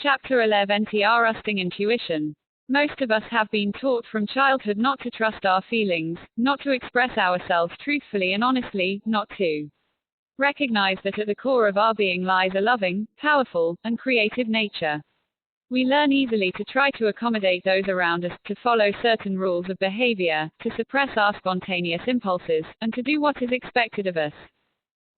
Chapter 11. Trusting intuition. Most of us have been taught from childhood not to trust our feelings, not to express ourselves truthfully and honestly, not to recognize that at the core of our being lies a loving, powerful, and creative nature. We learn easily to try to accommodate those around us, to follow certain rules of behavior, to suppress our spontaneous impulses, and to do what is expected of us.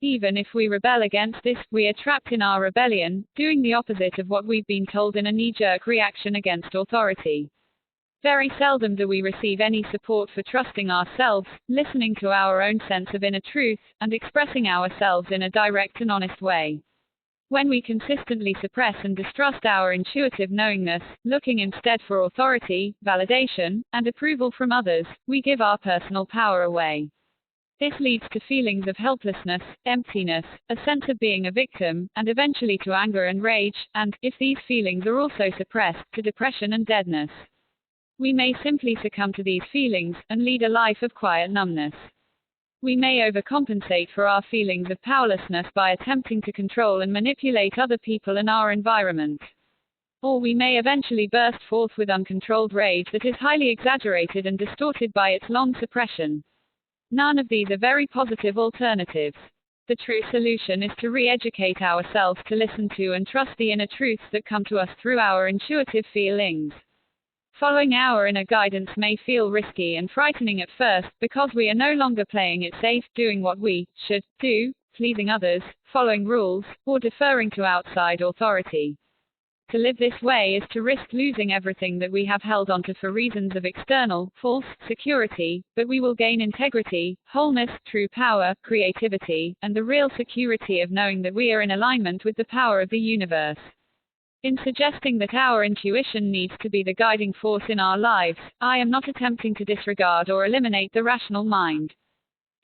Even if we rebel against this, we are trapped in our rebellion, doing the opposite of what we've been told in a knee-jerk reaction against authority. Very seldom do we receive any support for trusting ourselves, listening to our own sense of inner truth, and expressing ourselves in a direct and honest way. When we consistently suppress and distrust our intuitive knowingness, looking instead for authority, validation, and approval from others, we give our personal power away. This leads to feelings of helplessness, emptiness, a sense of being a victim, and eventually to anger and rage, and, if these feelings are also suppressed, to depression and deadness. We may simply succumb to these feelings, and lead a life of quiet numbness. We may overcompensate for our feelings of powerlessness by attempting to control and manipulate other people and our environment. Or we may eventually burst forth with uncontrolled rage that is highly exaggerated and distorted by its long suppression. None of these are very positive alternatives. The true solution is to re-educate ourselves to listen to and trust the inner truths that come to us through our intuitive feelings. Following our inner guidance may feel risky and frightening at first, because we are no longer playing it safe, doing what we should do, pleasing others, following rules, or deferring to outside authority. To live this way is to risk losing everything that we have held onto for reasons of external, false, security, but we will gain integrity, wholeness, true power, creativity, and the real security of knowing that we are in alignment with the power of the universe. In suggesting that our intuition needs to be the guiding force in our lives, I am not attempting to disregard or eliminate the rational mind.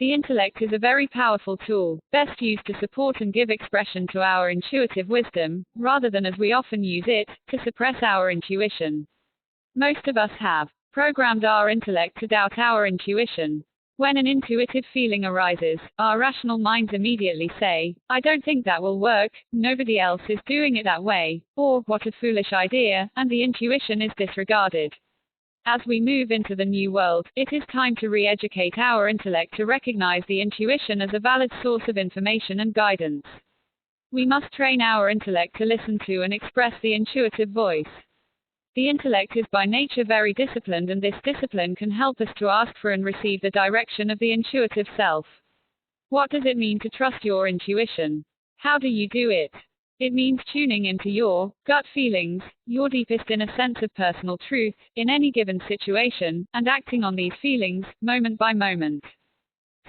The intellect is a very powerful tool, best used to support and give expression to our intuitive wisdom, rather than as we often use it, to suppress our intuition. Most of us have programmed our intellect to doubt our intuition. When an intuitive feeling arises, our rational minds immediately say, "I don't think that will work, nobody else is doing it that way," or "what a foolish idea," and the intuition is disregarded. As we move into the new world, it is time to re-educate our intellect to recognize the intuition as a valid source of information and guidance. We must train our intellect to listen to and express the intuitive voice. The intellect is by nature very disciplined, and this discipline can help us to ask for and receive the direction of the intuitive self. What does it mean to trust your intuition? How do you do it? It means tuning into your gut feelings, your deepest inner sense of personal truth, in any given situation, and acting on these feelings, moment by moment.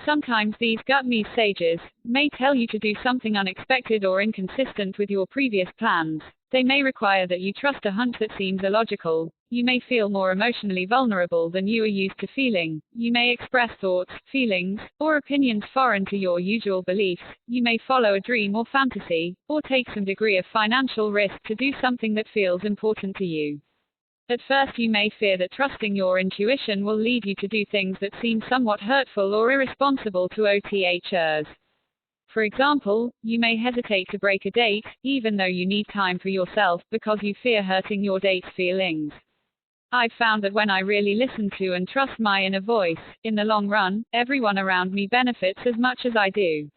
Sometimes these gut-me sages may tell you to do something unexpected or inconsistent with your previous plans. They may require that you trust a hunch that seems illogical. You may feel more emotionally vulnerable than you are used to feeling. You may express thoughts, feelings, or opinions foreign to your usual beliefs. You may follow a dream or fantasy, or take some degree of financial risk to do something that feels important to you. At first you may fear that trusting your intuition will lead you to do things that seem somewhat hurtful or irresponsible to others. For example, you may hesitate to break a date, even though you need time for yourself, because you fear hurting your date's feelings. I've found that when I really listen to and trust my inner voice, in the long run, everyone around me benefits as much as I do.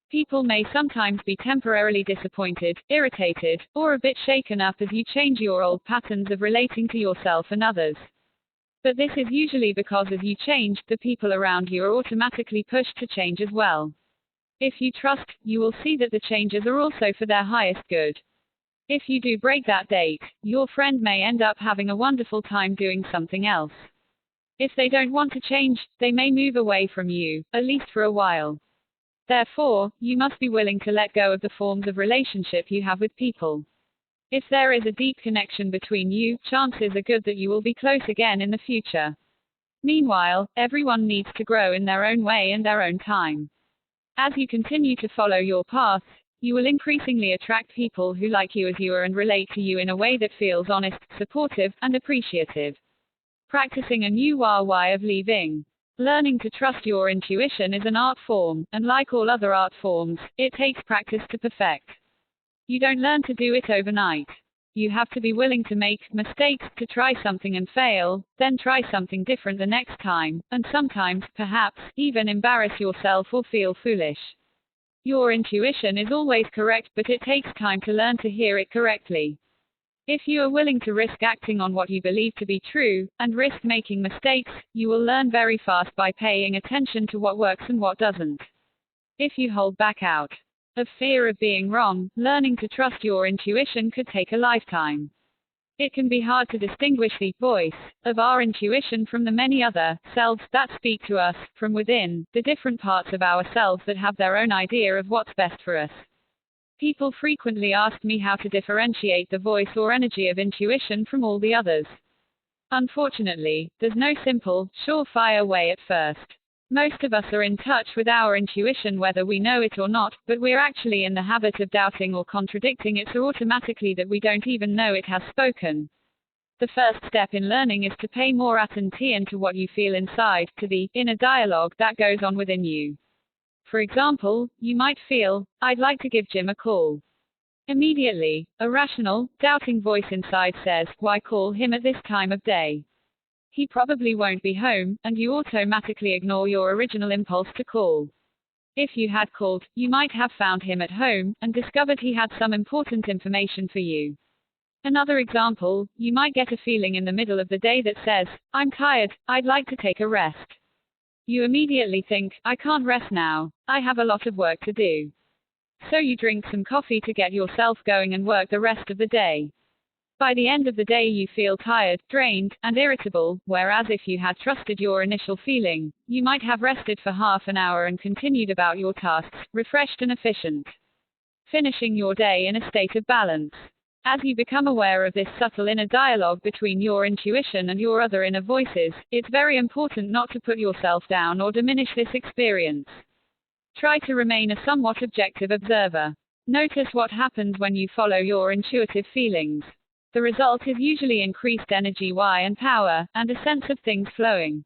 People may sometimes be temporarily disappointed, irritated, or a bit shaken up as you change your old patterns of relating to yourself and others. But this is usually because as you change, the people around you are automatically pushed to change as well. If you trust, you will see that the changes are also for their highest good. If you do break that date, your friend may end up having a wonderful time doing something else. If they don't want to change, they may move away from you, at least for a while. Therefore, you must be willing to let go of the forms of relationship you have with people. If there is a deep connection between you, chances are good that you will be close again in the future. Meanwhile, everyone needs to grow in their own way and their own time. As you continue to follow your path, you will increasingly attract people who like you as you are and relate to you in a way that feels honest, supportive, and appreciative. Practicing a new way of living. Learning to trust your intuition is an art form, and like all other art forms, it takes practice to perfect. You don't learn to do it overnight. You have to be willing to make mistakes, to try something and fail, then try something different the next time, and sometimes, perhaps, even embarrass yourself or feel foolish. Your intuition is always correct, but it takes time to learn to hear it correctly. If you are willing to risk acting on what you believe to be true, and risk making mistakes, you will learn very fast by paying attention to what works and what doesn't. If you hold back out of fear of being wrong, learning to trust your intuition could take a lifetime. It can be hard to distinguish the voice of our intuition from the many other selves that speak to us from within, the different parts of ourselves that have their own idea of what's best for us. People frequently ask me how to differentiate the voice or energy of intuition from all the others. Unfortunately, there's no simple, surefire way at first. Most of us are in touch with our intuition whether we know it or not, but we're actually in the habit of doubting or contradicting it so automatically that we don't even know it has spoken. The first step in learning is to pay more attention to what you feel inside, to the inner dialogue that goes on within you. For example, you might feel, I'd like to give Jim a call. Immediately, a rational, doubting voice inside says, why call him at this time of day? He probably won't be home, and you automatically ignore your original impulse to call. If you had called, you might have found him at home, and discovered he had some important information for you. Another example, you might get a feeling in the middle of the day that says, I'm tired, I'd like to take a rest. You immediately think, I can't rest now, I have a lot of work to do. So you drink some coffee to get yourself going and work the rest of the day. By the end of the day you feel tired, drained, and irritable, whereas if you had trusted your initial feeling, you might have rested for half an hour and continued about your tasks, refreshed and efficient, finishing your day in a state of balance. As you become aware of this subtle inner dialogue between your intuition and your other inner voices, it's very important not to put yourself down or diminish this experience. Try to remain a somewhat objective observer. Notice what happens when you follow your intuitive feelings. The result is usually increased energy and power, and a sense of things flowing.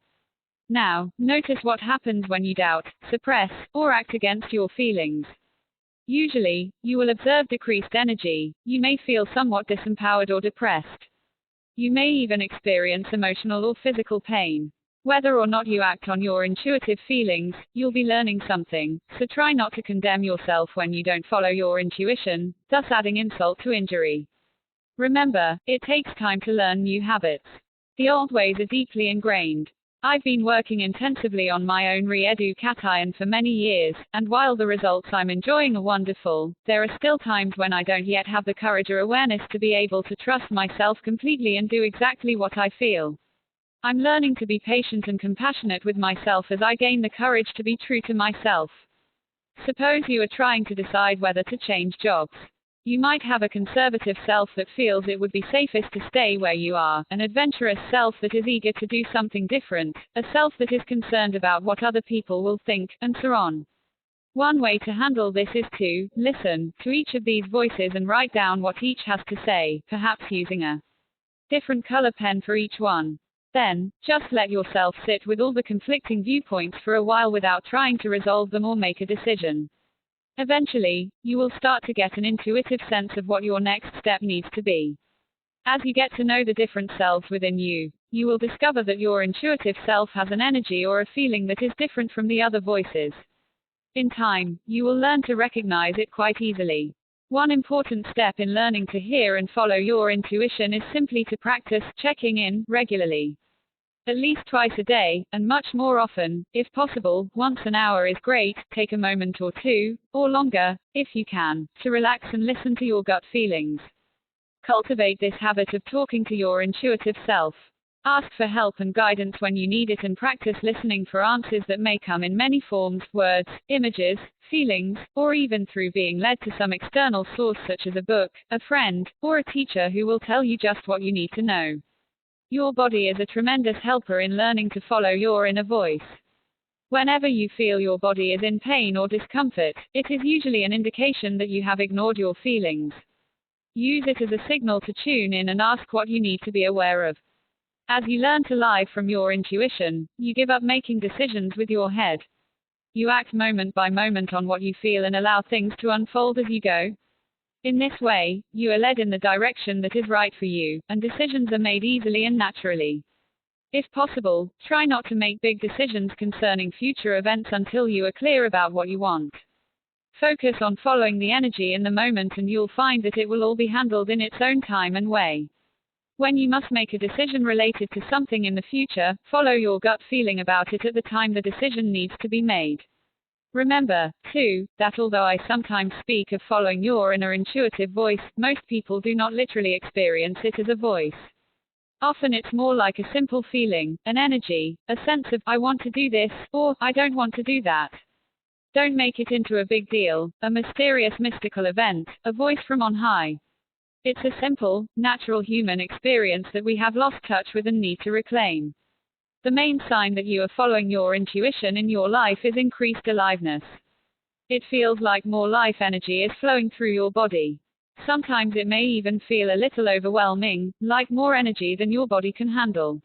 Now, notice what happens when you doubt, suppress, or act against your feelings. Usually, you will observe decreased energy, you may feel somewhat disempowered or depressed. You may even experience emotional or physical pain. Whether or not you act on your intuitive feelings, you'll be learning something, so try not to condemn yourself when you don't follow your intuition, thus adding insult to injury. Remember, it takes time to learn new habits. The old ways are deeply ingrained. I've been working intensively on my own re-education for many years, and while the results I'm enjoying are wonderful, there are still times when I don't yet have the courage or awareness to be able to trust myself completely and do exactly what I feel. I'm learning to be patient and compassionate with myself as I gain the courage to be true to myself. Suppose you are trying to decide whether to change jobs. You might have a conservative self that feels it would be safest to stay where you are, an adventurous self that is eager to do something different, a self that is concerned about what other people will think, and so on. One way to handle this is to listen to each of these voices and write down what each has to say, perhaps using a different color pen for each one. Then, just let yourself sit with all the conflicting viewpoints for a while without trying to resolve them or make a decision. Eventually, you will start to get an intuitive sense of what your next step needs to be. As you get to know the different selves within you, you will discover that your intuitive self has an energy or a feeling that is different from the other voices. In time, you will learn to recognize it quite easily. One important step in learning to hear and follow your intuition is simply to practice checking in regularly. At least twice a day, and much more often, if possible, once an hour is great. Take a moment or two, or longer, if you can, to relax and listen to your gut feelings. Cultivate this habit of talking to your intuitive self. Ask for help and guidance when you need it and practice listening for answers that may come in many forms, words, images, feelings, or even through being led to some external source such as a book, a friend, or a teacher who will tell you just what you need to know. Your body is a tremendous helper in learning to follow your inner voice. Whenever you feel your body is in pain or discomfort, it is usually an indication that you have ignored your feelings. Use it as a signal to tune in and ask what you need to be aware of. As you learn to live from your intuition, you give up making decisions with your head. You act moment by moment on what you feel and allow things to unfold as you go. In this way, you are led in the direction that is right for you, and decisions are made easily and naturally. If possible, try not to make big decisions concerning future events until you are clear about what you want. Focus on following the energy in the moment and you'll find that it will all be handled in its own time and way. When you must make a decision related to something in the future, follow your gut feeling about it at the time the decision needs to be made. Remember, too, that although I sometimes speak of following your inner intuitive voice, most people do not literally experience it as a voice. Often it's more like a simple feeling, an energy, a sense of, I want to do this, or, I don't want to do that. Don't make it into a big deal, a mysterious mystical event, a voice from on high. It's a simple, natural human experience that we have lost touch with and need to reclaim. The main sign that you are following your intuition in your life is increased aliveness. It feels like more life energy is flowing through your body. Sometimes it may even feel a little overwhelming, like more energy than your body can handle.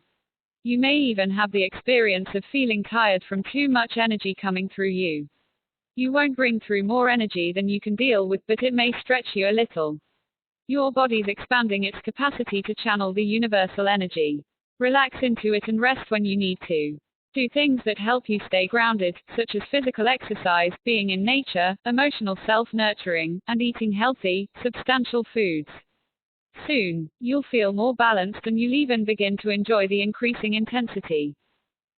You may even have the experience of feeling tired from too much energy coming through you. You won't bring through more energy than you can deal with, but it may stretch you a little. Your body's expanding its capacity to channel the universal energy. Relax into it and rest when you need to. Do things that help you stay grounded, such as physical exercise, being in nature, emotional self-nurturing, and eating healthy, substantial foods. Soon, you'll feel more balanced and you'll even begin to enjoy the increasing intensity.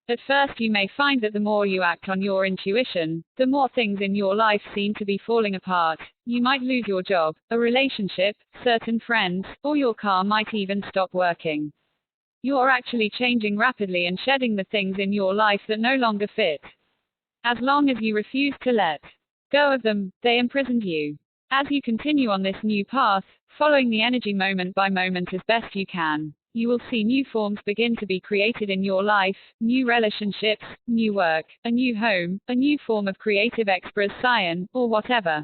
At first you may find that the more you act on your intuition, the more things in your life seem to be falling apart. You might lose your job, a relationship, certain friends, or your car might even stop working. You're actually changing rapidly and shedding the things in your life that no longer fit. As long as you refuse to let go of them, they imprisoned you. As you continue on this new path, following the energy moment by moment as best you can, you will see new forms begin to be created in your life, new relationships, new work, a new home, a new form of creative expression, or whatever.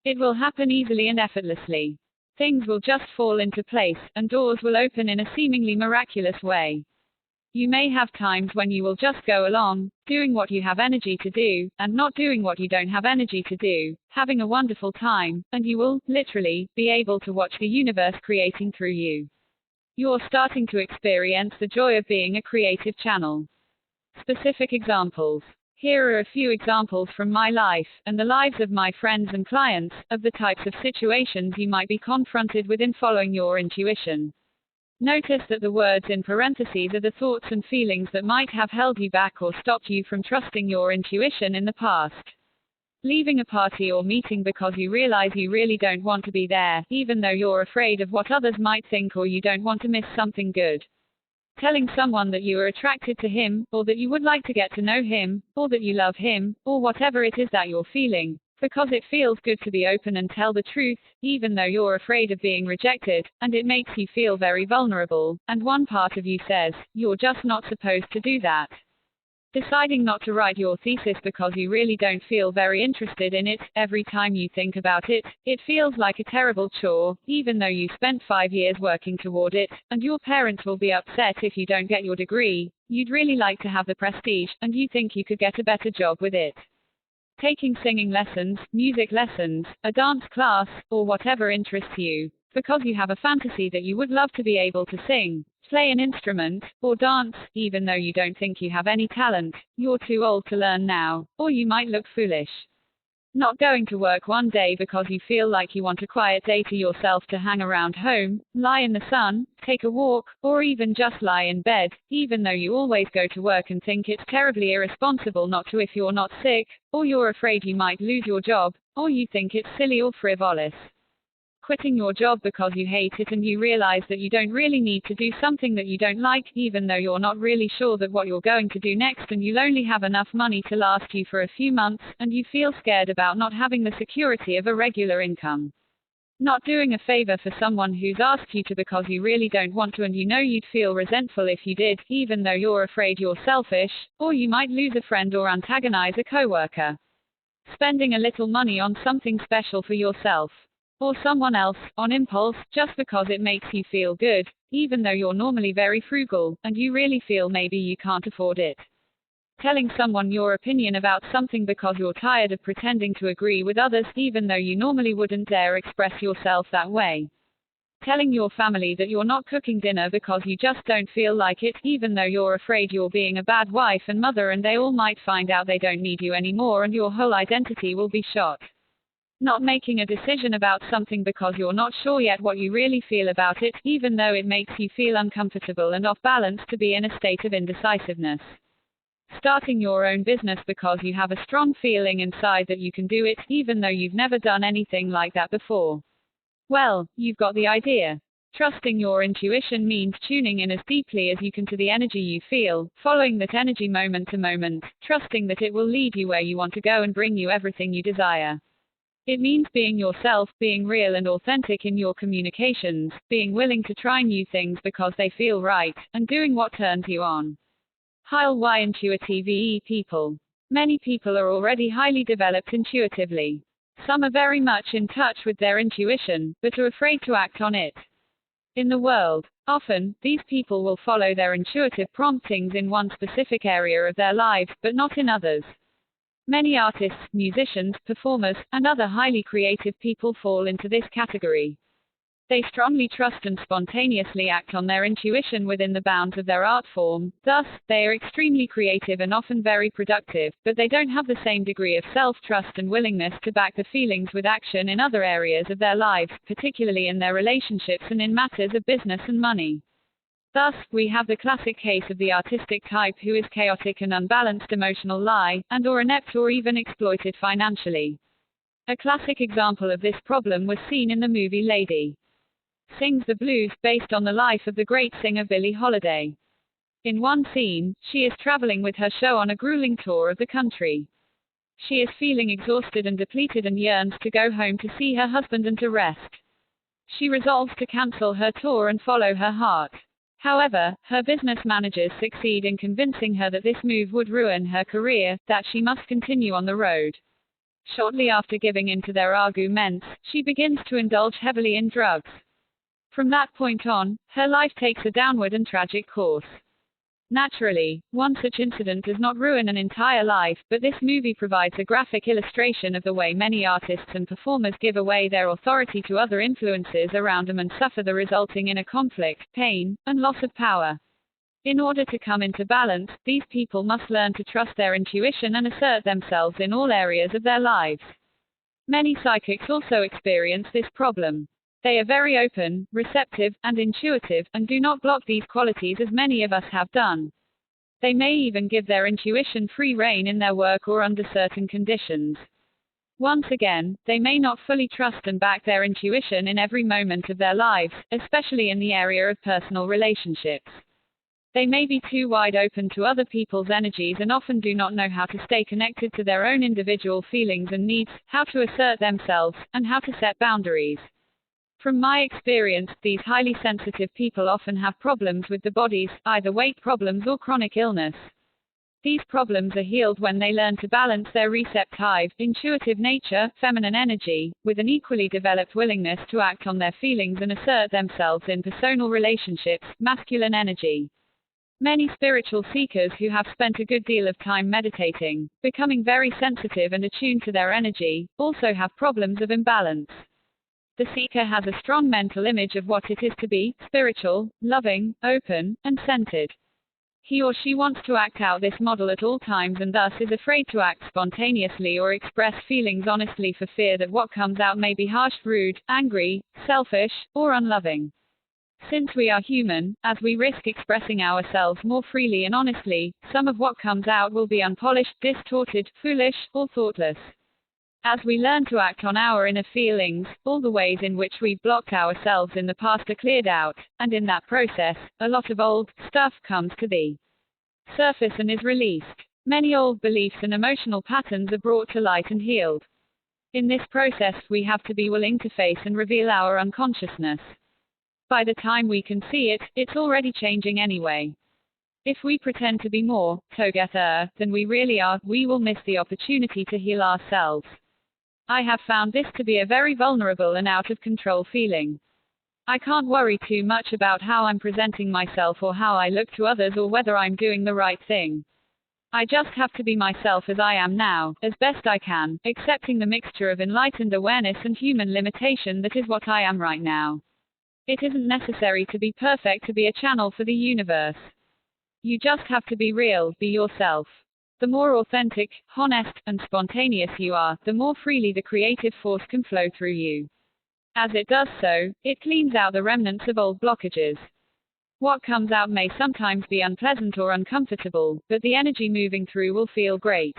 It will happen easily and effortlessly. Things will just fall into place, and doors will open in a seemingly miraculous way. You may have times when you will just go along, doing what you have energy to do, and not doing what you don't have energy to do, having a wonderful time, and you will, literally, be able to watch the universe creating through you. You're starting to experience the joy of being a creative channel. Specific examples. Here are a few examples from my life, and the lives of my friends and clients, of the types of situations you might be confronted with in following your intuition. Notice that the words in parentheses are the thoughts and feelings that might have held you back or stopped you from trusting your intuition in the past. Leaving a party or meeting because you realize you really don't want to be there, even though you're afraid of what others might think or you don't want to miss something good. Telling someone that you are attracted to him, or that you would like to get to know him, or that you love him, or whatever it is that you're feeling, because it feels good to be open and tell the truth, even though you're afraid of being rejected, and it makes you feel very vulnerable, and one part of you says, you're just not supposed to do that. Deciding not to write your thesis because you really don't feel very interested in it, every time you think about it, it feels like a terrible chore, even though you spent 5 years working toward it, and your parents will be upset if you don't get your degree. You'd really like to have the prestige, and you think you could get a better job with it. Taking singing lessons, music lessons, a dance class, or whatever interests you, because you have a fantasy that you would love to be able to sing, play an instrument, or dance, even though you don't think you have any talent. You're too old to learn now, or you might look foolish. Not going to work one day because you feel like you want a quiet day to yourself to hang around home, lie in the sun, take a walk, or even just lie in bed, even though you always go to work and think it's terribly irresponsible not to if you're not sick, or you're afraid you might lose your job, or you think it's silly or frivolous. Quitting your job because you hate it and you realize that you don't really need to do something that you don't like, even though you're not really sure that what you're going to do next, and you'll only have enough money to last you for a few months, and you feel scared about not having the security of a regular income. Not doing a favor for someone who's asked you to because you really don't want to, and you know you'd feel resentful if you did, even though you're afraid you're selfish, or you might lose a friend or antagonize a coworker. Spending a little money on something special for yourself or someone else, on impulse, just because it makes you feel good, even though you're normally very frugal, and you really feel maybe you can't afford it. Telling someone your opinion about something because you're tired of pretending to agree with others, even though you normally wouldn't dare express yourself that way. Telling your family that you're not cooking dinner because you just don't feel like it, even though you're afraid you're being a bad wife and mother and they all might find out they don't need you anymore and your whole identity will be shot. Not making a decision about something because you're not sure yet what you really feel about it, even though it makes you feel uncomfortable and off balance to be in a state of indecisiveness. Starting your own business because you have a strong feeling inside that you can do it, even though you've never done anything like that before. Well, you've got the idea. Trusting your intuition means tuning in as deeply as you can to the energy you feel, following that energy moment to moment, trusting that it will lead you where you want to go and bring you everything you desire. It means being yourself, being real and authentic in your communications, being willing to try new things because they feel right, and doing what turns you on. Why intuitive people? Many people are already highly developed intuitively. Some are very much in touch with their intuition, but are afraid to act on it. In the world, often, these people will follow their intuitive promptings in one specific area of their lives, but not in others. Many artists, musicians, performers, and other highly creative people fall into this category. They strongly trust and spontaneously act on their intuition within the bounds of their art form, thus, they are extremely creative and often very productive, but they don't have the same degree of self-trust and willingness to back the feelings with action in other areas of their lives, particularly in their relationships and in matters of business and money. Thus, we have the classic case of the artistic type who is chaotic and unbalanced emotional lie, and or inept or even exploited financially. A classic example of this problem was seen in the movie Lady Sings the Blues, based on the life of the great singer Billie Holiday. In one scene, she is traveling with her show on a grueling tour of the country. She is feeling exhausted and depleted and yearns to go home to see her husband and to rest. She resolves to cancel her tour and follow her heart. However, her business managers succeed in convincing her that this move would ruin her career, that she must continue on the road. Shortly after giving in to their arguments, she begins to indulge heavily in drugs. From that point on, her life takes a downward and tragic course. Naturally, one such incident does not ruin an entire life, but this movie provides a graphic illustration of the way many artists and performers give away their authority to other influences around them and suffer the resulting inner conflict, pain, and loss of power. In order to come into balance, these people must learn to trust their intuition and assert themselves in all areas of their lives. Many psychics also experience this problem. They are very open, receptive, and intuitive, and do not block these qualities as many of us have done. They may even give their intuition free rein in their work or under certain conditions. Once again, they may not fully trust and back their intuition in every moment of their lives, especially in the area of personal relationships. They may be too wide open to other people's energies and often do not know how to stay connected to their own individual feelings and needs, how to assert themselves, and how to set boundaries. From my experience, these highly sensitive people often have problems with the bodies, either weight problems or chronic illness. These problems are healed when they learn to balance their receptive, intuitive nature, feminine energy, with an equally developed willingness to act on their feelings and assert themselves in personal relationships, masculine energy. Many spiritual seekers who have spent a good deal of time meditating, becoming very sensitive and attuned to their energy, also have problems of imbalance. The seeker has a strong mental image of what it is to be spiritual, loving, open, and centered. He or she wants to act out this model at all times and thus is afraid to act spontaneously or express feelings honestly for fear that what comes out may be harsh, rude, angry, selfish, or unloving. Since we are human, as we risk expressing ourselves more freely and honestly, some of what comes out will be unpolished, distorted, foolish, or thoughtless. As we learn to act on our inner feelings, all the ways in which we've blocked ourselves in the past are cleared out, and in that process, a lot of old stuff comes to the surface and is released. Many old beliefs and emotional patterns are brought to light and healed. In this process, we have to be willing to face and reveal our unconsciousness. By the time we can see it, it's already changing anyway. If we pretend to be more together than we really are, we will miss the opportunity to heal ourselves. I have found this to be a very vulnerable and out of control feeling. I can't worry too much about how I'm presenting myself or how I look to others or whether I'm doing the right thing. I just have to be myself as I am now, as best I can, accepting the mixture of enlightened awareness and human limitation that is what I am right now. It isn't necessary to be perfect to be a channel for the universe. You just have to be real, be yourself. The more authentic, honest, and spontaneous you are, the more freely the creative force can flow through you. As it does so, it cleans out the remnants of old blockages. What comes out may sometimes be unpleasant or uncomfortable, but the energy moving through will feel great.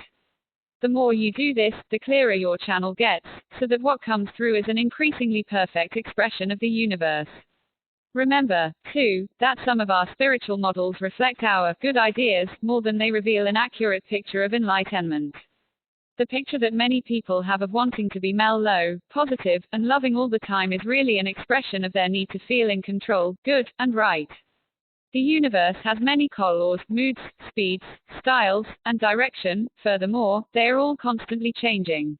The more you do this, the clearer your channel gets, so that what comes through is an increasingly perfect expression of the universe. Remember, too, that some of our spiritual models reflect our good ideas more than they reveal an accurate picture of enlightenment. The picture that many people have of wanting to be mellow, positive, and loving all the time is really an expression of their need to feel in control, good, and right. The universe has many colors, moods, speeds, styles, and direction. Furthermore, they are all constantly changing.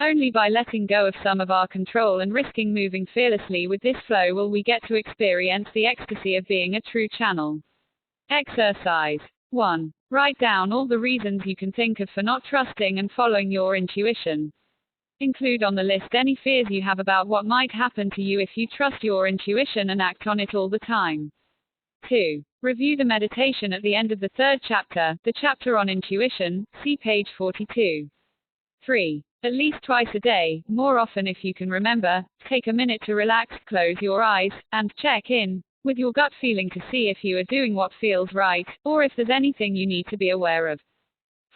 Only by letting go of some of our control and risking moving fearlessly with this flow will we get to experience the ecstasy of being a true channel. Exercise 1. Write down all the reasons you can think of for not trusting and following your intuition. Include on the list any fears you have about what might happen to you if you trust your intuition and act on it all the time. 2. Review the meditation at the end of the 3rd chapter, the chapter on intuition, see page 42. 3. At least twice a day, more often if you can remember, take a minute to relax, close your eyes, and check in with your gut feeling to see if you are doing what feels right, or if there's anything you need to be aware of.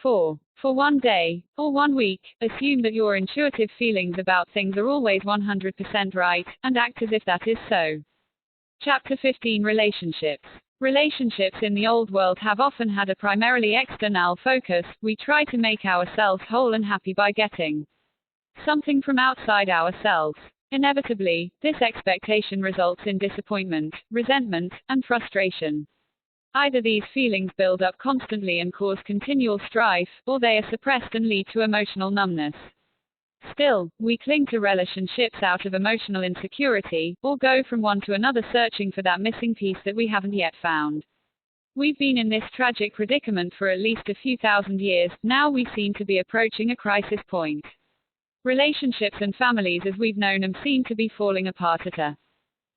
4. For one day, or 1 week, assume that your intuitive feelings about things are always 100% right, and act as if that is so. Chapter 15 Relationships. Relationships in the old world have often had a primarily external focus. We try to make ourselves whole and happy by getting something from outside ourselves. Inevitably, this expectation results in disappointment, resentment, and frustration. Either these feelings build up constantly and cause continual strife, or they are suppressed and lead to emotional numbness. Still, we cling to relationships out of emotional insecurity, or go from one to another searching for that missing piece that we haven't yet found. We've been in this tragic predicament for at least a few thousand years. Now we seem to be approaching a crisis point. Relationships and families as we've known them seem to be falling apart at a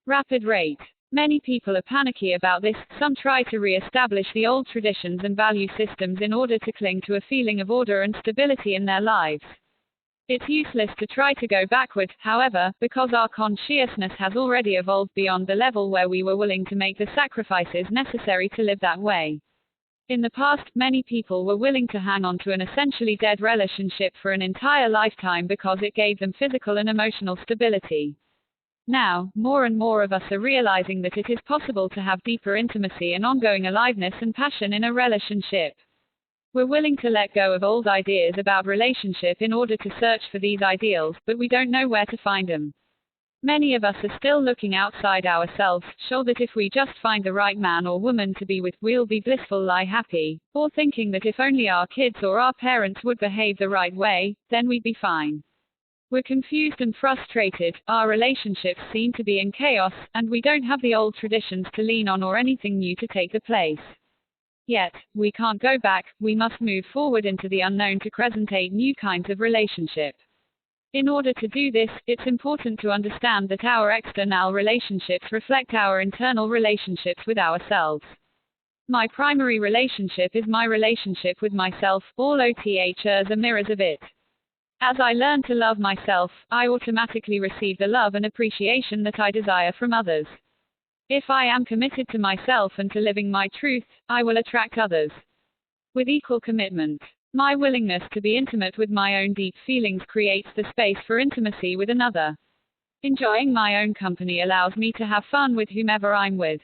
rapid rate. Many people are panicky about this. Some try to re-establish the old traditions and value systems in order to cling to a feeling of order and stability in their lives. It's useless to try to go backward, however, because our consciousness has already evolved beyond the level where we were willing to make the sacrifices necessary to live that way. In the past, many people were willing to hang on to an essentially dead relationship for an entire lifetime because it gave them physical and emotional stability. Now, more and more of us are realizing that it is possible to have deeper intimacy and ongoing aliveness and passion in a relationship. We're willing to let go of old ideas about relationship in order to search for these ideals, but we don't know where to find them. Many of us are still looking outside ourselves, sure that if we just find the right man or woman to be with, we'll be blissful, lie happy, or thinking that if only our kids or our parents would behave the right way, then we'd be fine. We're confused and frustrated, our relationships seem to be in chaos, and we don't have the old traditions to lean on or anything new to take the place. Yet, we can't go back. We must move forward into the unknown to create new kinds of relationship. In order to do this, it's important to understand that our external relationships reflect our internal relationships with ourselves. My primary relationship is my relationship with myself. All others are mirrors of it. As I learn to love myself, I automatically receive the love and appreciation that I desire from others. If I am committed to myself and to living my truth, I will attract others with equal commitment. My willingness to be intimate with my own deep feelings creates the space for intimacy with another. Enjoying my own company allows me to have fun with whomever I'm with.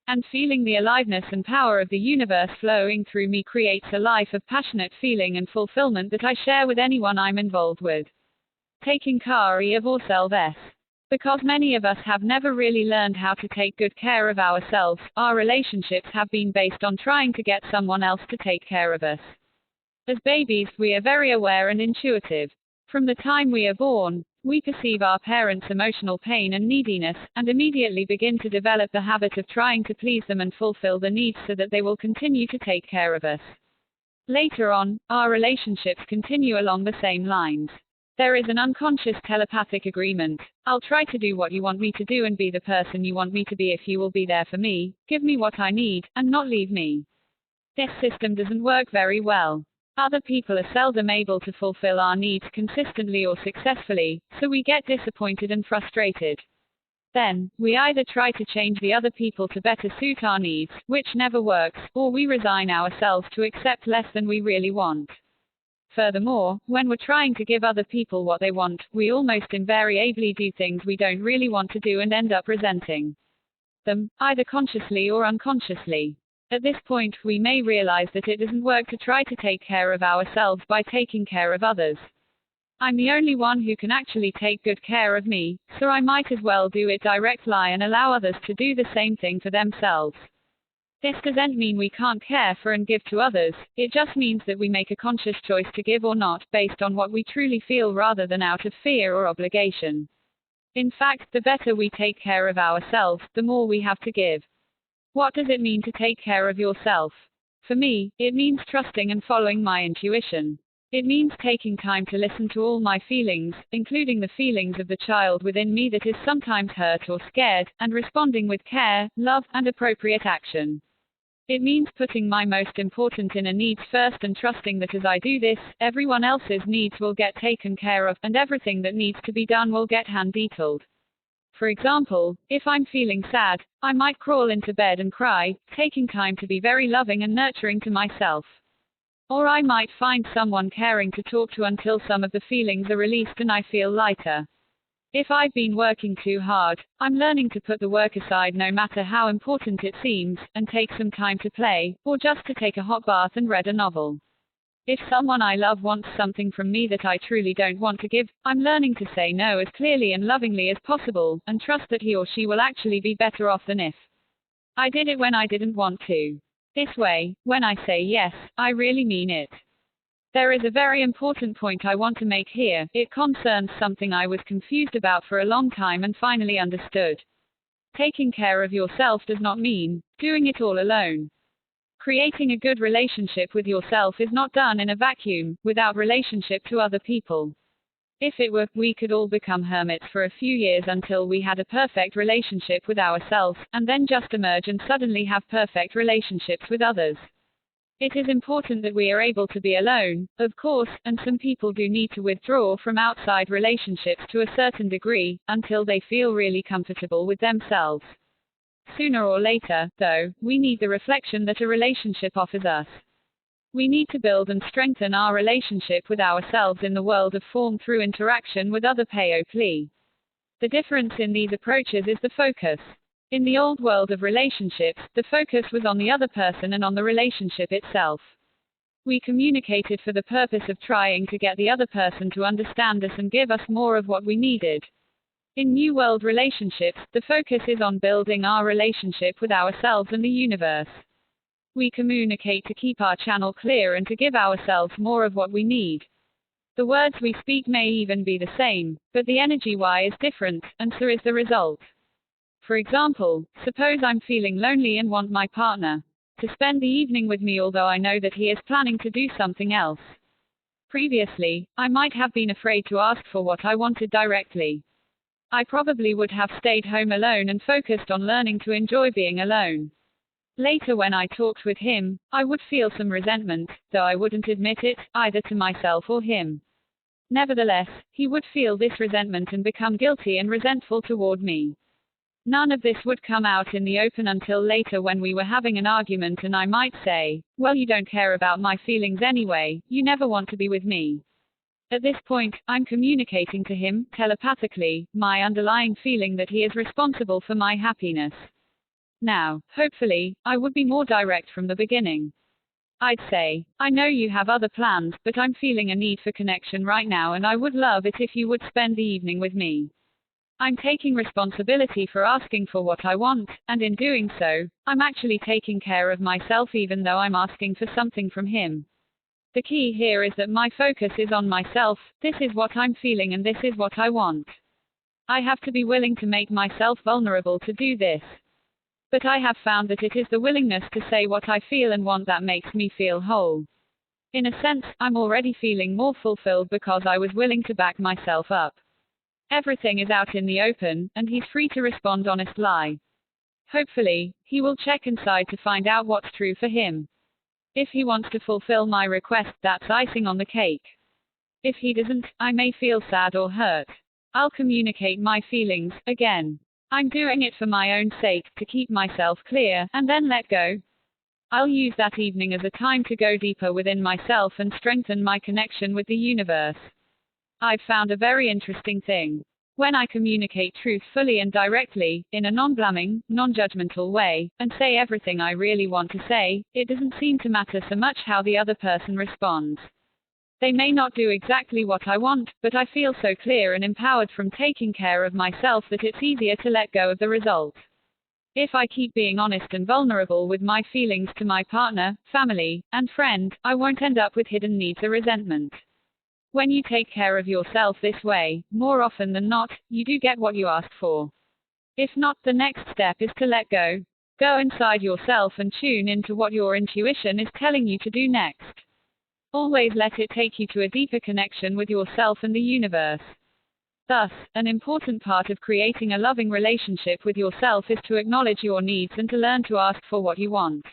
And feeling the aliveness and power of the universe flowing through me creates a life of passionate feeling and fulfillment that I share with anyone I'm involved with. Taking care of ourselves. Because many of us have never really learned how to take good care of ourselves, our relationships have been based on trying to get someone else to take care of us. As babies, we are very aware and intuitive. From the time we are born, we perceive our parents' emotional pain and neediness, and immediately begin to develop the habit of trying to please them and fulfill their needs so that they will continue to take care of us. Later on, our relationships continue along the same lines. There is an unconscious telepathic agreement. I'll try to do what you want me to do and be the person you want me to be if you will be there for me, give me what I need, and not leave me. This system doesn't work very well. Other people are seldom able to fulfill our needs consistently or successfully, so we get disappointed and frustrated. Then, we either try to change the other people to better suit our needs, which never works, or we resign ourselves to accept less than we really want. Furthermore, when we're trying to give other people what they want, we almost invariably do things we don't really want to do and end up resenting them, either consciously or unconsciously. At this point, we may realize that it doesn't work to try to take care of ourselves by taking care of others. I'm the only one who can actually take good care of me, so I might as well do it directly and allow others to do the same thing for themselves. This doesn't mean we can't care for and give to others, it just means that we make a conscious choice to give or not, based on what we truly feel rather than out of fear or obligation. In fact, the better we take care of ourselves, the more we have to give. What does it mean to take care of yourself? For me, it means trusting and following my intuition. It means taking time to listen to all my feelings, including the feelings of the child within me that is sometimes hurt or scared, and responding with care, love, and appropriate action. It means putting my most important inner needs first and trusting that as I do this, everyone else's needs will get taken care of, and everything that needs to be done will get handled. For example, if I'm feeling sad, I might crawl into bed and cry, taking time to be very loving and nurturing to myself. Or I might find someone caring to talk to until some of the feelings are released and I feel lighter. If I've been working too hard, I'm learning to put the work aside no matter how important it seems, and take some time to play, or just to take a hot bath and read a novel. If someone I love wants something from me that I truly don't want to give, I'm learning to say no as clearly and lovingly as possible, and trust that he or she will actually be better off than if I did it when I didn't want to. This way, when I say yes, I really mean it. There is a very important point I want to make here. It concerns something I was confused about for a long time and finally understood. Taking care of yourself does not mean doing it all alone. Creating a good relationship with yourself is not done in a vacuum, without relationship to other people. If it were, we could all become hermits for a few years until we had a perfect relationship with ourselves, and then just emerge and suddenly have perfect relationships with others. It is important that we are able to be alone, of course, and some people do need to withdraw from outside relationships to a certain degree, until they feel really comfortable with themselves. Sooner or later, though, we need the reflection that a relationship offers us. We need to build and strengthen our relationship with ourselves in the world of form through interaction with other people. The difference in these approaches is the focus. In the old world of relationships, the focus was on the other person and on the relationship itself. We communicated for the purpose of trying to get the other person to understand us and give us more of what we needed. In New World relationships, the focus is on building our relationship with ourselves and the universe. We communicate to keep our channel clear and to give ourselves more of what we need. The words we speak may even be the same, but the energy-wise is different, and so is the result. For example, suppose I'm feeling lonely and want my partner to spend the evening with me although I know that he is planning to do something else. Previously, I might have been afraid to ask for what I wanted directly. I probably would have stayed home alone and focused on learning to enjoy being alone. Later when I talked with him, I would feel some resentment, though I wouldn't admit it, either to myself or him. Nevertheless, he would feel this resentment and become guilty and resentful toward me. None of this would come out in the open until later when we were having an argument and I might say, well, you don't care about my feelings anyway, you never want to be with me. At this point, I'm communicating to him, telepathically, my underlying feeling that he is responsible for my happiness. Now, hopefully, I would be more direct from the beginning. I'd say, I know you have other plans, but I'm feeling a need for connection right now and I would love it if you would spend the evening with me. I'm taking responsibility for asking for what I want, and in doing so, I'm actually taking care of myself even though I'm asking for something from him. The key here is that my focus is on myself, this is what I'm feeling and this is what I want. I have to be willing to make myself vulnerable to do this. But I have found that it is the willingness to say what I feel and want that makes me feel whole. In a sense, I'm already feeling more fulfilled because I was willing to back myself up. Everything is out in the open, and he's free to respond honest lie. Hopefully, he will check inside to find out what's true for him. If he wants to fulfill my request, that's icing on the cake. If he doesn't, I may feel sad or hurt. I'll communicate my feelings, again. I'm doing it for my own sake, to keep myself clear, and then let go. I'll use that evening as a time to go deeper within myself and strengthen my connection with the universe. I've found a very interesting thing. When I communicate truth fully and directly, in a non-blaming, non-judgmental way, and say everything I really want to say, it doesn't seem to matter so much how the other person responds. They may not do exactly what I want, but I feel so clear and empowered from taking care of myself that it's easier to let go of the result. If I keep being honest and vulnerable with my feelings to my partner, family, and friend, I won't end up with hidden needs or resentment. When you take care of yourself this way, more often than not, you do get what you ask for. If not, the next step is to let go. Go inside yourself and tune into what your intuition is telling you to do next. Always let it take you to a deeper connection with yourself and the universe. Thus, an important part of creating a loving relationship with yourself is to acknowledge your needs and to learn to ask for what you want.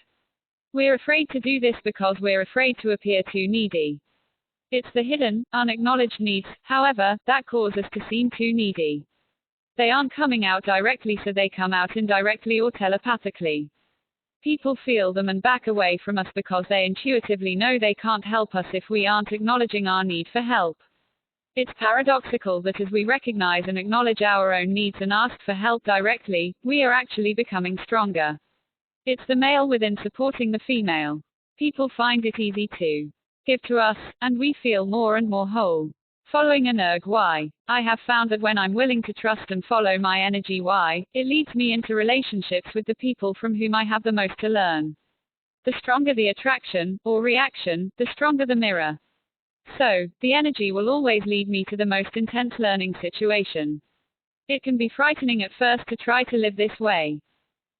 We're afraid to do this because we're afraid to appear too needy. It's the hidden, unacknowledged needs, however, that cause us to seem too needy. They aren't coming out directly, so they come out indirectly or telepathically. People feel them and back away from us because they intuitively know they can't help us if we aren't acknowledging our need for help. It's paradoxical that as we recognize and acknowledge our own needs and ask for help directly, we are actually becoming stronger. It's the male within supporting the female. People find it easy to give to us, and we feel more and more whole. Following an urge why. I have found that when I'm willing to trust and follow my energy why, it leads me into relationships with the people from whom I have the most to learn. The stronger the attraction, or reaction, the stronger the mirror. So, the energy will always lead me to the most intense learning situation. It can be frightening at first to try to live this way.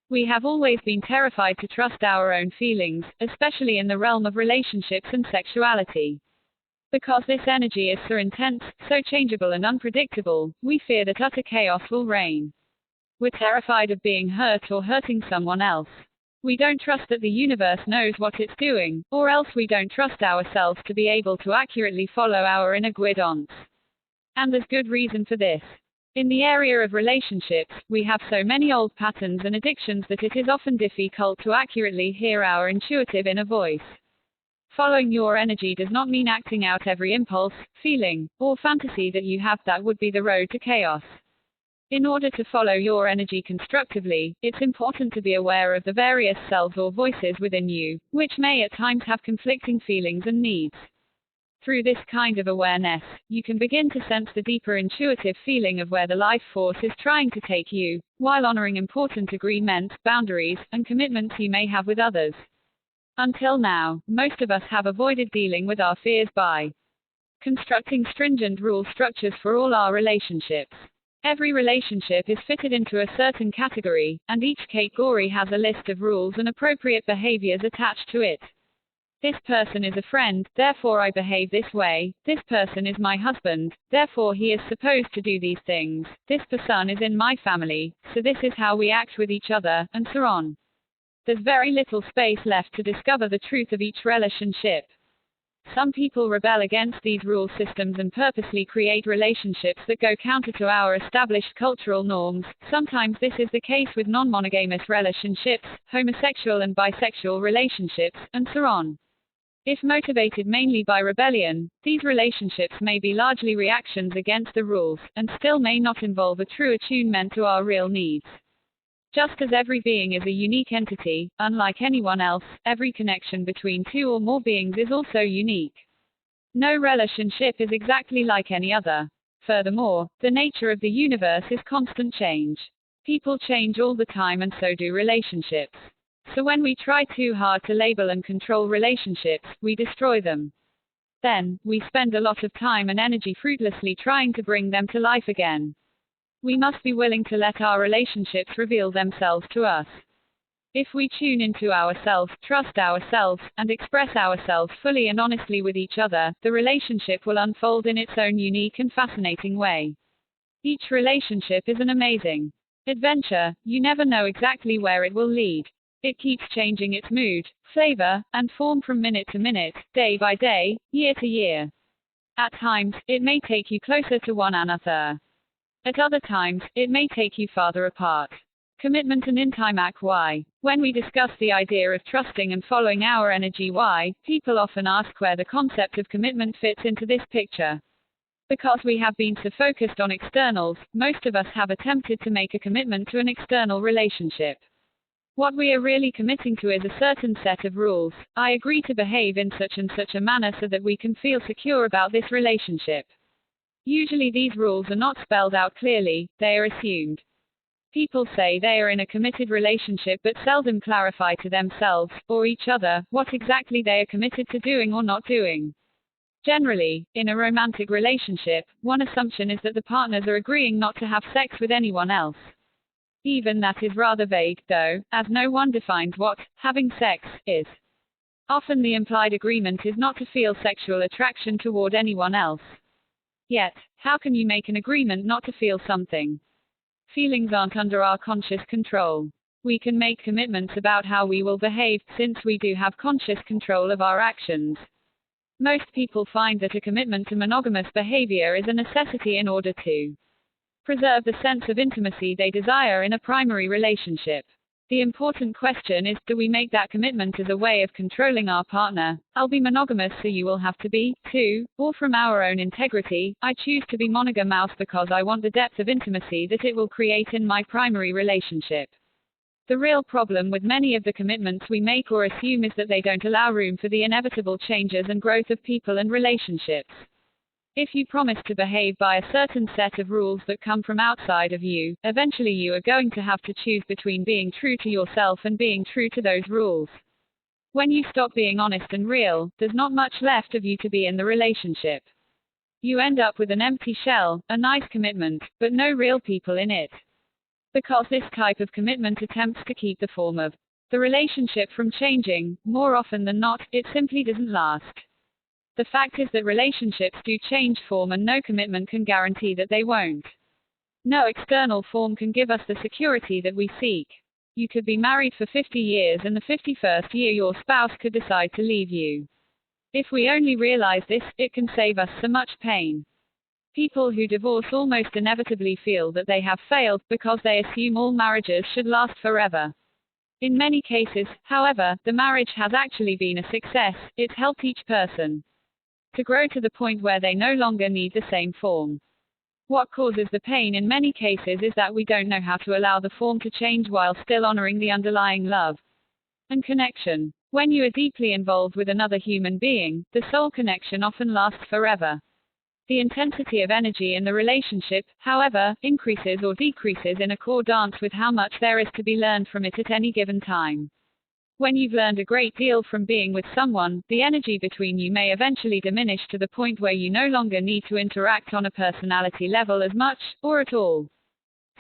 We have always been terrified to trust our own feelings, especially in the realm of relationships and sexuality. Because this energy is so intense, so changeable and unpredictable, we fear that utter chaos will reign. We're terrified of being hurt or hurting someone else. We don't trust that the universe knows what it's doing, or else we don't trust ourselves to be able to accurately follow our inner guidance. And there's good reason for this. In the area of relationships, we have so many old patterns and addictions that it is often difficult to accurately hear our intuitive inner voice. Following your energy does not mean acting out every impulse, feeling, or fantasy that you have. That would be the road to chaos. In order to follow your energy constructively, it's important to be aware of the various selves or voices within you, which may at times have conflicting feelings and needs. Through this kind of awareness, you can begin to sense the deeper intuitive feeling of where the life force is trying to take you, while honoring important agreements, boundaries, and commitments you may have with others. Until now, most of us have avoided dealing with our fears by constructing stringent rule structures for all our relationships. Every relationship is fitted into a certain category, and each category has a list of rules and appropriate behaviors attached to it. This person is a friend, therefore I behave this way. This person is my husband, therefore he is supposed to do these things. This person is in my family, so this is how we act with each other, and so on. There's very little space left to discover the truth of each relationship. Some people rebel against these rule systems and purposely create relationships that go counter to our established cultural norms. Sometimes this is the case with non-monogamous relationships, homosexual and bisexual relationships, and so on. If motivated mainly by rebellion, these relationships may be largely reactions against the rules, and still may not involve a true attunement to our real needs. Just as every being is a unique entity, unlike anyone else, every connection between two or more beings is also unique. No relationship is exactly like any other. Furthermore, the nature of the universe is constant change. People change all the time, and so do relationships. So when we try too hard to label and control relationships, we destroy them. Then, we spend a lot of time and energy fruitlessly trying to bring them to life again. We must be willing to let our relationships reveal themselves to us. If we tune into ourselves, trust ourselves, and express ourselves fully and honestly with each other, the relationship will unfold in its own unique and fascinating way. Each relationship is an amazing adventure. You never know exactly where it will lead. It keeps changing its mood, flavor, and form from minute to minute, day by day, year to year. At times, it may take you closer to one another. At other times, it may take you farther apart. Commitment and intimacy. Why? When we discuss the idea of trusting and following our energy, why, people often ask where the concept of commitment fits into this picture. Because we have been so focused on externals, most of us have attempted to make a commitment to an external relationship. What we are really committing to is a certain set of rules. I agree to behave in such and such a manner so that we can feel secure about this relationship. Usually these rules are not spelled out clearly, they are assumed. People say they are in a committed relationship but seldom clarify to themselves, or each other, what exactly they are committed to doing or not doing. Generally, in a romantic relationship, one assumption is that the partners are agreeing not to have sex with anyone else. Even that is rather vague, though, as no one defines what having sex is. Often the implied agreement is not to feel sexual attraction toward anyone else. Yet, how can you make an agreement not to feel something? Feelings aren't under our conscious control. We can make commitments about how we will behave, since we do have conscious control of our actions. Most people find that a commitment to monogamous behavior is a necessity in order to preserve the sense of intimacy they desire in a primary relationship. The important question is, do we make that commitment as a way of controlling our partner? I'll be monogamous so you will have to be, too, or from our own integrity, I choose to be monogamous because I want the depth of intimacy that it will create in my primary relationship. The real problem with many of the commitments we make or assume is that they don't allow room for the inevitable changes and growth of people and relationships. If you promise to behave by a certain set of rules that come from outside of you, eventually you are going to have to choose between being true to yourself and being true to those rules. When you stop being honest and real, there's not much left of you to be in the relationship. You end up with an empty shell, a nice commitment, but no real people in it. Because this type of commitment attempts to keep the form of the relationship from changing, more often than not, it simply doesn't last. The fact is that relationships do change form and no commitment can guarantee that they won't. No external form can give us the security that we seek. You could be married for 50 years and the 51st year your spouse could decide to leave you. If we only realize this, it can save us so much pain. People who divorce almost inevitably feel that they have failed, because they assume all marriages should last forever. In many cases, however, the marriage has actually been a success. It's helped each person to grow to the point where they no longer need the same form. What causes the pain in many cases is that we don't know how to allow the form to change while still honoring the underlying love and connection. When you are deeply involved with another human being, the soul connection often lasts forever. The intensity of energy in the relationship, however, increases or decreases in accordance with how much there is to be learned from it at any given time. When you've learned a great deal from being with someone, the energy between you may eventually diminish to the point where you no longer need to interact on a personality level as much, or at all.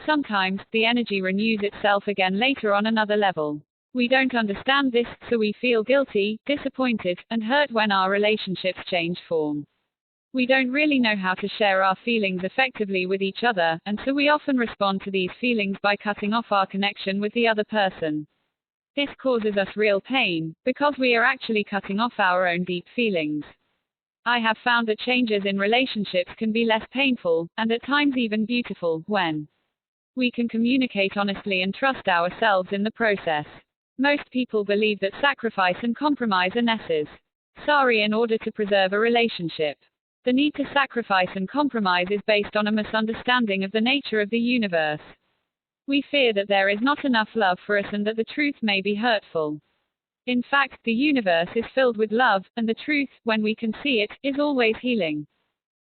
Sometimes, the energy renews itself again later on another level. We don't understand this, so we feel guilty, disappointed, and hurt when our relationships change form. We don't really know how to share our feelings effectively with each other, and so we often respond to these feelings by cutting off our connection with the other person. This causes us real pain, because we are actually cutting off our own deep feelings. I have found that changes in relationships can be less painful, and at times even beautiful, when we can communicate honestly and trust ourselves in the process. Most people believe that sacrifice and compromise are necessary in order to preserve a relationship. The need to sacrifice and compromise is based on a misunderstanding of the nature of the universe. We fear that there is not enough love for us and that the truth may be hurtful. In fact, the universe is filled with love, and the truth, when we can see it, is always healing.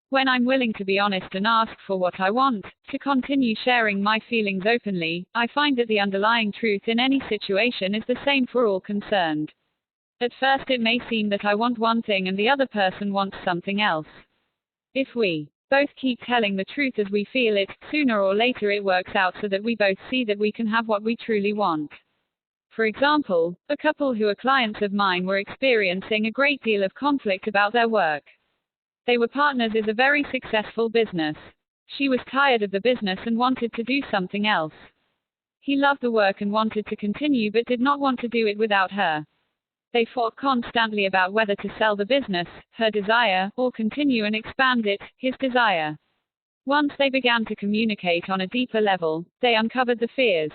When I'm willing to be honest and ask for what I want, to continue sharing my feelings openly, I find that the underlying truth in any situation is the same for all concerned. At first it may seem that I want one thing and the other person wants something else. If we both keep telling the truth as we feel it, sooner or later it works out so that we both see that we can have what we truly want. For example, a couple who are clients of mine were experiencing a great deal of conflict about their work. They were partners in a very successful business. She was tired of the business and wanted to do something else. He loved the work and wanted to continue but did not want to do it without her. They fought constantly about whether to sell the business, her desire, or continue and expand it, his desire. Once they began to communicate on a deeper level, they uncovered the fears.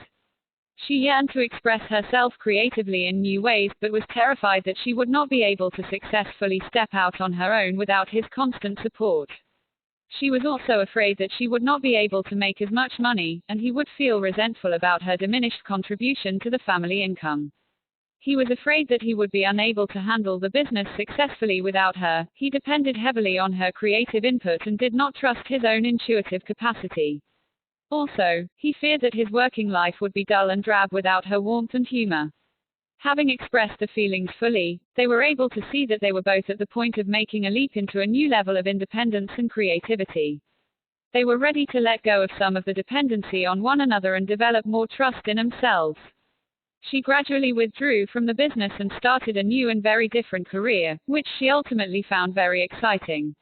She yearned to express herself creatively in new ways, but was terrified that she would not be able to successfully step out on her own without his constant support. She was also afraid that she would not be able to make as much money, and he would feel resentful about her diminished contribution to the family income. He was afraid that he would be unable to handle the business successfully without her. He depended heavily on her creative input and did not trust his own intuitive capacity. Also, he feared that his working life would be dull and drab without her warmth and humor. Having expressed the feelings fully, they were able to see that they were both at the point of making a leap into a new level of independence and creativity. They were ready to let go of some of the dependency on one another and develop more trust in themselves. She gradually withdrew from the business and started a new and very different career, which she ultimately found very exciting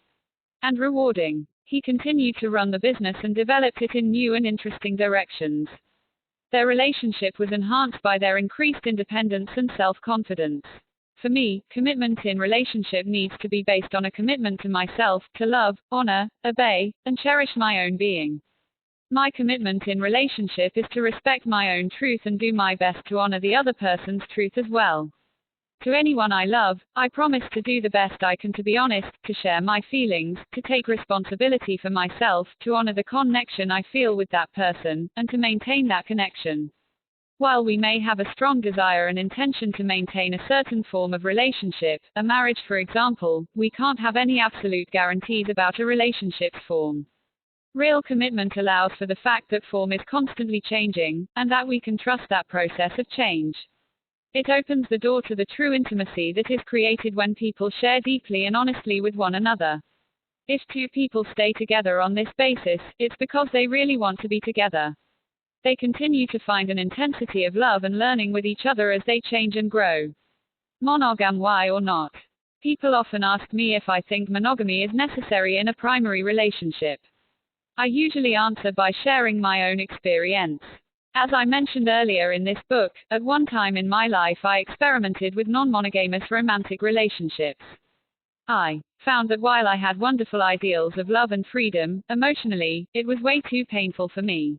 and rewarding. He continued to run the business and developed it in new and interesting directions. Their relationship was enhanced by their increased independence and self-confidence. For me, commitment in relationship needs to be based on a commitment to myself, to love, honor, obey, and cherish my own being. My commitment in relationship is to respect my own truth and do my best to honor the other person's truth as well. To anyone I love, I promise to do the best I can, to be honest, to share my feelings, to take responsibility for myself, to honor the connection I feel with that person, and to maintain that connection. While we may have a strong desire and intention to maintain a certain form of relationship, a marriage for example, we can't have any absolute guarantees about a relationship's form. Real commitment allows for the fact that form is constantly changing, and that we can trust that process of change. It opens the door to the true intimacy that is created when people share deeply and honestly with one another. If two people stay together on this basis, it's because they really want to be together. They continue to find an intensity of love and learning with each other as they change and grow. Monogam, why or not? People often ask me if I think monogamy is necessary in a primary relationship. I usually answer by sharing my own experience. As I mentioned earlier in this book, at one time in my life I experimented with non-monogamous romantic relationships. I found that while I had wonderful ideals of love and freedom, emotionally, it was way too painful for me.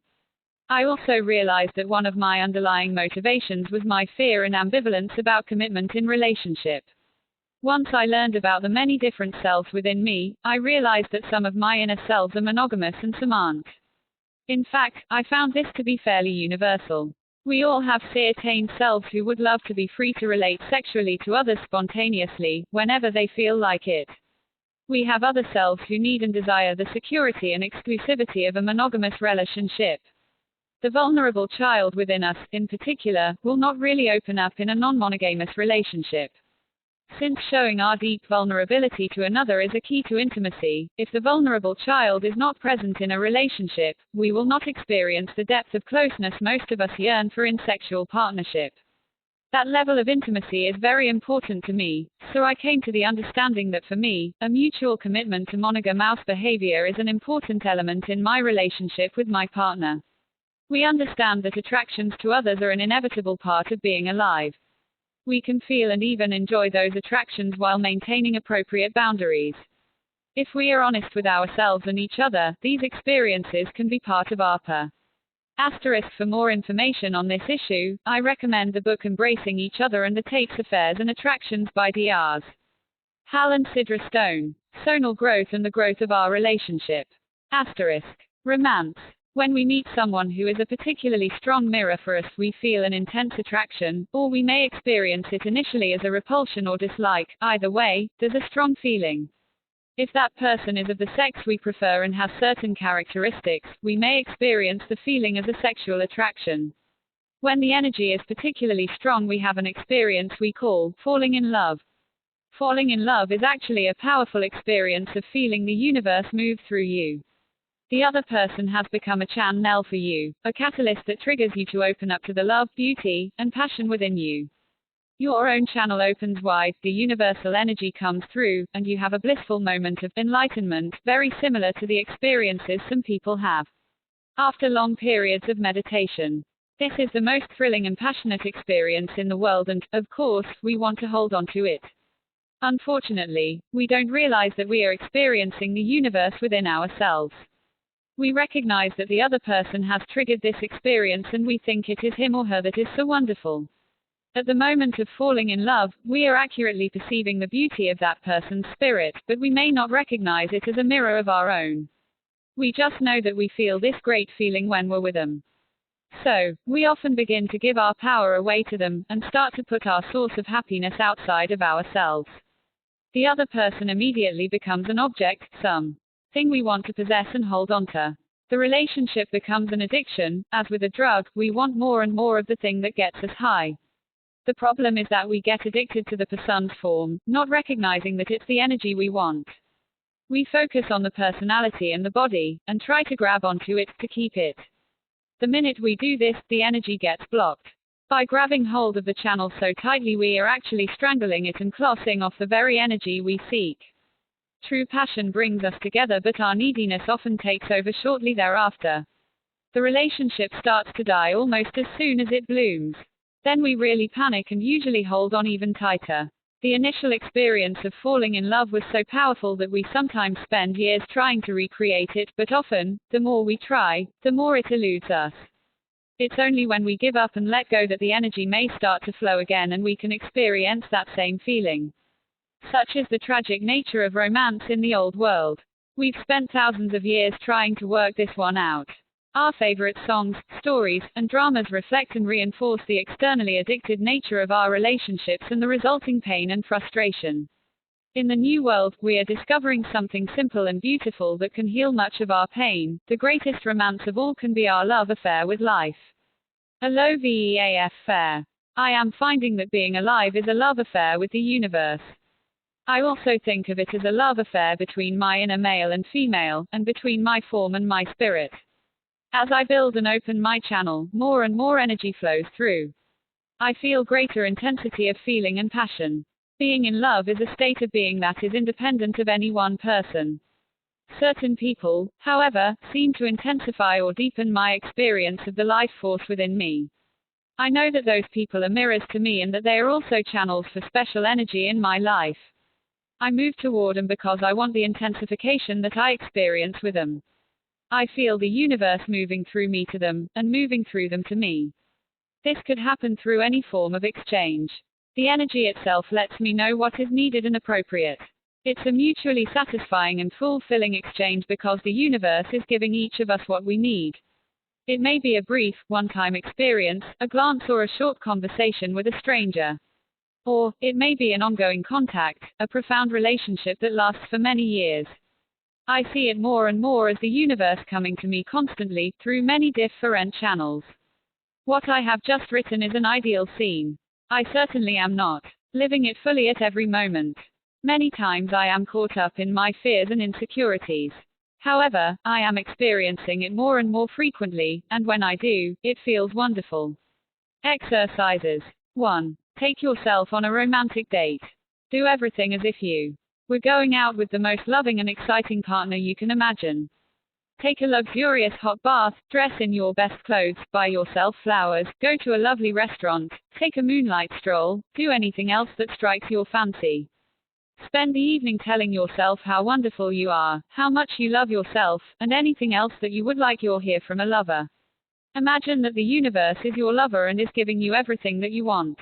I also realized that one of my underlying motivations was my fear and ambivalence about commitment in relationship. Once I learned about the many different selves within me, I realized that some of my inner selves are monogamous and some aren't. In fact, I found this to be fairly universal. We all have certain selves who would love to be free to relate sexually to others spontaneously, whenever they feel like it. We have other selves who need and desire the security and exclusivity of a monogamous relationship. The vulnerable child within us, in particular, will not really open up in a non-monogamous relationship. Since showing our deep vulnerability to another is a key to intimacy, if the vulnerable child is not present in a relationship, we will not experience the depth of closeness most of us yearn for in sexual partnership. That level of intimacy is very important to me, so I came to the understanding that for me, a mutual commitment to monogamous behavior is an important element in my relationship with my partner. We understand that attractions to others are an inevitable part of being alive. We can feel and even enjoy those attractions while maintaining appropriate boundaries. If we are honest with ourselves and each other, these experiences can be part of our Asterisk. For more information on this issue, I recommend the book Embracing Each Other and the Tate's Affairs and Attractions by Drs. Hal and Sidra Stone. Sonal growth and the growth of our relationship. Asterisk. Romance. When we meet someone who is a particularly strong mirror for us, we feel an intense attraction, or we may experience it initially as a repulsion or dislike. Either way, there's a strong feeling. If that person is of the sex we prefer and has certain characteristics, we may experience the feeling as a sexual attraction. When the energy is particularly strong, we have an experience we call falling in love. Falling in love is actually a powerful experience of feeling the universe move through you. The other person has become a channel for you, a catalyst that triggers you to open up to the love, beauty, and passion within you. Your own channel opens wide, the universal energy comes through, and you have a blissful moment of enlightenment, very similar to the experiences some people have after long periods of meditation. This is the most thrilling and passionate experience in the world, and, of course, we want to hold on to it. Unfortunately, we don't realize that we are experiencing the universe within ourselves. We recognize that the other person has triggered this experience and we think it is him or her that is so wonderful. At the moment of falling in love, we are accurately perceiving the beauty of that person's spirit, but we may not recognize it as a mirror of our own. We just know that we feel this great feeling when we're with them. So, we often begin to give our power away to them, and start to put our source of happiness outside of ourselves. The other person immediately becomes an object, something we want to possess and hold on to. The relationship becomes an addiction. As with a drug, we want more and more of the thing that gets us high. The problem is that we get addicted to the person's form, not recognizing that it's the energy we want. We focus on the personality and the body, and try to grab onto it, to keep it. The minute we do this, the energy gets blocked. By grabbing hold of the channel so tightly, we are actually strangling it and closing off the very energy we seek. True passion brings us together, but our neediness often takes over shortly thereafter. The relationship starts to die almost as soon as it blooms. Then we really panic and usually hold on even tighter. The initial experience of falling in love was so powerful that we sometimes spend years trying to recreate it, but often, the more we try, the more it eludes us. It's only when we give up and let go that the energy may start to flow again and we can experience that same feeling. Such is the tragic nature of romance in the old world. We've spent thousands of years trying to work this one out. Our favorite songs, stories, and dramas reflect and reinforce the externally addicted nature of our relationships and the resulting pain and frustration. In the new world, we are discovering something simple and beautiful that can heal much of our pain. The greatest romance of all can be our love affair with life. A low VEAF fair. I am finding that being alive is a love affair with the universe. I also think of it as a love affair between my inner male and female, and between my form and my spirit. As I build and open my channel, more and more energy flows through. I feel greater intensity of feeling and passion. Being in love is a state of being that is independent of any one person. Certain people, however, seem to intensify or deepen my experience of the life force within me. I know that those people are mirrors to me and that they are also channels for special energy in my life. I move toward them because I want the intensification that I experience with them. I feel the universe moving through me to them, and moving through them to me. This could happen through any form of exchange. The energy itself lets me know what is needed and appropriate. It's a mutually satisfying and fulfilling exchange because the universe is giving each of us what we need. It may be a brief, one-time experience, a glance or a short conversation with a stranger. Or, it may be an ongoing contact, a profound relationship that lasts for many years. I see it more and more as the universe coming to me constantly, through many different channels. What I have just written is an ideal scene. I certainly am not living it fully at every moment. Many times I am caught up in my fears and insecurities. However, I am experiencing it more and more frequently, and when I do, it feels wonderful. Exercises. 1. Take yourself on a romantic date. Do everything as if you were going out with the most loving and exciting partner you can imagine. Take a luxurious hot bath, dress in your best clothes, buy yourself flowers, go to a lovely restaurant, take a moonlight stroll, do anything else that strikes your fancy. Spend the evening telling yourself how wonderful you are, how much you love yourself, and anything else that you would like to hear from a lover. Imagine that the universe is your lover and is giving you everything that you want.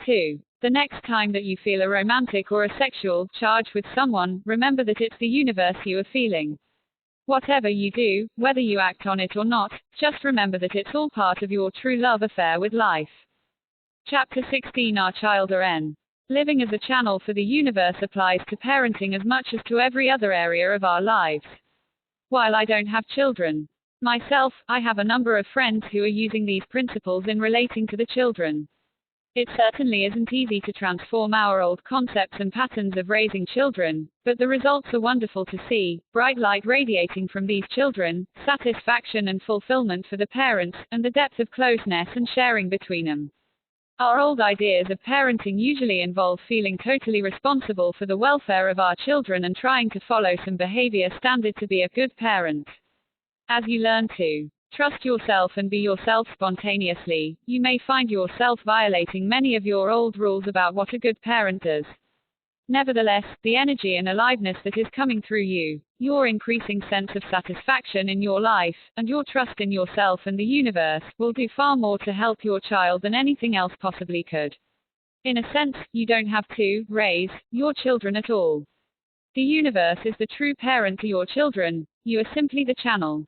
2. The next time that you feel a romantic or a sexual charge with someone, remember that it's the universe you are feeling. Whatever you do, whether you act on it or not, just remember that it's all part of your true love affair with life. Chapter 16. Our Children. Living as a channel for the universe applies to parenting as much as to every other area of our lives. While I don't have children myself, I have a number of friends who are using these principles in relating to the children. It certainly isn't easy to transform our old concepts and patterns of raising children, but the results are wonderful to see: bright light radiating from these children, satisfaction and fulfillment for the parents, and the depth of closeness and sharing between them. Our old ideas of parenting usually involve feeling totally responsible for the welfare of our children and trying to follow some behavior standard to be a good parent. As you learn to trust yourself and be yourself spontaneously, you may find yourself violating many of your old rules about what a good parent does. Nevertheless, the energy and aliveness that is coming through you, your increasing sense of satisfaction in your life, and your trust in yourself and the universe, will do far more to help your child than anything else possibly could. In a sense, you don't have to raise your children at all. The universe is the true parent to your children, you are simply the channel.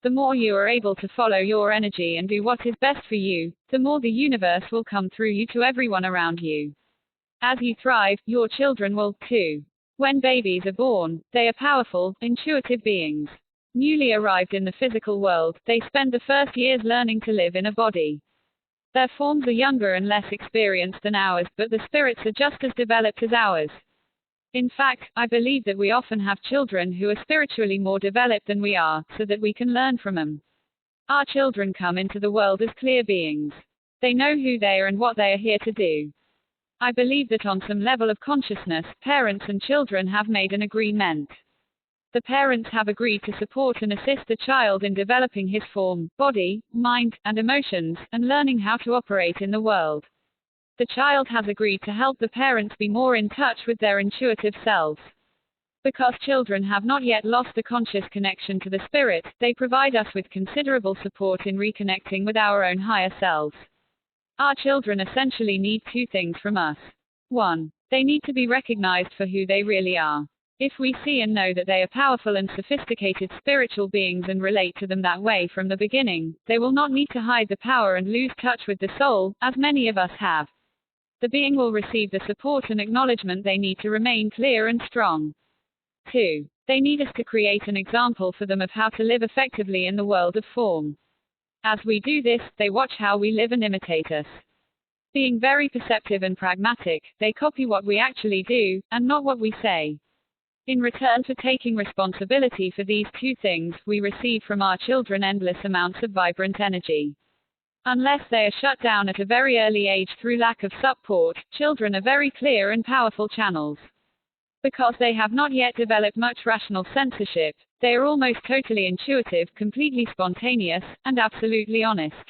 The more you are able to follow your energy and do what is best for you, the more the universe will come through you to everyone around you. As you thrive, your children will, too. When babies are born, they are powerful, intuitive beings. Newly arrived in the physical world, they spend the first years learning to live in a body. Their forms are younger and less experienced than ours, but the spirits are just as developed as ours. In fact, I believe that we often have children who are spiritually more developed than we are, so that we can learn from them. Our children come into the world as clear beings. They know who they are and what they are here to do. I believe that on some level of consciousness, parents and children have made an agreement. The parents have agreed to support and assist the child in developing his form, body, mind, and emotions, and learning how to operate in the world. The child has agreed to help the parents be more in touch with their intuitive selves. Because children have not yet lost the conscious connection to the spirit, they provide us with considerable support in reconnecting with our own higher selves. Our children essentially need two things from us. 1. They need to be recognized for who they really are. If we see and know that they are powerful and sophisticated spiritual beings and relate to them that way from the beginning, they will not need to hide the power and lose touch with the soul, as many of us have. The being will receive the support and acknowledgement they need to remain clear and strong. 2. They need us to create an example for them of how to live effectively in the world of form. As we do this, they watch how we live and imitate us. Being very perceptive and pragmatic, they copy what we actually do, and not what we say. In return for taking responsibility for these two things, we receive from our children endless amounts of vibrant energy. Unless they are shut down at a very early age through lack of support, children are very clear and powerful channels. Because they have not yet developed much rational censorship, they are almost totally intuitive, completely spontaneous, and absolutely honest.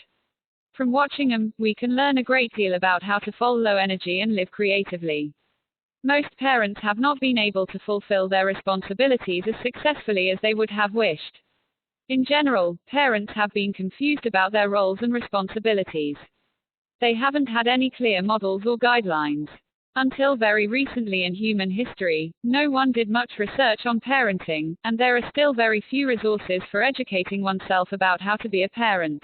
From watching them, we can learn a great deal about how to follow energy and live creatively. Most parents have not been able to fulfill their responsibilities as successfully as they would have wished. In general, parents have been confused about their roles and responsibilities. They haven't had any clear models or guidelines. Until very recently in human history, no one did much research on parenting, and there are still very few resources for educating oneself about how to be a parent.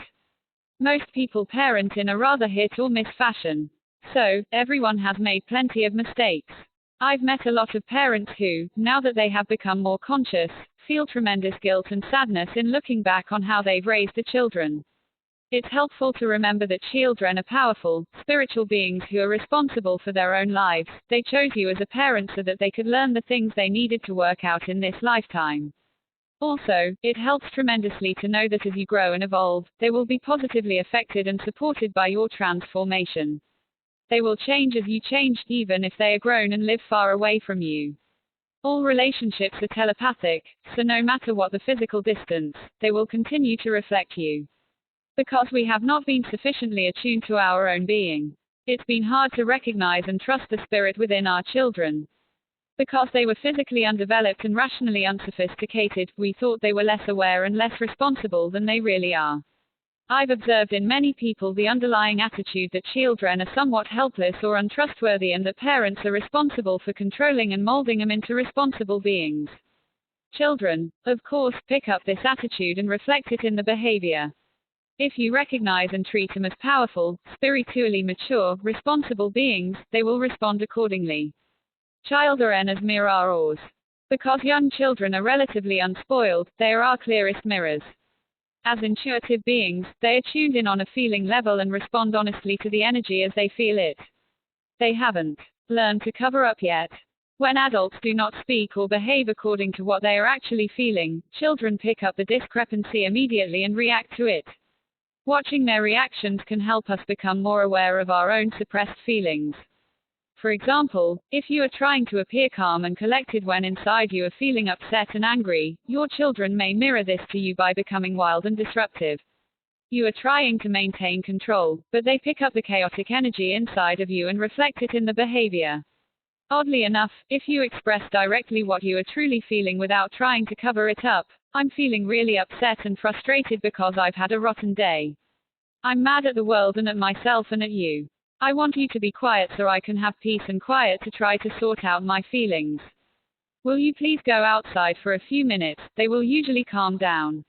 Most people parent in a rather hit or miss fashion. So, everyone has made plenty of mistakes. I've met a lot of parents who, now that they have become more conscious, feel tremendous guilt and sadness in looking back on how they've raised the children. It's helpful to remember that children are powerful, spiritual beings who are responsible for their own lives. They chose you as a parent so that they could learn the things they needed to work out in this lifetime. Also, it helps tremendously to know that as you grow and evolve, they will be positively affected and supported by your transformation. They will change as you change, even if they are grown and live far away from you. All relationships are telepathic, so no matter what the physical distance, they will continue to reflect you. Because we have not been sufficiently attuned to our own being, it's been hard to recognize and trust the spirit within our children. Because they were physically undeveloped and rationally unsophisticated, we thought they were less aware and less responsible than they really are. I've observed in many people the underlying attitude that children are somewhat helpless or untrustworthy and that parents are responsible for controlling and molding them into responsible beings. Children, of course, pick up this attitude and reflect it in the behavior. If you recognize and treat them as powerful, spiritually mature, responsible beings, they will respond accordingly. Children as mirrors. Because young children are relatively unspoiled, they are our clearest mirrors. As intuitive beings, they are tuned in on a feeling level and respond honestly to the energy as they feel it. They haven't learned to cover up yet. When adults do not speak or behave according to what they are actually feeling, children pick up the discrepancy immediately and react to it. Watching their reactions can help us become more aware of our own suppressed feelings. For example, if you are trying to appear calm and collected when inside you are feeling upset and angry, your children may mirror this to you by becoming wild and disruptive. You are trying to maintain control, but they pick up the chaotic energy inside of you and reflect it in the behavior. Oddly enough, if you express directly what you are truly feeling without trying to cover it up, I'm feeling really upset and frustrated because I've had a rotten day. I'm mad at the world and at myself and at you. I want you to be quiet so I can have peace and quiet to try to sort out my feelings. Will you please go outside for a few minutes? They will usually calm down.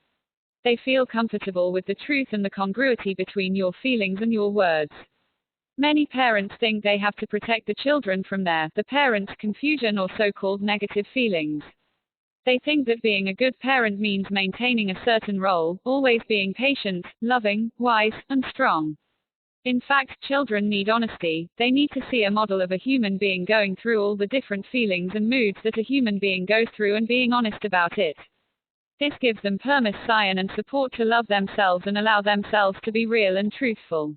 They feel comfortable with the truth and the congruity between your feelings and your words. Many parents think they have to protect the children from the parents' confusion or so-called negative feelings. They think that being a good parent means maintaining a certain role, always being patient, loving, wise, and strong. In fact, children need honesty. They need to see a model of a human being going through all the different feelings and moods that a human being goes through and being honest about it. This gives them permission and support to love themselves and allow themselves to be real and truthful.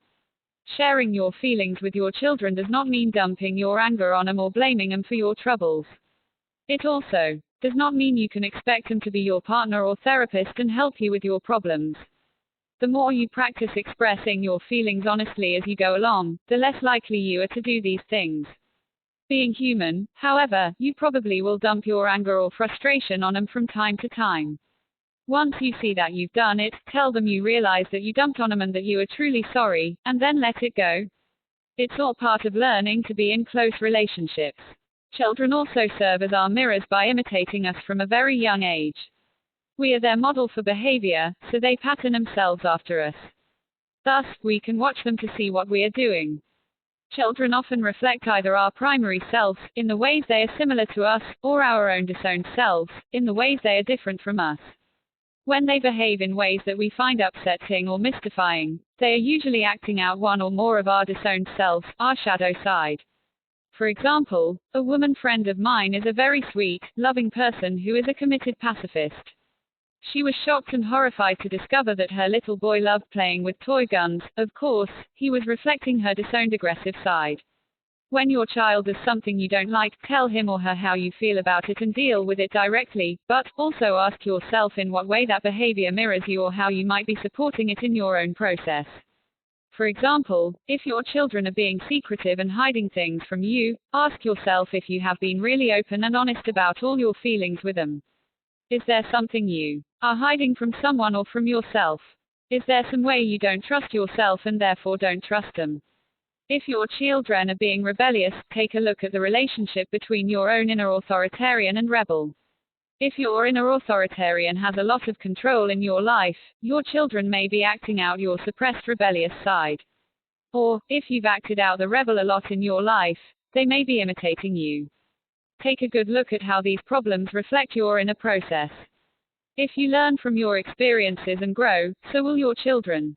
Sharing your feelings with your children does not mean dumping your anger on them or blaming them for your troubles. It also does not mean you can expect them to be your partner or therapist and help you with your problems. The more you practice expressing your feelings honestly as you go along, the less likely you are to do these things. Being human, however, you probably will dump your anger or frustration on them from time to time. Once you see that you've done it, tell them you realize that you dumped on them and that you are truly sorry, and then let it go. It's all part of learning to be in close relationships. Children also serve as our mirrors by imitating us from a very young age. We are their model for behavior, so they pattern themselves after us. Thus, we can watch them to see what we are doing. Children often reflect either our primary selves, in the ways they are similar to us, or our own disowned selves, in the ways they are different from us. When they behave in ways that we find upsetting or mystifying, they are usually acting out one or more of our disowned selves, our shadow side. For example, a woman friend of mine is a very sweet, loving person who is a committed pacifist. She was shocked and horrified to discover that her little boy loved playing with toy guns. Of course, he was reflecting her disowned aggressive side. When your child does something you don't like, tell him or her how you feel about it and deal with it directly, but also ask yourself in what way that behavior mirrors you or how you might be supporting it in your own process. For example, if your children are being secretive and hiding things from you, ask yourself if you have been really open and honest about all your feelings with them. Is there something you are hiding from someone or from yourself? Is there some way you don't trust yourself and therefore don't trust them? If your children are being rebellious, take a look at the relationship between your own inner authoritarian and rebel. If your inner authoritarian has a lot of control in your life, your children may be acting out your suppressed rebellious side. Or, if you've acted out the rebel a lot in your life, they may be imitating you. Take a good look at how these problems reflect your inner process. If you learn from your experiences and grow, so will your children.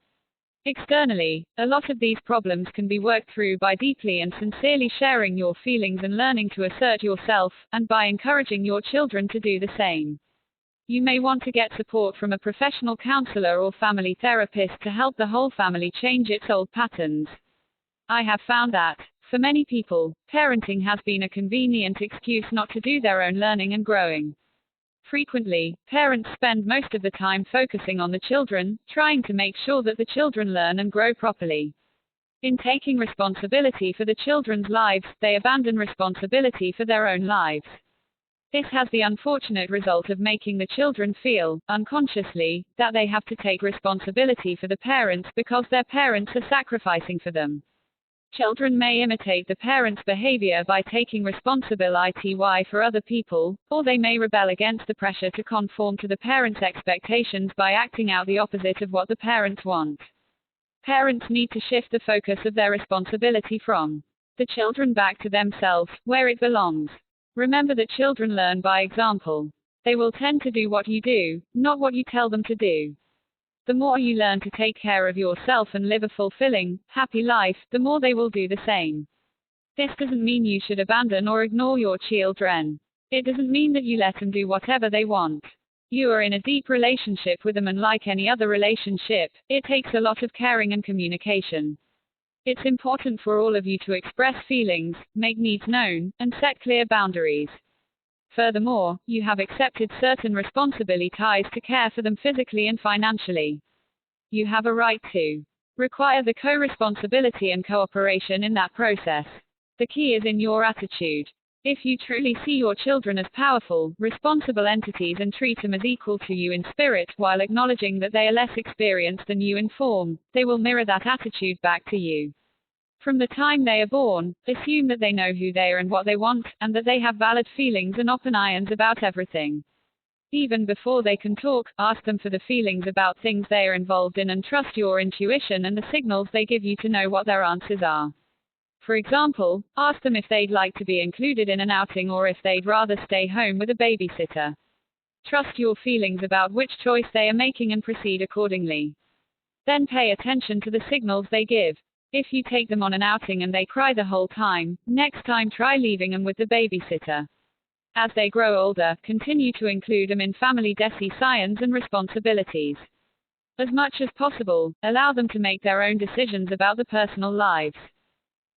Externally, a lot of these problems can be worked through by deeply and sincerely sharing your feelings and learning to assert yourself, and by encouraging your children to do the same. You may want to get support from a professional counselor or family therapist to help the whole family change its old patterns. I have found that, for many people, parenting has been a convenient excuse not to do their own learning and growing. Frequently, parents spend most of the time focusing on the children, trying to make sure that the children learn and grow properly. In taking responsibility for the children's lives, they abandon responsibility for their own lives. This has the unfortunate result of making the children feel, unconsciously, that they have to take responsibility for the parents because their parents are sacrificing for them. Children may imitate the parents' behavior by taking responsibility for other people, or they may rebel against the pressure to conform to the parents' expectations by acting out the opposite of what the parents want. Parents need to shift the focus of their responsibility from the children back to themselves, where it belongs. Remember that children learn by example. They will tend to do what you do, not what you tell them to do. The more you learn to take care of yourself and live a fulfilling, happy life, the more they will do the same. This doesn't mean you should abandon or ignore your children. It doesn't mean that you let them do whatever they want. You are in a deep relationship with them, and like any other relationship, it takes a lot of caring and communication. It's important for all of you to express feelings, make needs known, and set clear boundaries. Furthermore, you have accepted certain responsibilities to care for them physically and financially. You have a right to require the co-responsibility and cooperation in that process. The key is in your attitude. If you truly see your children as powerful, responsible entities and treat them as equal to you in spirit, while acknowledging that they are less experienced than you in form, they will mirror that attitude back to you. From the time they are born, assume that they know who they are and what they want, and that they have valid feelings and opinions about everything. Even before they can talk, ask them for the feelings about things they are involved in, and trust your intuition and the signals they give you to know what their answers are. For example, ask them if they'd like to be included in an outing or if they'd rather stay home with a babysitter. Trust your feelings about which choice they are making and proceed accordingly. Then pay attention to the signals they give. If you take them on an outing and they cry the whole time, next time try leaving them with the babysitter. As they grow older, continue to include them in family decisions and responsibilities. As much as possible, allow them to make their own decisions about their personal lives.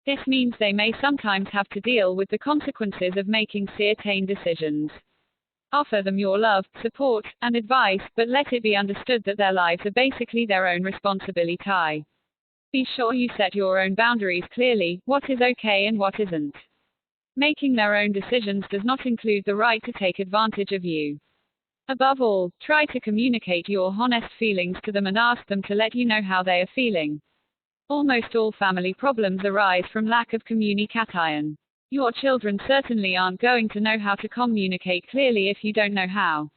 This means they may sometimes have to deal with the consequences of making certain decisions. Offer them your love, support, and advice, but let it be understood that their lives are basically their own responsibility. Be sure you set your own boundaries clearly, what is okay and what isn't. Making their own decisions does not include the right to take advantage of you. Above all, try to communicate your honest feelings to them and ask them to let you know how they are feeling. Almost all family problems arise from lack of communication. Your children certainly aren't going to know how to communicate clearly if you don't know how.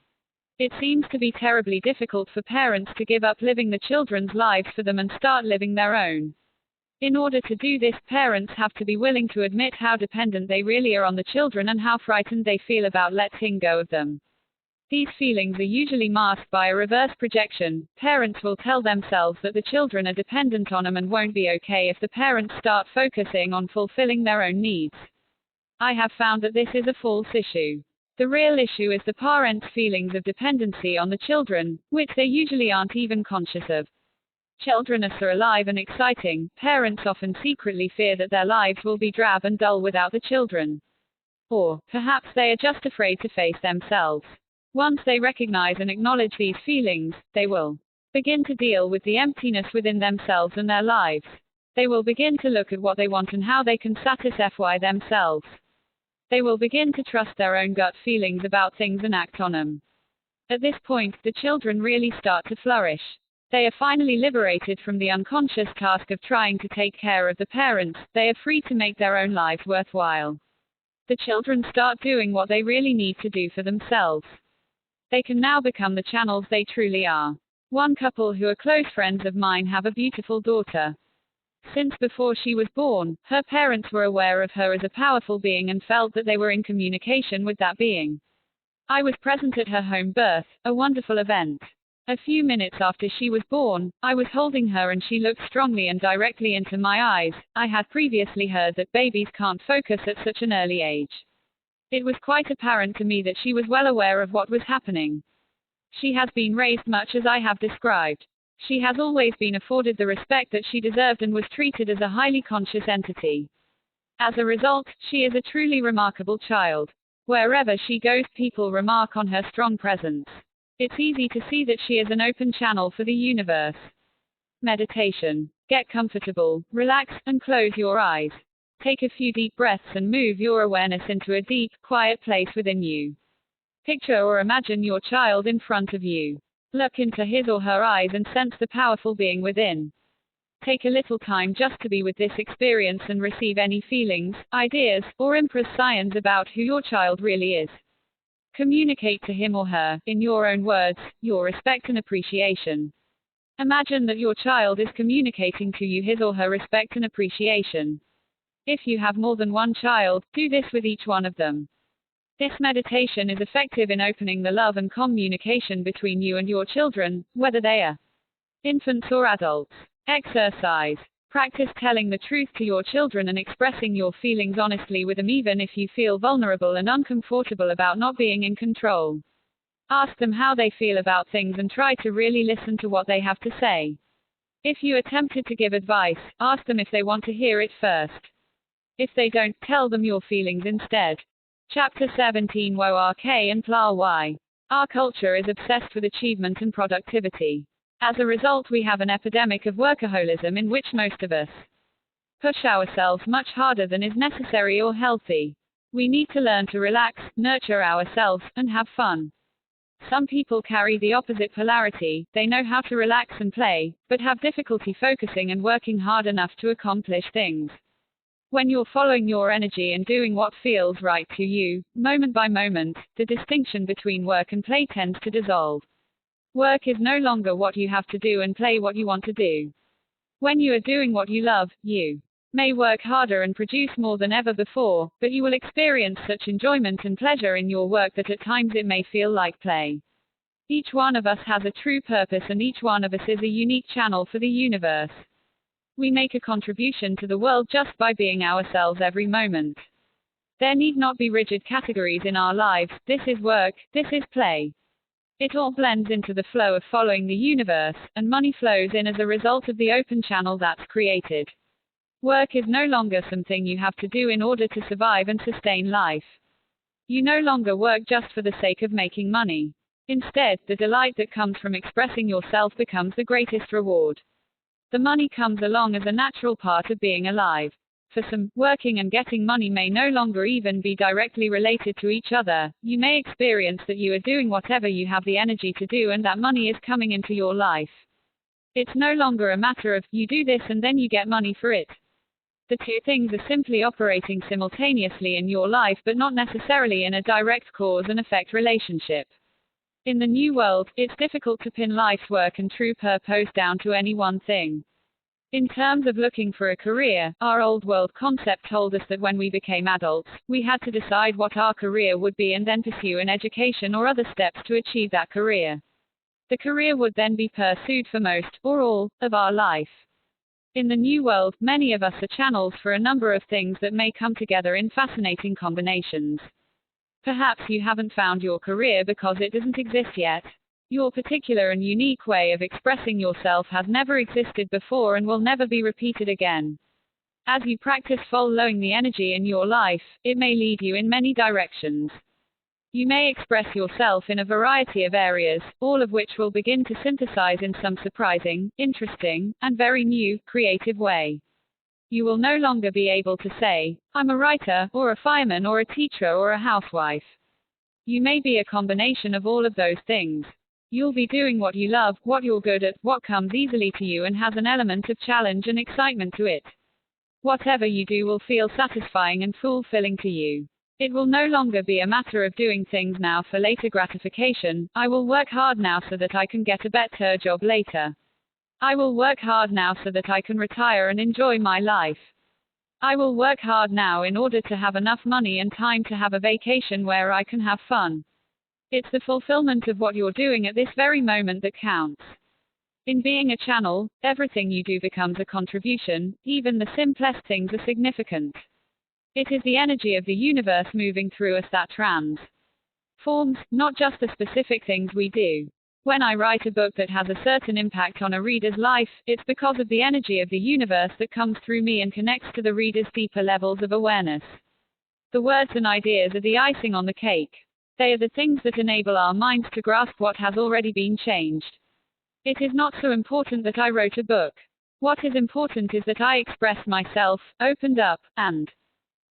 It seems to be terribly difficult for parents to give up living the children's lives for them and start living their own. In order to do this, parents have to be willing to admit how dependent they really are on the children and how frightened they feel about letting go of them. These feelings are usually masked by a reverse projection. Parents will tell themselves that the children are dependent on them and won't be okay if the parents start focusing on fulfilling their own needs. I have found that this is a false issue. The real issue is the parents' feelings of dependency on the children, which they usually aren't even conscious of. Children are so alive and exciting, parents often secretly fear that their lives will be drab and dull without the children. Or, perhaps they are just afraid to face themselves. Once they recognize and acknowledge these feelings, they will begin to deal with the emptiness within themselves and their lives. They will begin to look at what they want and how they can satisfy themselves. They will begin to trust their own gut feelings about things and act on them. At this point, the children really start to flourish. They are finally liberated from the unconscious task of trying to take care of the parents. They are free to make their own lives worthwhile. The children start doing what they really need to do for themselves. They can now become the channels they truly are. One couple who are close friends of mine have a beautiful daughter. Since before she was born, her parents were aware of her as a powerful being and felt that they were in communication with that being. I was present at her home birth, a wonderful event. A few minutes after she was born, I was holding her and she looked strongly and directly into my eyes. I had previously heard that babies can't focus at such an early age. It was quite apparent to me that she was well aware of what was happening. She has been raised much as I have described. She has always been afforded the respect that she deserved and was treated as a highly conscious entity. As a result, she is a truly remarkable child. Wherever she goes, people remark on her strong presence. It's easy to see that she is an open channel for the universe. Meditation. Get comfortable, relax, and close your eyes. Take a few deep breaths and move your awareness into a deep, quiet place within you. Picture or imagine your child in front of you. Look into his or her eyes and sense the powerful being within. Take a little time just to be with this experience and receive any feelings, ideas, or impressions about who your child really is. Communicate to him or her, in your own words, your respect and appreciation. Imagine that your child is communicating to you his or her respect and appreciation. If you have more than one child, do this with each one of them. This meditation is effective in opening the love and communication between you and your children, whether they are infants or adults. Exercise. Practice telling the truth to your children and expressing your feelings honestly with them even if you feel vulnerable and uncomfortable about not being in control. Ask them how they feel about things and try to really listen to what they have to say. If you are tempted to give advice, ask them if they want to hear it first. If they don't, tell them your feelings instead. Chapter 17 WORK and PLA Why. Our culture is obsessed with achievement and productivity. As a result, we have an epidemic of workaholism in which most of us push ourselves much harder than is necessary or healthy. We need to learn to relax, nurture ourselves, and have fun. Some people carry the opposite polarity. They know how to relax and play, but have difficulty focusing and working hard enough to accomplish things. When you're following your energy and doing what feels right to you, moment by moment, the distinction between work and play tends to dissolve. Work is no longer what you have to do and play what you want to do. When you are doing what you love, you may work harder and produce more than ever before, but you will experience such enjoyment and pleasure in your work that at times it may feel like play. Each one of us has a true purpose and each one of us is a unique channel for the universe. We make a contribution to the world just by being ourselves every moment. There need not be rigid categories in our lives. This is work, this is play. It all blends into the flow of following the universe, and money flows in as a result of the open channel that's created. Work is no longer something you have to do in order to survive and sustain life. You no longer work just for the sake of making money. Instead, the delight that comes from expressing yourself becomes the greatest reward. The money comes along as a natural part of being alive. For some, working and getting money may no longer even be directly related to each other. You may experience that you are doing whatever you have the energy to do and that money is coming into your life. It's no longer a matter of, you do this and then you get money for it. The two things are simply operating simultaneously in your life but not necessarily in a direct cause and effect relationship. In the new world, it's difficult to pin life's work and true purpose down to any one thing. In terms of looking for a career, our old world concept told us that when we became adults, we had to decide what our career would be and then pursue an education or other steps to achieve that career. The career would then be pursued for most, or all, of our life. In the new world, many of us are channels for a number of things that may come together in fascinating combinations. Perhaps you haven't found your career because it doesn't exist yet. Your particular and unique way of expressing yourself has never existed before and will never be repeated again. As you practice following the energy in your life, it may lead you in many directions. You may express yourself in a variety of areas, all of which will begin to synthesize in some surprising, interesting, and very new, creative way. You will no longer be able to say, I'm a writer, or a fireman, or a teacher, or a housewife. You may be a combination of all of those things. You'll be doing what you love, what you're good at, what comes easily to you and has an element of challenge and excitement to it. Whatever you do will feel satisfying and fulfilling to you. It will no longer be a matter of doing things now for later gratification. I will work hard now so that I can get a better job later. I will work hard now so that I can retire and enjoy my life. I will work hard now in order to have enough money and time to have a vacation where I can have fun. It's the fulfillment of what you're doing at this very moment that counts. In being a channel, everything you do becomes a contribution, even the simplest things are significant. It is the energy of the universe moving through us that transforms, not just the specific things we do. When I write a book that has a certain impact on a reader's life, it's because of the energy of the universe that comes through me and connects to the reader's deeper levels of awareness. The words and ideas are the icing on the cake. They are the things that enable our minds to grasp what has already been changed. It is not so important that I wrote a book. What is important is that I expressed myself, opened up, and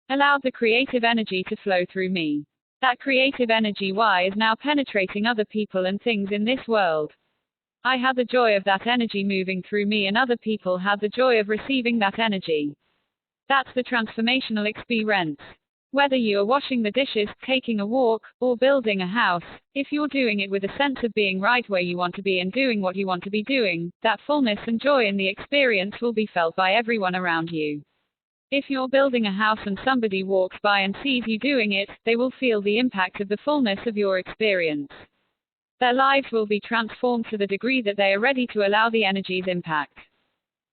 allowed the creative energy to flow through me. That creative energy is now penetrating other people and things in this world. I had the joy of that energy moving through me and other people had the joy of receiving that energy. That's the transformational experience. Whether you are washing the dishes, taking a walk, or building a house, if you're doing it with a sense of being right where you want to be and doing what you want to be doing, that fullness and joy in the experience will be felt by everyone around you. If you're building a house and somebody walks by and sees you doing it, they will feel the impact of the fullness of your experience. Their lives will be transformed to the degree that they are ready to allow the energy's impact.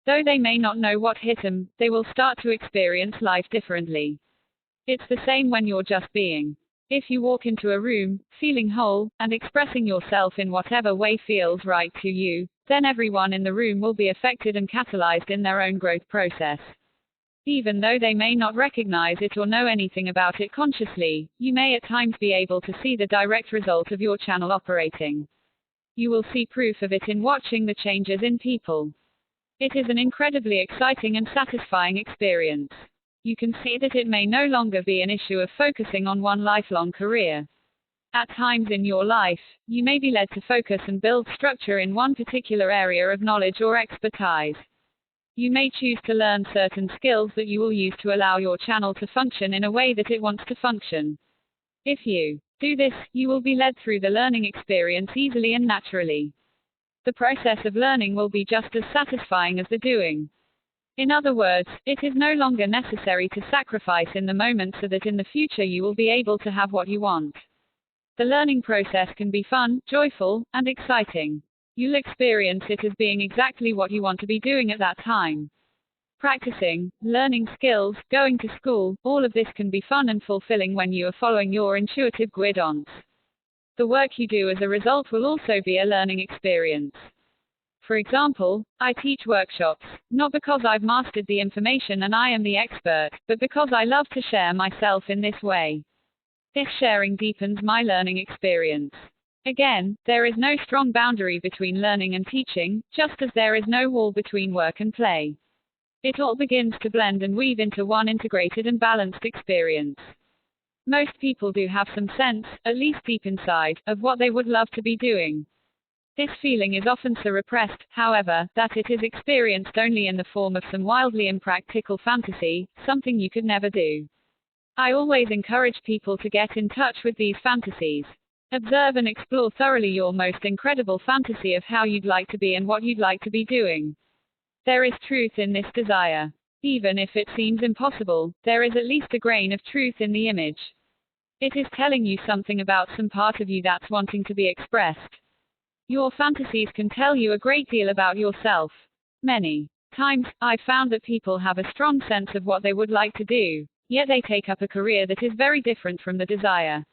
Though they may not know what hit them, they will start to experience life differently. It's the same when you're just being. If you walk into a room, feeling whole, and expressing yourself in whatever way feels right to you, then everyone in the room will be affected and catalyzed in their own growth process. Even though they may not recognize it or know anything about it consciously, you may at times be able to see the direct result of your channel operating. You will see proof of it in watching the changes in people. It is an incredibly exciting and satisfying experience. You can see that it may no longer be an issue of focusing on one lifelong career. At times in your life, you may be led to focus and build structure in one particular area of knowledge or expertise. You may choose to learn certain skills that you will use to allow your channel to function in a way that it wants to function. If you do this, you will be led through the learning experience easily and naturally. The process of learning will be just as satisfying as the doing. In other words, it is no longer necessary to sacrifice in the moment so that in the future you will be able to have what you want. The learning process can be fun, joyful, and exciting. You'll experience it as being exactly what you want to be doing at that time. Practicing, learning skills, going to school, all of this can be fun and fulfilling when you are following your intuitive guidance. The work you do as a result will also be a learning experience. For example, I teach workshops, not because I've mastered the information and I am the expert, but because I love to share myself in this way. This sharing deepens my learning experience. Again, there is no strong boundary between learning and teaching, just as there is no wall between work and play. It all begins to blend and weave into one integrated and balanced experience. Most people do have some sense, at least deep inside, of what they would love to be doing. This feeling is often so repressed, however, that it is experienced only in the form of some wildly impractical fantasy, something you could never do. I always encourage people to get in touch with these fantasies. Observe and explore thoroughly your most incredible fantasy of how you'd like to be and what you'd like to be doing. There is truth in this desire. Even if it seems impossible, there is at least a grain of truth in the image. It is telling you something about some part of you that's wanting to be expressed. Your fantasies can tell you a great deal about yourself. Many times, I've found that people have a strong sense of what they would like to do, yet they take up a career that is very different from the desire.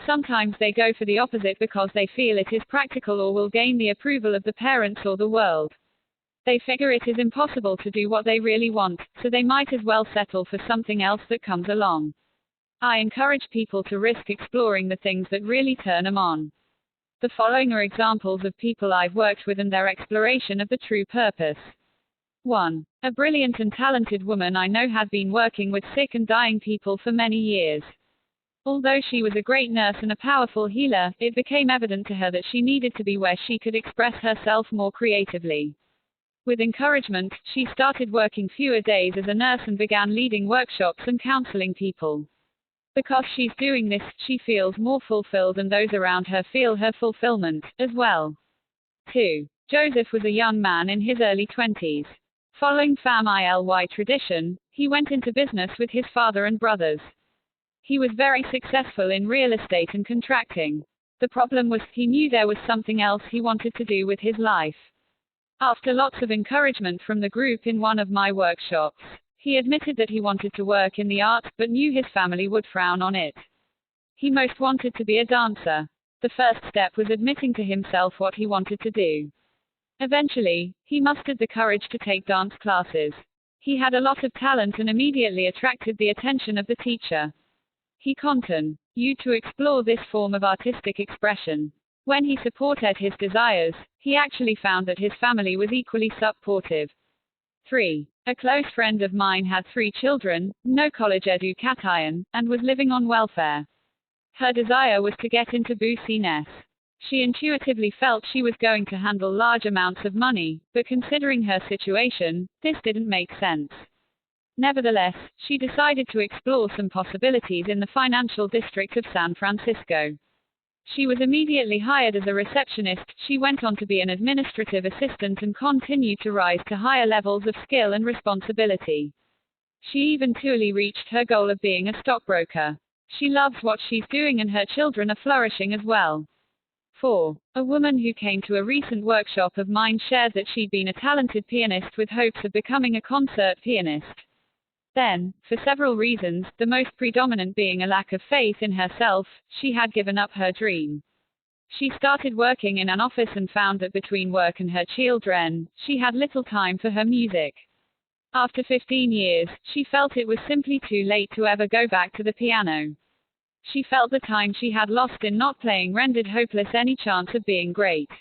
Sometimes they go for the opposite because they feel it is practical or will gain the approval of the parents or the world. They figure it is impossible to do what they really want, so they might as well settle for something else that comes along. I encourage people to risk exploring the things that really turn them on. The following are examples of people I've worked with and their exploration of the true purpose. 1. A brilliant and talented woman I know had been working with sick and dying people for many years. Although she was a great nurse and a powerful healer, it became evident to her that she needed to be where she could express herself more creatively. With encouragement, she started working fewer days as a nurse and began leading workshops and counseling people. Because she's doing this, she feels more fulfilled and those around her feel her fulfillment, as well. 2. Joseph was a young man in his early 20s. Following family tradition, he went into business with his father and brothers. He was very successful in real estate and contracting. The problem was, he knew there was something else he wanted to do with his life. After lots of encouragement from the group in one of my workshops, he admitted that he wanted to work in the arts, but knew his family would frown on it. He most wanted to be a dancer. The first step was admitting to himself what he wanted to do. Eventually, he mustered the courage to take dance classes. He had a lot of talent and immediately attracted the attention of the teacher. He continued to explore this form of artistic expression. When he supported his desires, he actually found that his family was equally supportive. 3. A close friend of mine had 3 children, no college education, and was living on welfare. Her desire was to get into business. She intuitively felt she was going to handle large amounts of money, but considering her situation, this didn't make sense. Nevertheless, she decided to explore some possibilities in the financial district of San Francisco. She was immediately hired as a receptionist. She went on to be an administrative assistant and continued to rise to higher levels of skill and responsibility. She eventually reached her goal of being a stockbroker. She loves what she's doing and her children are flourishing as well. 4. A woman who came to a recent workshop of mine shared that she'd been a talented pianist with hopes of becoming a concert pianist. Then, for several reasons, the most predominant being a lack of faith in herself, she had given up her dream. She started working in an office and found that between work and her children, she had little time for her music. After 15 years, she felt it was simply too late to ever go back to the piano. She felt the time she had lost in not playing rendered hopeless any chance of being great.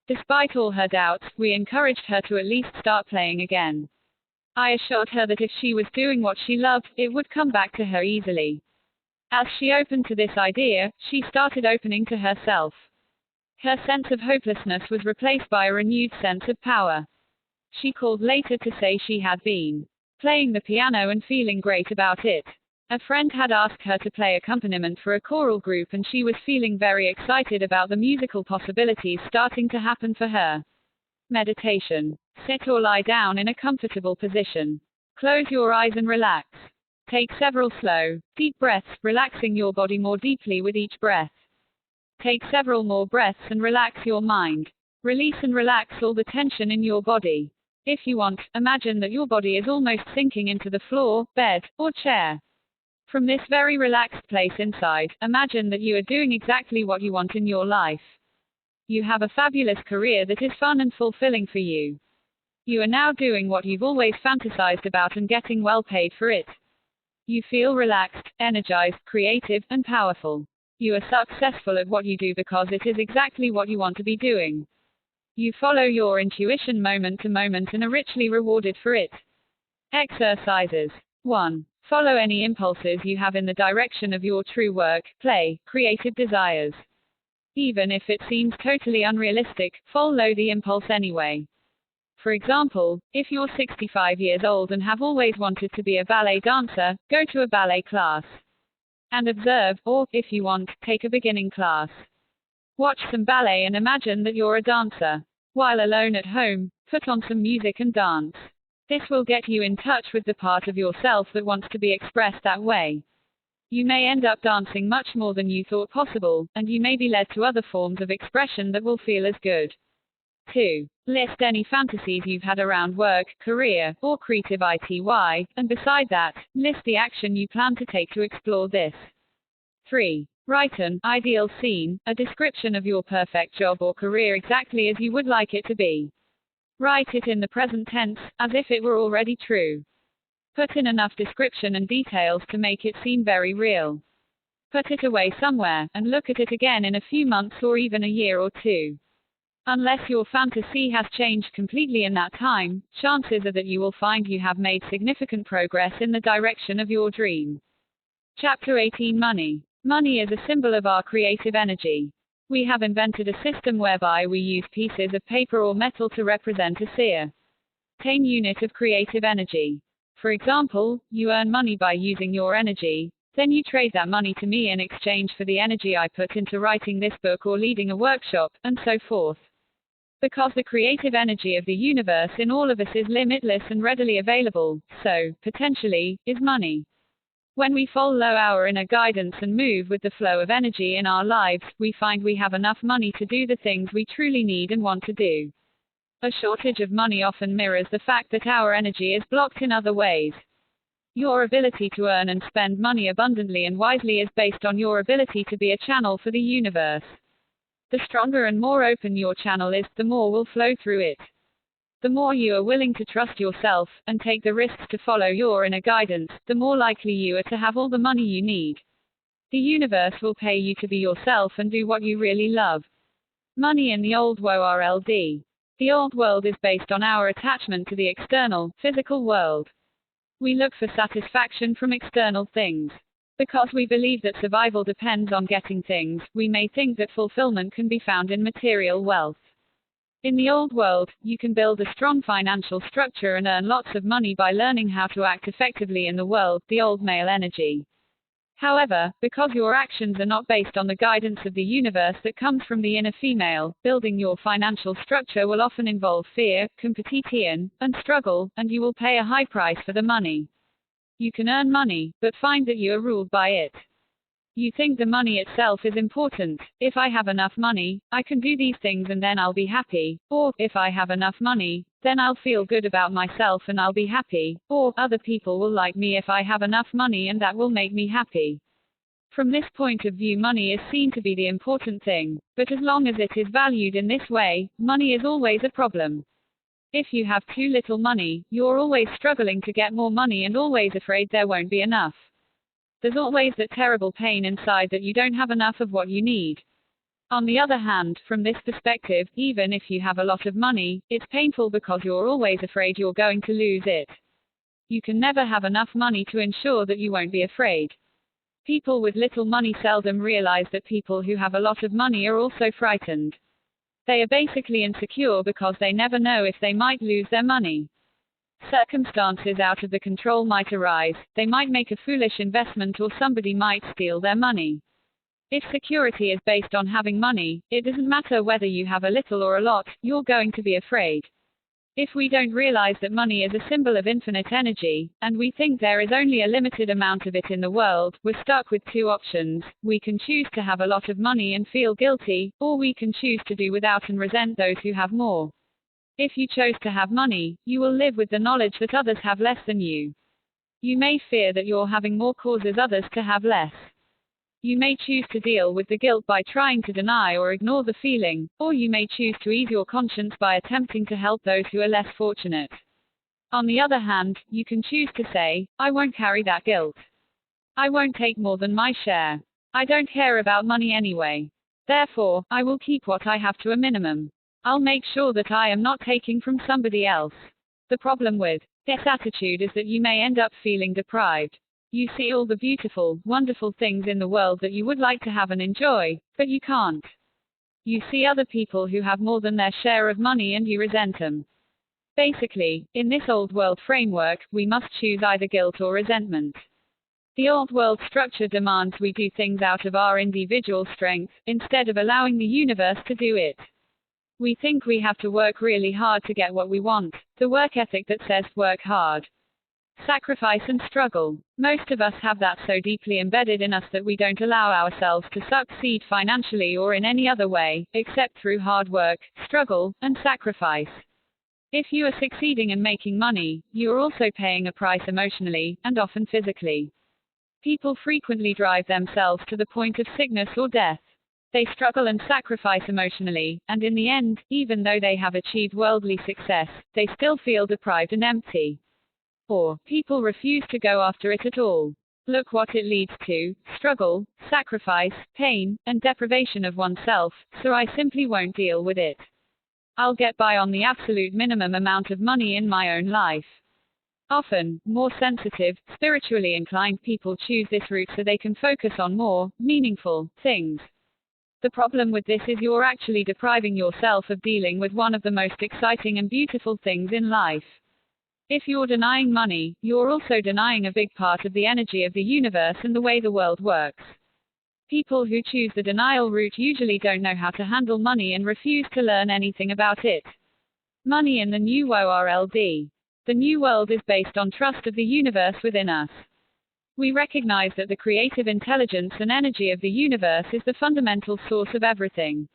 Despite all her doubts, we encouraged her to at least start playing again. I assured her that if she was doing what she loved, it would come back to her easily. As she opened to this idea, she started opening to herself. Her sense of hopelessness was replaced by a renewed sense of power. She called later to say she had been playing the piano and feeling great about it. A friend had asked her to play accompaniment for a choral group and she was feeling very excited about the musical possibilities starting to happen for her. Meditation. Sit or lie down in a comfortable position. Close your eyes and relax. Take several slow, deep breaths, relaxing your body more deeply with each breath. Take several more breaths and relax your mind. Release and relax all the tension in your body. If you want, imagine that your body is almost sinking into the floor, bed, or chair. From this very relaxed place inside, imagine that you are doing exactly what you want in your life. You have a fabulous career that is fun and fulfilling for you. You are now doing what you've always fantasized about and getting well paid for it. You feel relaxed, energized, creative, and powerful. You are successful at what you do because it is exactly what you want to be doing. You follow your intuition moment to moment and are richly rewarded for it. Exercises. 1. Follow any impulses you have in the direction of your true work, play, creative desires. Even if it seems totally unrealistic, follow the impulse anyway. For example, if you're 65 years old and have always wanted to be a ballet dancer, go to a ballet class. And observe, or, if you want, take a beginning class. Watch some ballet and imagine that you're a dancer. While alone at home, put on some music and dance. This will get you in touch with the part of yourself that wants to be expressed that way. You may end up dancing much more than you thought possible, and you may be led to other forms of expression that will feel as good. 2. List any fantasies you've had around work, career, or creative ity, and beside that, list the action you plan to take to explore this. 3. Write an ideal scene, a description of your perfect job or career exactly as you would like it to be. Write it in the present tense, as if it were already true. Put in enough description and details to make it seem very real. Put it away somewhere, and look at it again in a few months or even a year or two. Unless your fantasy has changed completely in that time, chances are that you will find you have made significant progress in the direction of your dream. Chapter 18. Money. Money is a symbol of our creative energy. We have invented a system whereby we use pieces of paper or metal to represent a certain unit of creative energy. For example, you earn money by using your energy, then you trade that money to me in exchange for the energy I put into writing this book or leading a workshop, and so forth. Because the creative energy of the universe in all of us is limitless and readily available, so, potentially, is money. When we follow our inner guidance and move with the flow of energy in our lives, we find we have enough money to do the things we truly need and want to do. A shortage of money often mirrors the fact that our energy is blocked in other ways. Your ability to earn and spend money abundantly and wisely is based on your ability to be a channel for the universe. The stronger and more open your channel is, the more will flow through it. The more you are willing to trust yourself, and take the risks to follow your inner guidance, the more likely you are to have all the money you need. The universe will pay you to be yourself and do what you really love. Money in the old world. The old world is based on our attachment to the external, physical world. We look for satisfaction from external things. Because we believe that survival depends on getting things, we may think that fulfillment can be found in material wealth. In the old world, you can build a strong financial structure and earn lots of money by learning how to act effectively in the world, the old male energy. However, because your actions are not based on the guidance of the universe that comes from the inner female, building your financial structure will often involve fear, competition, and struggle, and you will pay a high price for the money. You can earn money, but find that you are ruled by it. You think the money itself is important. If I have enough money, I can do these things and then I'll be happy. Or, if I have enough money, then I'll feel good about myself and I'll be happy. Or, other people will like me if I have enough money and that will make me happy. From this point of view, money is seen to be the important thing, but as long as it is valued in this way, money is always a problem. If you have too little money, you're always struggling to get more money and always afraid there won't be enough. There's always that terrible pain inside that you don't have enough of what you need. On the other hand, from this perspective, even if you have a lot of money, it's painful because you're always afraid you're going to lose it. You can never have enough money to ensure that you won't be afraid. People with little money seldom realize that people who have a lot of money are also frightened. They are basically insecure because they never know if they might lose their money. Circumstances out of the control might arise, they might make a foolish investment or somebody might steal their money. If security is based on having money, it doesn't matter whether you have a little or a lot, you're going to be afraid. If we don't realize that money is a symbol of infinite energy, and we think there is only a limited amount of it in the world, we're stuck with two options. We can choose to have a lot of money and feel guilty, or we can choose to do without and resent those who have more. If you chose to have money, you will live with the knowledge that others have less than you. You may fear that you're having more causes others to have less. You may choose to deal with the guilt by trying to deny or ignore the feeling, or you may choose to ease your conscience by attempting to help those who are less fortunate. On the other hand, you can choose to say, I won't carry that guilt. I won't take more than my share. I don't care about money anyway. Therefore, I will keep what I have to a minimum. I'll make sure that I am not taking from somebody else. The problem with this attitude is that you may end up feeling deprived. You see all the beautiful, wonderful things in the world that you would like to have and enjoy, but you can't. You see other people who have more than their share of money and you resent them. Basically, in this old world framework, we must choose either guilt or resentment. The old world structure demands we do things out of our individual strength, instead of allowing the universe to do it. We think we have to work really hard to get what we want, the work ethic that says, work hard. Sacrifice and struggle. Most of us have that so deeply embedded in us that we don't allow ourselves to succeed financially or in any other way, except through hard work, struggle, and sacrifice. If you are succeeding and making money, you are also paying a price emotionally, and often physically. People frequently drive themselves to the point of sickness or death. They struggle and sacrifice emotionally, and in the end, even though they have achieved worldly success, they still feel deprived and empty. Or, people refuse to go after it at all. Look what it leads to: struggle, sacrifice, pain, and deprivation of oneself, so I simply won't deal with it. I'll get by on the absolute minimum amount of money in my own life. Often, more sensitive, spiritually inclined people choose this route so they can focus on more meaningful things. The problem with this is you're actually depriving yourself of dealing with one of the most exciting and beautiful things in life. If you're denying money, you're also denying a big part of the energy of the universe and the way the world works. People who choose the denial route usually don't know how to handle money and refuse to learn anything about it. Money in the New World. The New World is based on trust of the universe within us. We recognize that the creative intelligence and energy of the universe is the fundamental source of everything.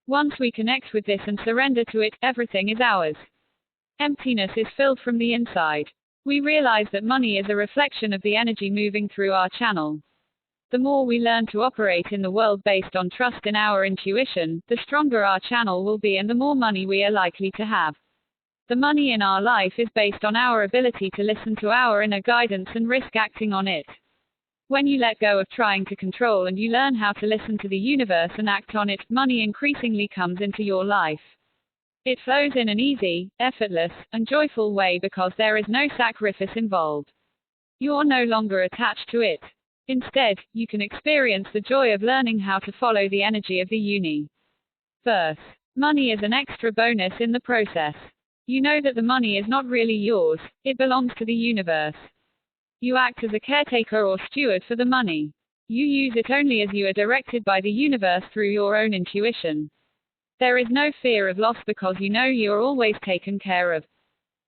Once we connect with this and surrender to it, everything is ours. Emptiness is filled from the inside. We realize that money is a reflection of the energy moving through our channel. The more we learn to operate in the world based on trust in our intuition, the stronger our channel will be and the more money we are likely to have. The money in our life is based on our ability to listen to our inner guidance and risk acting on it. When you let go of trying to control and you learn how to listen to the universe and act on it, money increasingly comes into your life. It flows in an easy, effortless, and joyful way because there is no sacrifice involved. You're no longer attached to it. Instead, you can experience the joy of learning how to follow the energy of the universe. Money is an extra bonus in the process. You know that the money is not really yours, it belongs to the universe. You act as a caretaker or steward for the money. You use it only as you are directed by the universe through your own intuition. There is no fear of loss because you know you are always taken care of.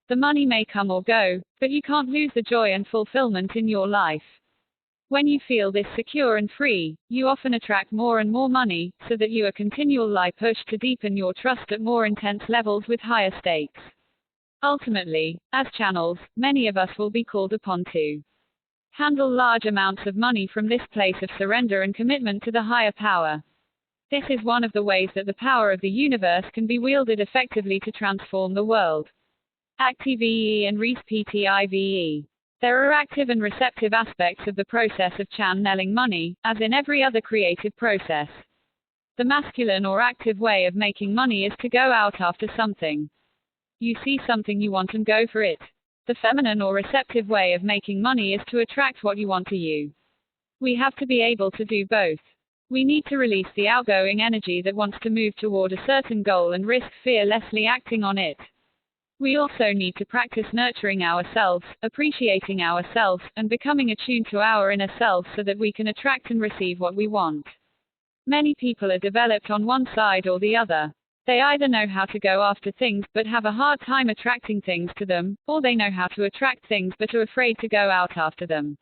The money may come or go, but you can't lose the joy and fulfillment in your life. When you feel this secure and free, you often attract more and more money, so that you are continually pushed to deepen your trust at more intense levels with higher stakes. Ultimately, as channels, many of us will be called upon to handle large amounts of money from this place of surrender and commitment to the higher power. This is one of the ways that the power of the universe can be wielded effectively to transform the world. Active and receptive. There are active and receptive aspects of the process of channeling money, as in every other creative process. The masculine or active way of making money is to go out after something. You see something you want and go for it. The feminine or receptive way of making money is to attract what you want to you. We have to be able to do both. We need to release the outgoing energy that wants to move toward a certain goal and risk fearlessly acting on it. We also need to practice nurturing ourselves, appreciating ourselves, and becoming attuned to our inner self so that we can attract and receive what we want. Many people are developed on one side or the other. They either know how to go after things but have a hard time attracting things to them, or they know how to attract things but are afraid to go out after them.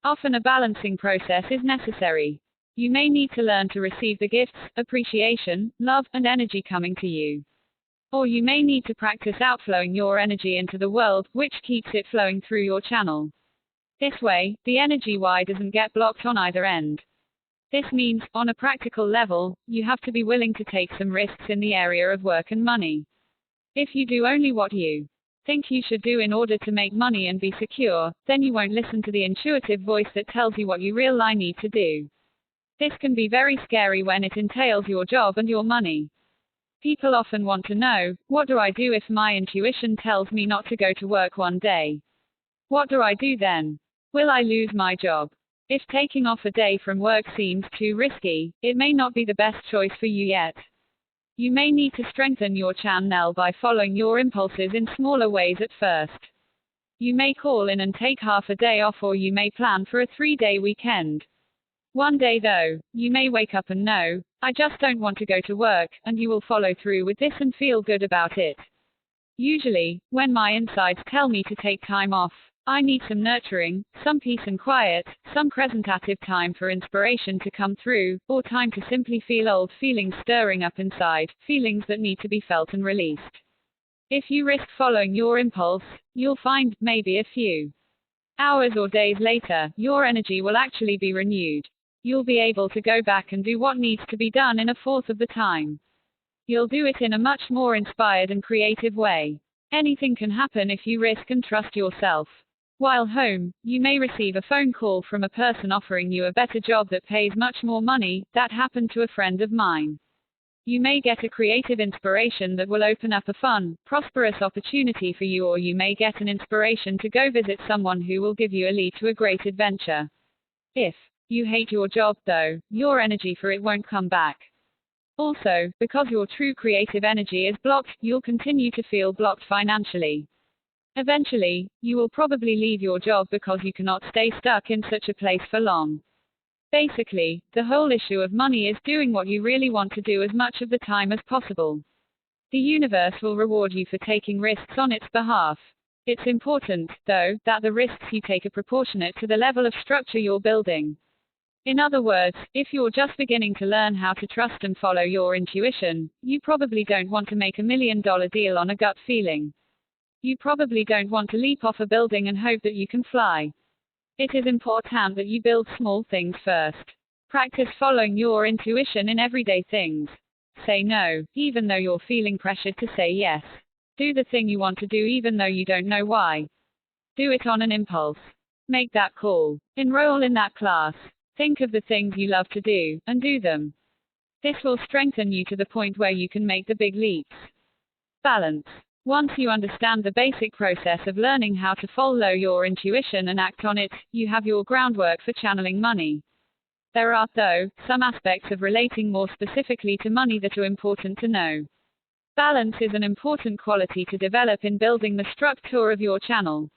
Often a balancing process is necessary. You may need to learn to receive the gifts, appreciation, love, and energy coming to you. Or you may need to practice outflowing your energy into the world, which keeps it flowing through your channel. This way, the energy doesn't get blocked on either end. This means, on a practical level, you have to be willing to take some risks in the area of work and money. If you do only what you think you should do in order to make money and be secure, then you won't listen to the intuitive voice that tells you what you really need to do. This can be very scary when it entails your job and your money. People often want to know, what do I do if my intuition tells me not to go to work one day? What do I do then? Will I lose my job? If taking off a day from work seems too risky, it may not be the best choice for you yet. You may need to strengthen your channel by following your impulses in smaller ways at first. You may call in and take half a day off, or you may plan for a 3-day weekend. One day though, you may wake up and know, I just don't want to go to work, and you will follow through with this and feel good about it. Usually, when my insides tell me to take time off, I need some nurturing, some peace and quiet, some presentative time for inspiration to come through, or time to simply feel old feelings stirring up inside, feelings that need to be felt and released. If you risk following your impulse, you'll find, maybe a few hours or days later, your energy will actually be renewed. You'll be able to go back and do what needs to be done in a fourth of the time. You'll do it in a much more inspired and creative way. Anything can happen if you risk and trust yourself. While home, you may receive a phone call from a person offering you a better job that pays much more money. That happened to a friend of mine. You may get a creative inspiration that will open up a fun, prosperous opportunity for you, or you may get an inspiration to go visit someone who will give you a lead to a great adventure. If you hate your job, though, your energy for it won't come back. Also, because your true creative energy is blocked, you'll continue to feel blocked financially. Eventually, you will probably leave your job because you cannot stay stuck in such a place for long. Basically, the whole issue of money is doing what you really want to do as much of the time as possible. The universe will reward you for taking risks on its behalf. It's important, though, that the risks you take are proportionate to the level of structure you're building. In other words, if you're just beginning to learn how to trust and follow your intuition, you probably don't want to make $1 million deal on a gut feeling. You probably don't want to leap off a building and hope that you can fly. It is important that you build small things first. Practice following your intuition in everyday things. Say no, even though you're feeling pressured to say yes. Do the thing you want to do even though you don't know why. Do it on an impulse. Make that call. Enroll in that class. Think of the things you love to do, and do them. This will strengthen you to the point where you can make the big leaps. Balance. Once you understand the basic process of learning how to follow your intuition and act on it, you have your groundwork for channeling money. There are, though, some aspects of relating more specifically to money that are important to know. Balance is an important quality to develop in building the structure of your channel.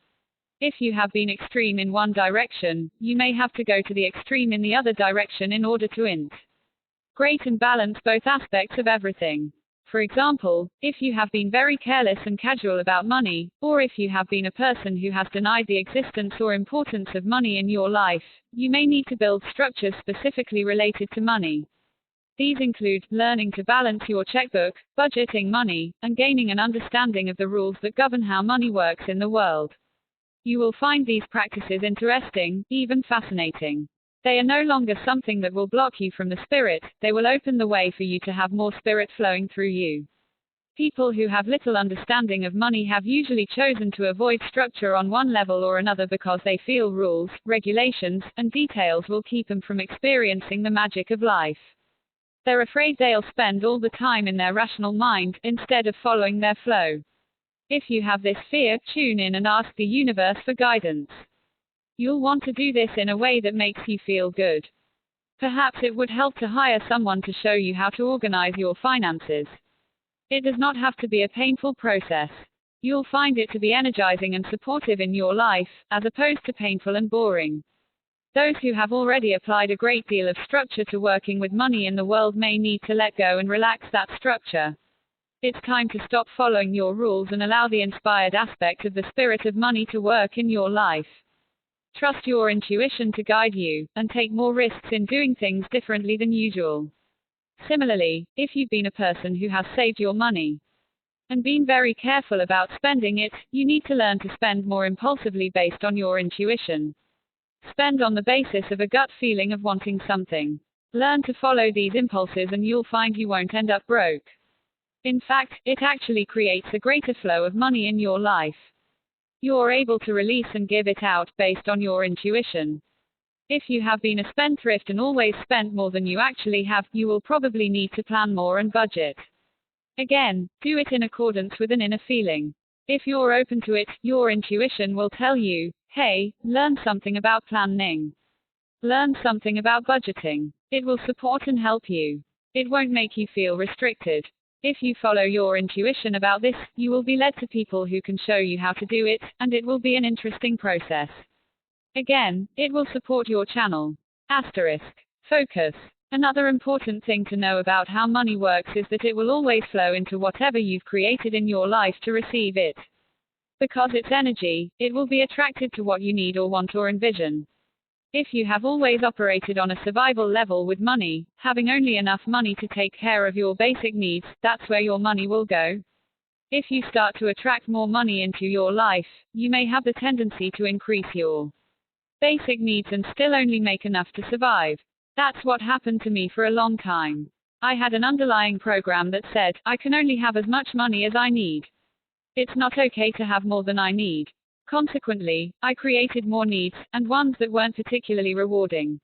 If you have been extreme in one direction, you may have to go to the extreme in the other direction in order to integrate and balance both aspects of everything. For example, if you have been very careless and casual about money, or if you have been a person who has denied the existence or importance of money in your life, you may need to build structures specifically related to money. These include learning to balance your checkbook, budgeting money, and gaining an understanding of the rules that govern how money works in the world. You will find these practices interesting, even fascinating. They are no longer something that will block you from the spirit, they will open the way for you to have more spirit flowing through you. People who have little understanding of money have usually chosen to avoid structure on one level or another because they feel rules, regulations, and details will keep them from experiencing the magic of life. They're afraid they'll spend all the time in their rational mind, instead of following their flow. If you have this fear, tune in and ask the universe for guidance. You'll want to do this in a way that makes you feel good. Perhaps it would help to hire someone to show you how to organize your finances. It does not have to be a painful process. You'll find it to be energizing and supportive in your life, as opposed to painful and boring. Those who have already applied a great deal of structure to working with money in the world may need to let go and relax that structure. It's time to stop following your rules and allow the inspired aspect of the spirit of money to work in your life. Trust your intuition to guide you, and take more risks in doing things differently than usual. Similarly, if you've been a person who has saved your money and been very careful about spending it, you need to learn to spend more impulsively based on your intuition. Spend on the basis of a gut feeling of wanting something. Learn to follow these impulses and you'll find you won't end up broke. In fact, it actually creates a greater flow of money in your life. You're able to release and give it out, based on your intuition. If you have been a spendthrift and always spent more than you actually have, you will probably need to plan more and budget. Again, do it in accordance with an inner feeling. If you're open to it, your intuition will tell you, hey, learn something about planning. Learn something about budgeting. It will support and help you. It won't make you feel restricted. If you follow your intuition about this, you will be led to people who can show you how to do it, and it will be an interesting process. Again, it will support your channel. Asterisk. Focus. Another important thing to know about how money works is that it will always flow into whatever you've created in your life to receive it. Because it's energy, it will be attracted to what you need or want or envision. If you have always operated on a survival level with money, having only enough money to take care of your basic needs, that's where your money will go. If you start to attract more money into your life, you may have the tendency to increase your basic needs and still only make enough to survive. That's what happened to me for a long time. I had an underlying program that said, I can only have as much money as I need. It's not okay to have more than I need. Consequently, I created more needs, and ones that weren't particularly rewarding.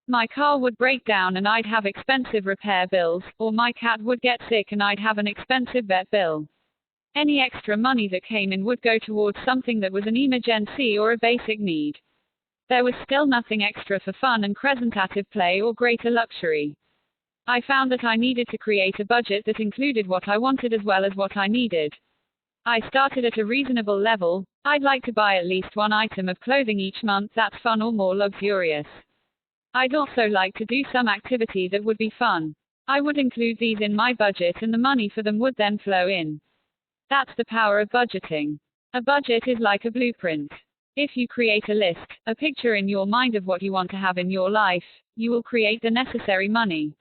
My car would break down and I'd have expensive repair bills, or my cat would get sick and I'd have an expensive vet bill. Any extra money that came in would go towards something that was an emergency or a basic need. There was still nothing extra for fun and representative play or greater luxury. I found that I needed to create a budget that included what I wanted as well as what I needed. I started at a reasonable level. I'd like to buy at least one item of clothing each month that's fun or more luxurious. I'd also like to do some activity that would be fun. I would include these in my budget and the money for them would then flow in. That's the power of budgeting. A budget is like a blueprint. If you create a list, a picture in your mind of what you want to have in your life, you will create the necessary money.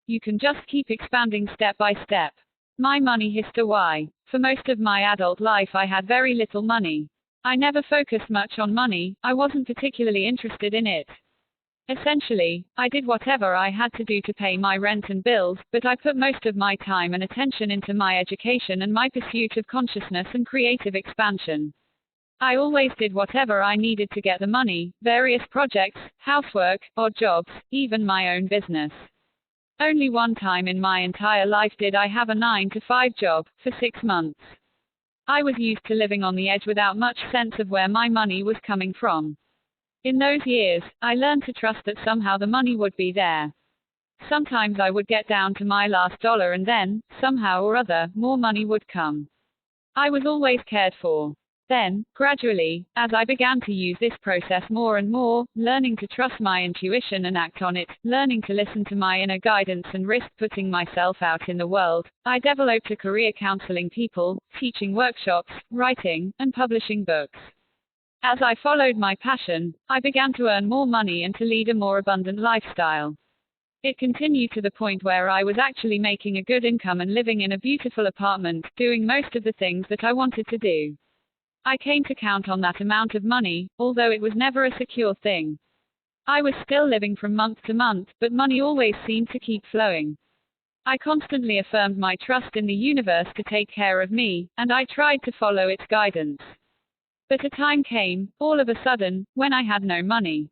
You can just keep expanding step by step. My money history. Why? For most of my adult life I had very little money. I never focused much on money, I wasn't particularly interested in it. Essentially, I did whatever I had to do to pay my rent and bills, but I put most of my time and attention into my education and my pursuit of consciousness and creative expansion. I always did whatever I needed to get the money, various projects, housework, odd jobs, even my own business. Only one time in my entire life did I have a 9-to-5 job, for 6 months. I was used to living on the edge without much sense of where my money was coming from. In those years, I learned to trust that somehow the money would be there. Sometimes I would get down to my last dollar and then, somehow or other, more money would come. I was always cared for. Then, gradually, as I began to use this process more and more, learning to trust my intuition and act on it, learning to listen to my inner guidance and risk putting myself out in the world, I developed a career counseling people, teaching workshops, writing, and publishing books. As I followed my passion, I began to earn more money and to lead a more abundant lifestyle. It continued to the point where I was actually making a good income and living in a beautiful apartment, doing most of the things that I wanted to do. I came to count on that amount of money, although it was never a secure thing. I was still living from month to month, but money always seemed to keep flowing. I constantly affirmed my trust in the universe to take care of me, and I tried to follow its guidance. But a time came, all of a sudden, when I had no money.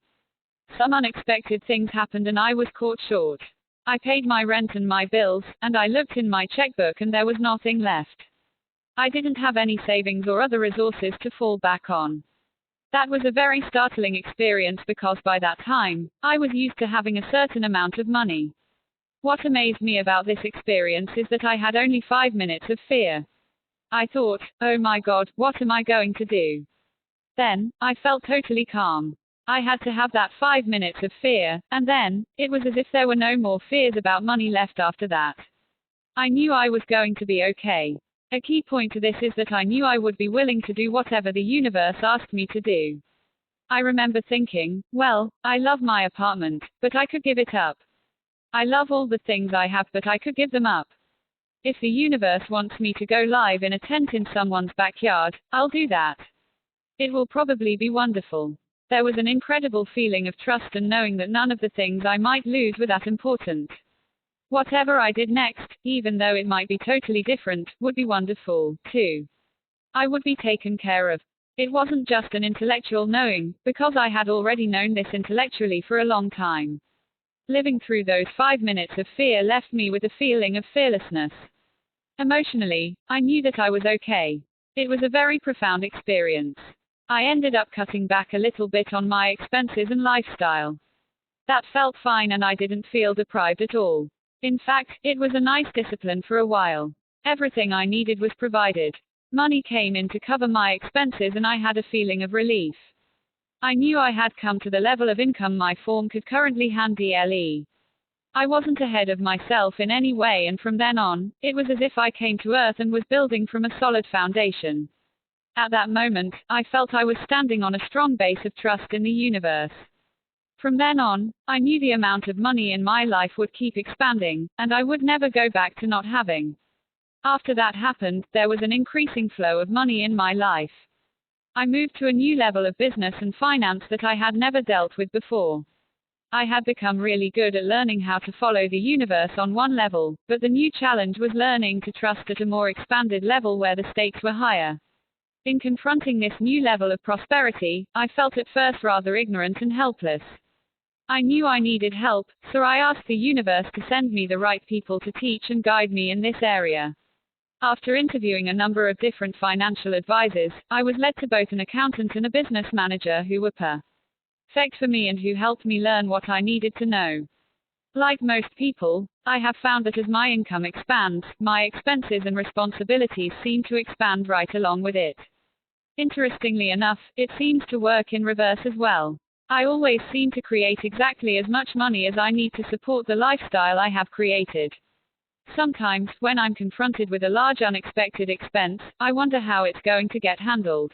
Some unexpected things happened and I was caught short. I paid my rent and my bills, and I looked in my checkbook and there was nothing left. I didn't have any savings or other resources to fall back on. That was a very startling experience because by that time, I was used to having a certain amount of money. What amazed me about this experience is that I had only 5 minutes of fear. I thought, oh my God, what am I going to do? Then, I felt totally calm. I had to have that 5 minutes of fear, and then, it was as if there were no more fears about money left after that. I knew I was going to be okay. A key point to this is that I knew I would be willing to do whatever the universe asked me to do. I remember thinking, well, I love my apartment, but I could give it up. I love all the things I have, but I could give them up. If the universe wants me to go live in a tent in someone's backyard, I'll do that. It will probably be wonderful. There was an incredible feeling of trust and knowing that none of the things I might lose were that important. Whatever I did next, even though it might be totally different, would be wonderful, too. I would be taken care of. It wasn't just an intellectual knowing, because I had already known this intellectually for a long time. Living through those 5 minutes of fear left me with a feeling of fearlessness. Emotionally, I knew that I was okay. It was a very profound experience. I ended up cutting back a little bit on my expenses and lifestyle. That felt fine and I didn't feel deprived at all. In fact, it was a nice discipline for a while. Everything I needed was provided. Money came in to cover my expenses and I had a feeling of relief. I knew I had come to the level of income my firm could currently handle. I wasn't ahead of myself in any way and from then on, it was as if I came to earth and was building from a solid foundation. At that moment, I felt I was standing on a strong base of trust in the universe. From then on, I knew the amount of money in my life would keep expanding, and I would never go back to not having. After that happened, there was an increasing flow of money in my life. I moved to a new level of business and finance that I had never dealt with before. I had become really good at learning how to follow the universe on one level, but the new challenge was learning to trust at a more expanded level where the stakes were higher. In confronting this new level of prosperity, I felt at first rather ignorant and helpless. I knew I needed help, so I asked the universe to send me the right people to teach and guide me in this area. After interviewing a number of different financial advisors, I was led to both an accountant and a business manager who were perfect for me and who helped me learn what I needed to know. Like most people, I have found that as my income expands, my expenses and responsibilities seem to expand right along with it. Interestingly enough, it seems to work in reverse as well. I always seem to create exactly as much money as I need to support the lifestyle I have created. Sometimes, when I'm confronted with a large unexpected expense, I wonder how it's going to get handled.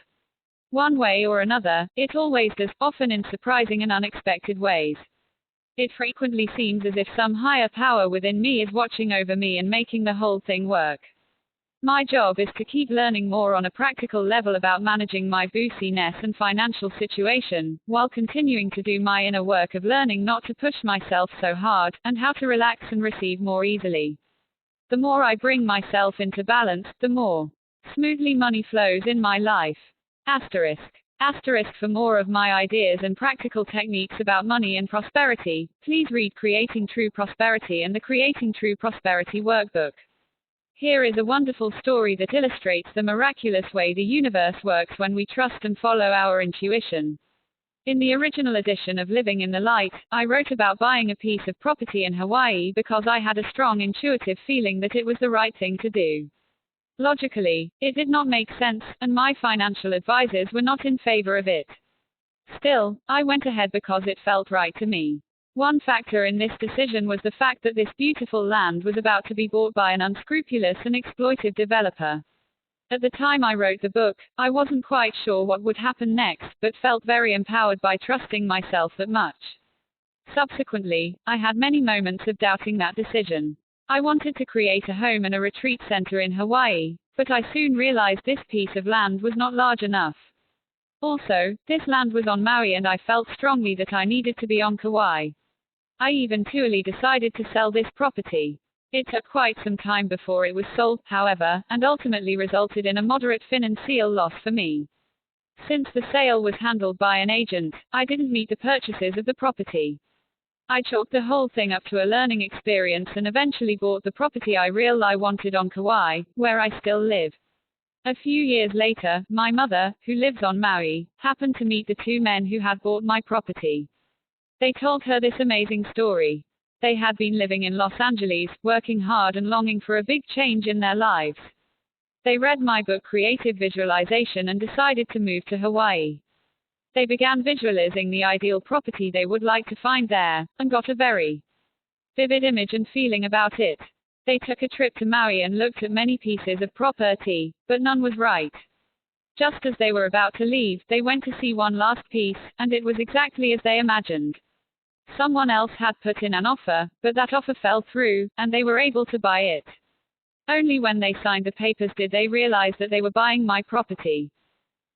One way or another, it always does, often in surprising and unexpected ways. It frequently seems as if some higher power within me is watching over me and making the whole thing work. My job is to keep learning more on a practical level about managing my booziness and financial situation, while continuing to do my inner work of learning not to push myself so hard, and how to relax and receive more easily. The more I bring myself into balance, the more smoothly money flows in my life. Asterisk. Asterisk. For more of my ideas and practical techniques about money and prosperity, please read Creating True Prosperity and the Creating True Prosperity Workbook. Here is a wonderful story that illustrates the miraculous way the universe works when we trust and follow our intuition. In the original edition of Living in the Light, I wrote about buying a piece of property in Hawaii because I had a strong intuitive feeling that it was the right thing to do. Logically, it did not make sense, and my financial advisors were not in favor of it. Still, I went ahead because it felt right to me. One factor in this decision was the fact that this beautiful land was about to be bought by an unscrupulous and exploitive developer. At the time I wrote the book, I wasn't quite sure what would happen next, but felt very empowered by trusting myself that much. Subsequently, I had many moments of doubting that decision. I wanted to create a home and a retreat center in Hawaii, but I soon realized this piece of land was not large enough. Also, this land was on Maui and I felt strongly that I needed to be on Kauai. I eventually decided to sell this property. It took quite some time before it was sold, however, and ultimately resulted in a moderate financial loss for me. Since the sale was handled by an agent, I didn't meet the purchases of the property. I chalked the whole thing up to a learning experience and eventually bought the property I really wanted on Kauai, where I still live. A few years later, my mother, who lives on Maui, happened to meet the two men who had bought my property. They told her this amazing story. They had been living in Los Angeles, working hard and longing for a big change in their lives. They read my book Creative Visualization and decided to move to Hawaii. They began visualizing the ideal property they would like to find there, and got a very vivid image and feeling about it. They took a trip to Maui and looked at many pieces of property, but none was right. Just as they were about to leave, they went to see one last piece, and it was exactly as they imagined. Someone else had put in an offer, but that offer fell through, and they were able to buy it. Only when they signed the papers did they realize that they were buying my property.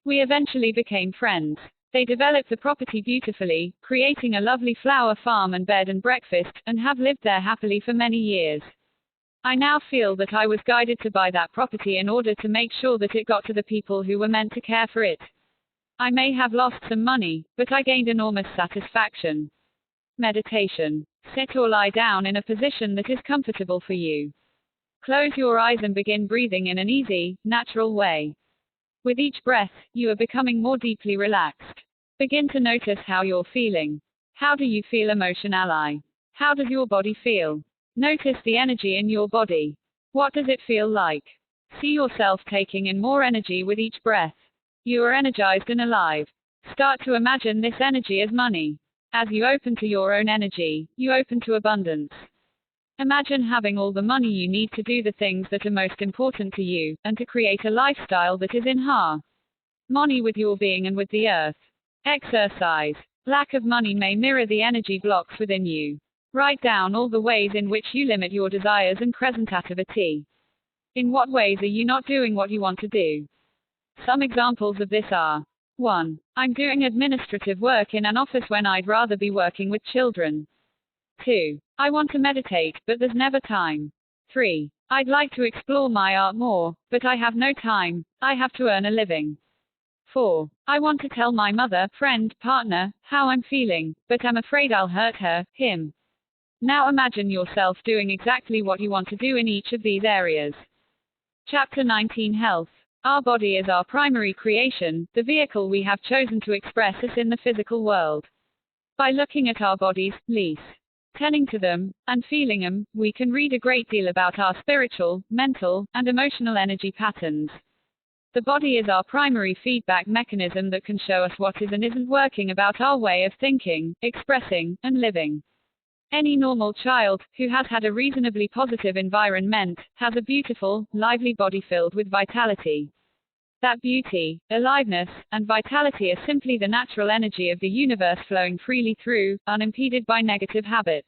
We eventually became friends. They developed the property beautifully, creating a lovely flower farm and bed and breakfast, and have lived there happily for many years. I now feel that I was guided to buy that property in order to make sure that it got to the people who were meant to care for it. I may have lost some money, but I gained enormous satisfaction. Meditation. Sit or lie down in a position that is comfortable for you. Close your eyes and begin breathing in an easy, natural way. With each breath, you are becoming more deeply relaxed. Begin to notice how you're feeling. How do you feel emotionally? How does your body feel? Notice the energy in your body. What does it feel like? See yourself taking in more energy with each breath. You are energized and alive. Start to imagine this energy as money. As you open to your own energy, you open to abundance. Imagine having all the money you need to do the things that are most important to you, and to create a lifestyle that is in harmony with your being and with the earth. Exercise. Lack of money may mirror the energy blocks within you. Write down all the ways in which you limit your desires and present activity. In what ways are you not doing what you want to do? Some examples of this are: 1. I'm doing administrative work in an office when I'd rather be working with children. 2. I want to meditate, but there's never time. 3. I'd like to explore my art more, but I have no time, I have to earn a living. 4. I want to tell my mother, friend, partner, how I'm feeling, but I'm afraid I'll hurt her, him. Now imagine yourself doing exactly what you want to do in each of these areas. Chapter 19 Health. Our body is our primary creation, the vehicle we have chosen to express us in the physical world. By looking at our bodies, tending to them, and feeling them, we can read a great deal about our spiritual, mental, and emotional energy patterns. The body is our primary feedback mechanism that can show us what is and isn't working about our way of thinking, expressing, and living. Any normal child, who has had a reasonably positive environment, has a beautiful, lively body filled with vitality. That beauty, aliveness, and vitality are simply the natural energy of the universe flowing freely through, unimpeded by negative habits.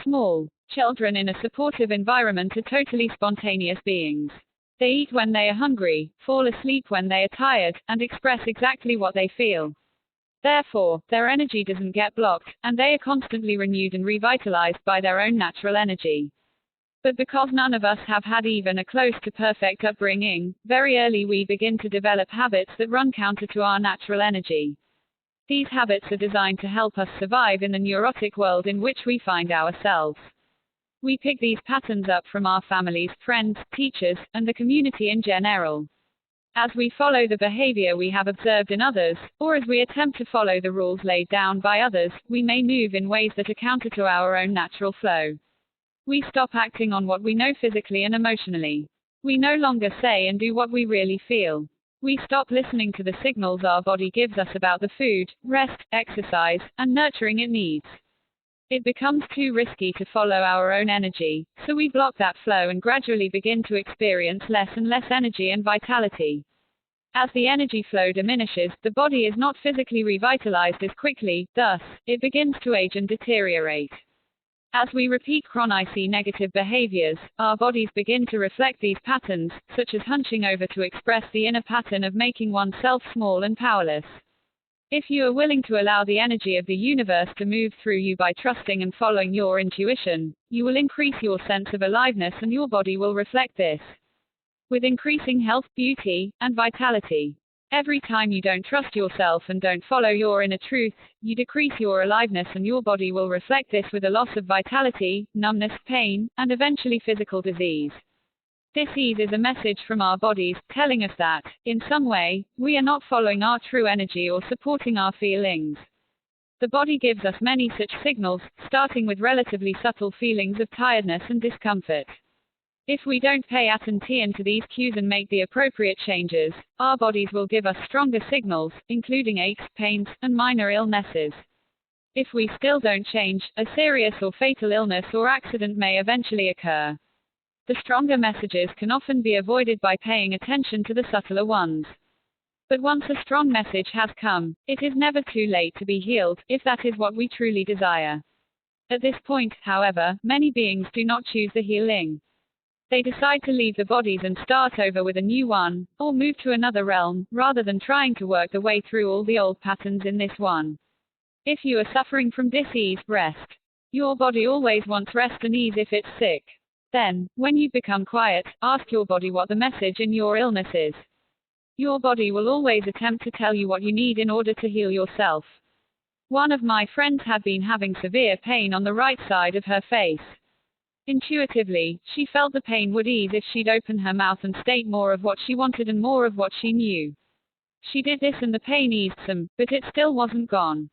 Small children in a supportive environment are totally spontaneous beings. They eat when they are hungry, fall asleep when they are tired, and express exactly what they feel. Therefore, their energy doesn't get blocked, and they are constantly renewed and revitalized by their own natural energy. But because none of us have had even a close to perfect upbringing, very early we begin to develop habits that run counter to our natural energy. These habits are designed to help us survive in the neurotic world in which we find ourselves. We pick these patterns up from our families, friends, teachers, and the community in general. As we follow the behavior we have observed in others, or as we attempt to follow the rules laid down by others, we may move in ways that are counter to our own natural flow. We stop acting on what we know physically and emotionally. We no longer say and do what we really feel. We stop listening to the signals our body gives us about the food, rest, exercise, and nurturing it needs. It becomes too risky to follow our own energy, so we block that flow and gradually begin to experience less and less energy and vitality. As the energy flow diminishes, the body is not physically revitalized as quickly, thus, it begins to age and deteriorate. As we repeat chronic negative behaviors, our bodies begin to reflect these patterns, such as hunching over to express the inner pattern of making oneself small and powerless. If you are willing to allow the energy of the universe to move through you by trusting and following your intuition, you will increase your sense of aliveness and your body will reflect this. With increasing health, beauty, and vitality. Every time you don't trust yourself and don't follow your inner truth, you decrease your aliveness and your body will reflect this with a loss of vitality, numbness, pain, and eventually physical disease. This is a message from our bodies, telling us that, in some way, we are not following our true energy or supporting our feelings. The body gives us many such signals, starting with relatively subtle feelings of tiredness and discomfort. If we don't pay attention to these cues and make the appropriate changes, our bodies will give us stronger signals, including aches, pains, and minor illnesses. If we still don't change, a serious or fatal illness or accident may eventually occur. The stronger messages can often be avoided by paying attention to the subtler ones. But once a strong message has come, it is never too late to be healed, if that is what we truly desire. At this point, however, many beings do not choose the healing. They decide to leave the bodies and start over with a new one, or move to another realm, rather than trying to work their way through all the old patterns in this one. If you are suffering from dis-ease, rest. Your body always wants rest and ease if it's sick. Then, when you become quiet, ask your body what the message in your illness is. Your body will always attempt to tell you what you need in order to heal yourself. One of my friends had been having severe pain on the right side of her face. Intuitively, she felt the pain would ease if she'd open her mouth and state more of what she wanted and more of what she knew. She did this and the pain eased some, but it still wasn't gone.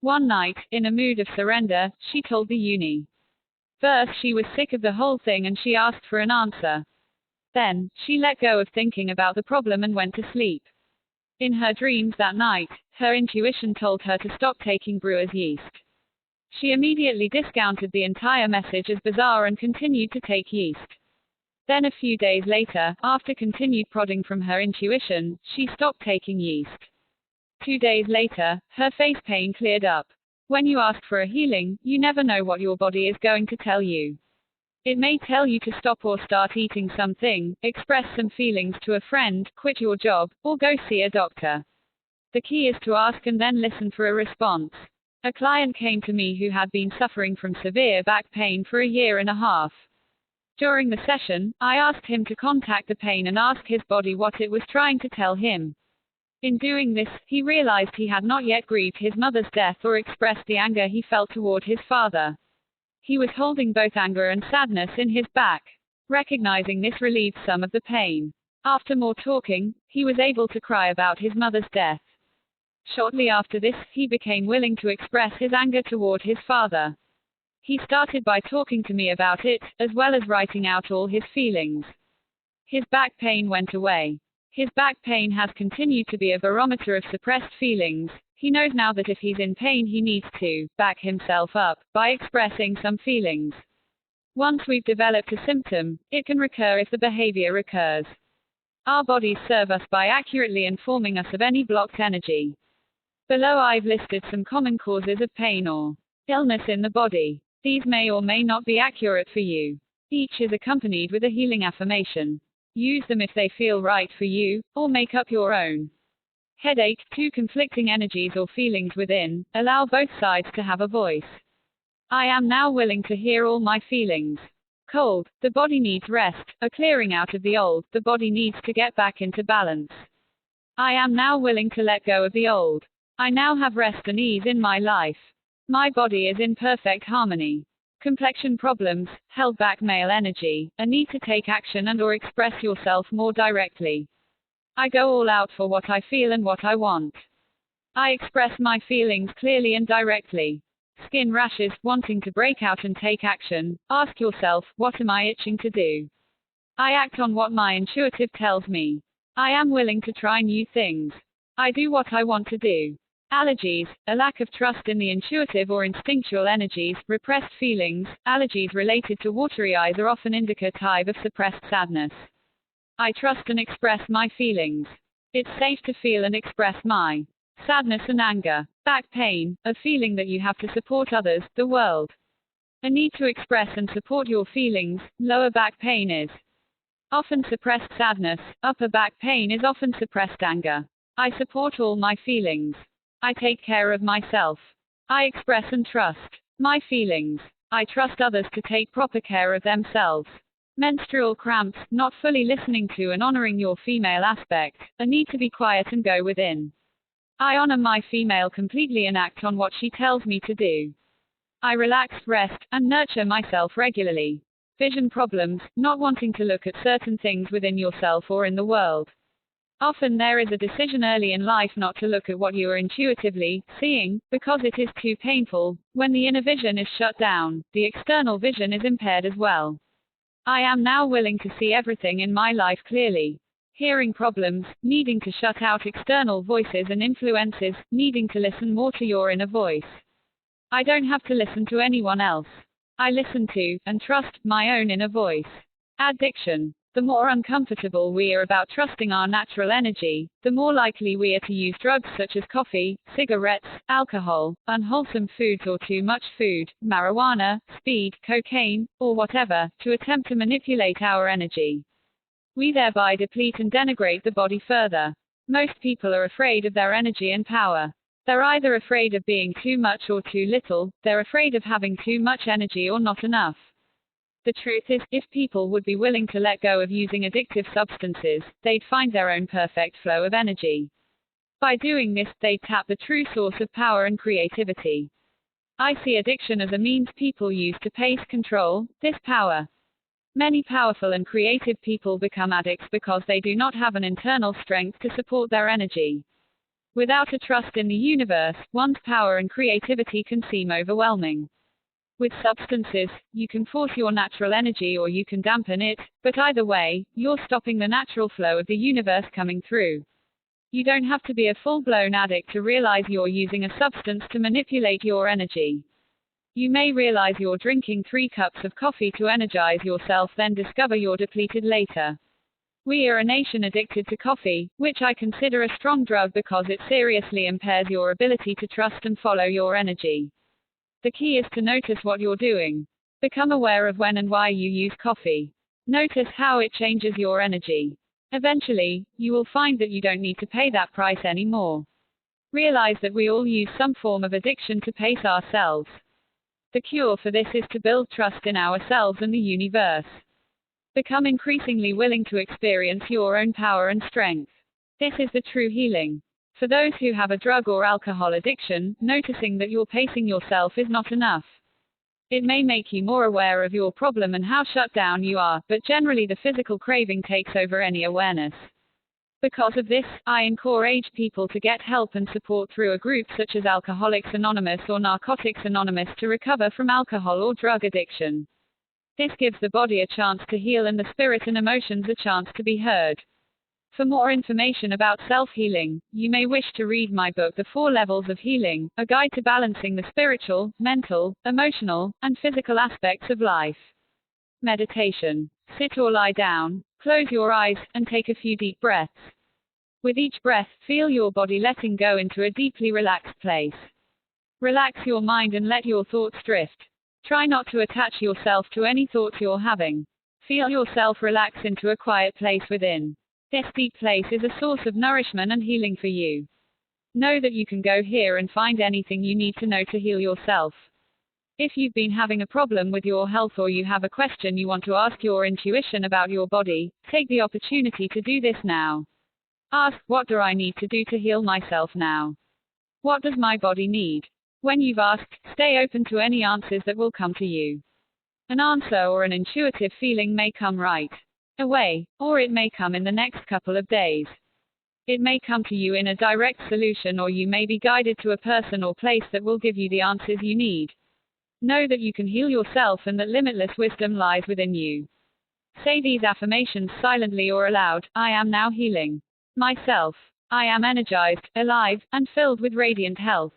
One night, in a mood of surrender, she told the universe she was sick of the whole thing and she asked for an answer. Then, she let go of thinking about the problem and went to sleep. In her dreams that night, her intuition told her to stop taking brewer's yeast. She immediately discounted the entire message as bizarre and continued to take yeast. Then a few days later, after continued prodding from her intuition, she stopped taking yeast. 2 days later, her face pain cleared up. When you ask for a healing, you never know what your body is going to tell you. It may tell you to stop or start eating something, express some feelings to a friend, quit your job, or go see a doctor. The key is to ask and then listen for a response. A client came to me who had been suffering from severe back pain for a year and a half. During the session, I asked him to contact the pain and ask his body what it was trying to tell him. In doing this, he realized he had not yet grieved his mother's death or expressed the anger he felt toward his father. He was holding both anger and sadness in his back. Recognizing this relieved some of the pain. After more talking, he was able to cry about his mother's death. Shortly after this, he became willing to express his anger toward his father. He started by talking to me about it, as well as writing out all his feelings. His back pain went away. His back pain has continued to be a barometer of suppressed feelings. He knows now that if he's in pain he needs to back himself up by expressing some feelings. Once we've developed a symptom, it can recur if the behavior recurs. Our bodies serve us by accurately informing us of any blocked energy. Below I've listed some common causes of pain or illness in the body. These may or may not be accurate for you. Each is accompanied with a healing affirmation. Use them if they feel right for you, or make up your own. Headache, 2 conflicting energies or feelings within, allow both sides to have a voice. I am now willing to hear all my feelings. Cold, the body needs rest, a clearing out of the old, the body needs to get back into balance. I am now willing to let go of the old. I now have rest and ease in my life. My body is in perfect harmony. Complexion problems, held back male energy, a need to take action and or express yourself more directly. I go all out for what I feel and what I want. I express my feelings clearly and directly. Skin rashes, wanting to break out and take action. Ask yourself, what am I itching to do? I act on what my intuitive tells me. I am willing to try new things. I do what I want to do. Allergies, a lack of trust in the intuitive or instinctual energies, repressed feelings. Allergies related to watery eyes are often indicative of suppressed sadness. I trust and express my feelings. It's safe to feel and express my sadness and anger. Back pain, a feeling that you have to support others, the world. A need to express and support your feelings. Lower back pain is often suppressed sadness. Upper back pain is often suppressed anger. I support all my feelings. I take care of myself. I express and trust my feelings. I trust others to take proper care of themselves. Menstrual cramps, not fully listening to and honoring your female aspect, a need to be quiet and go within. I honor my female completely and act on what she tells me to do. I relax, rest, and nurture myself regularly. Vision problems, not wanting to look at certain things within yourself or in the world. Often there is a decision early in life not to look at what you are intuitively seeing, because it is too painful. When the inner vision is shut down, the external vision is impaired as well. I am now willing to see everything in my life clearly. Hearing problems, needing to shut out external voices and influences, needing to listen more to your inner voice. I don't have to listen to anyone else. I listen to, and trust, my own inner voice. Addiction. The more uncomfortable we are about trusting our natural energy, the more likely we are to use drugs such as coffee, cigarettes, alcohol, unwholesome foods or too much food, marijuana, speed, cocaine, or whatever, to attempt to manipulate our energy. We thereby deplete and denigrate the body further. Most people are afraid of their energy and power. They're either afraid of being too much or too little, they're afraid of having too much energy or not enough. The truth is, if people would be willing to let go of using addictive substances, they'd find their own perfect flow of energy. By doing this, they'd tap the true source of power and creativity. I see addiction as a means people use to pace control this power. Many powerful and creative people become addicts because they do not have an internal strength to support their energy. Without a trust in the universe, one's power and creativity can seem overwhelming. With substances, you can force your natural energy or you can dampen it, but either way, you're stopping the natural flow of the universe coming through. You don't have to be a full-blown addict to realize you're using a substance to manipulate your energy. You may realize you're drinking 3 cups of coffee to energize yourself, then discover you're depleted later. We are a nation addicted to coffee, which I consider a strong drug because it seriously impairs your ability to trust and follow your energy. The key is to notice what you're doing. Become aware of when and why you use coffee. Notice how it changes your energy. Eventually, you will find that you don't need to pay that price anymore. Realize that we all use some form of addiction to pace ourselves. The cure for this is to build trust in ourselves and the universe. Become increasingly willing to experience your own power and strength. This is the true healing. For those who have a drug or alcohol addiction, noticing that you're pacing yourself is not enough. It may make you more aware of your problem and how shut down you are, but generally the physical craving takes over any awareness. Because of this, I encourage people to get help and support through a group such as Alcoholics Anonymous or Narcotics Anonymous to recover from alcohol or drug addiction. This gives the body a chance to heal and the spirit and emotions a chance to be heard. For more information about self-healing, you may wish to read my book The 4 Levels of Healing, a guide to balancing the spiritual, mental, emotional, and physical aspects of life. Meditation. Sit or lie down, close your eyes, and take a few deep breaths. With each breath, feel your body letting go into a deeply relaxed place. Relax your mind and let your thoughts drift. Try not to attach yourself to any thoughts you're having. Feel yourself relax into a quiet place within. This deep place is a source of nourishment and healing for you. Know that you can go here and find anything you need to know to heal yourself. If you've been having a problem with your health or you have a question you want to ask your intuition about your body, take the opportunity to do this now. Ask, what do I need to do to heal myself now? What does my body need? When you've asked, stay open to any answers that will come to you. An answer or an intuitive feeling may come right away, or it may come in the next couple of days. It may come to you in a direct solution, or you may be guided to a person or place that will give you the answers you need. Know that you can heal yourself and that limitless wisdom lies within you. Say these affirmations silently or aloud. I am now healing myself. I am energized, alive, and filled with radiant health.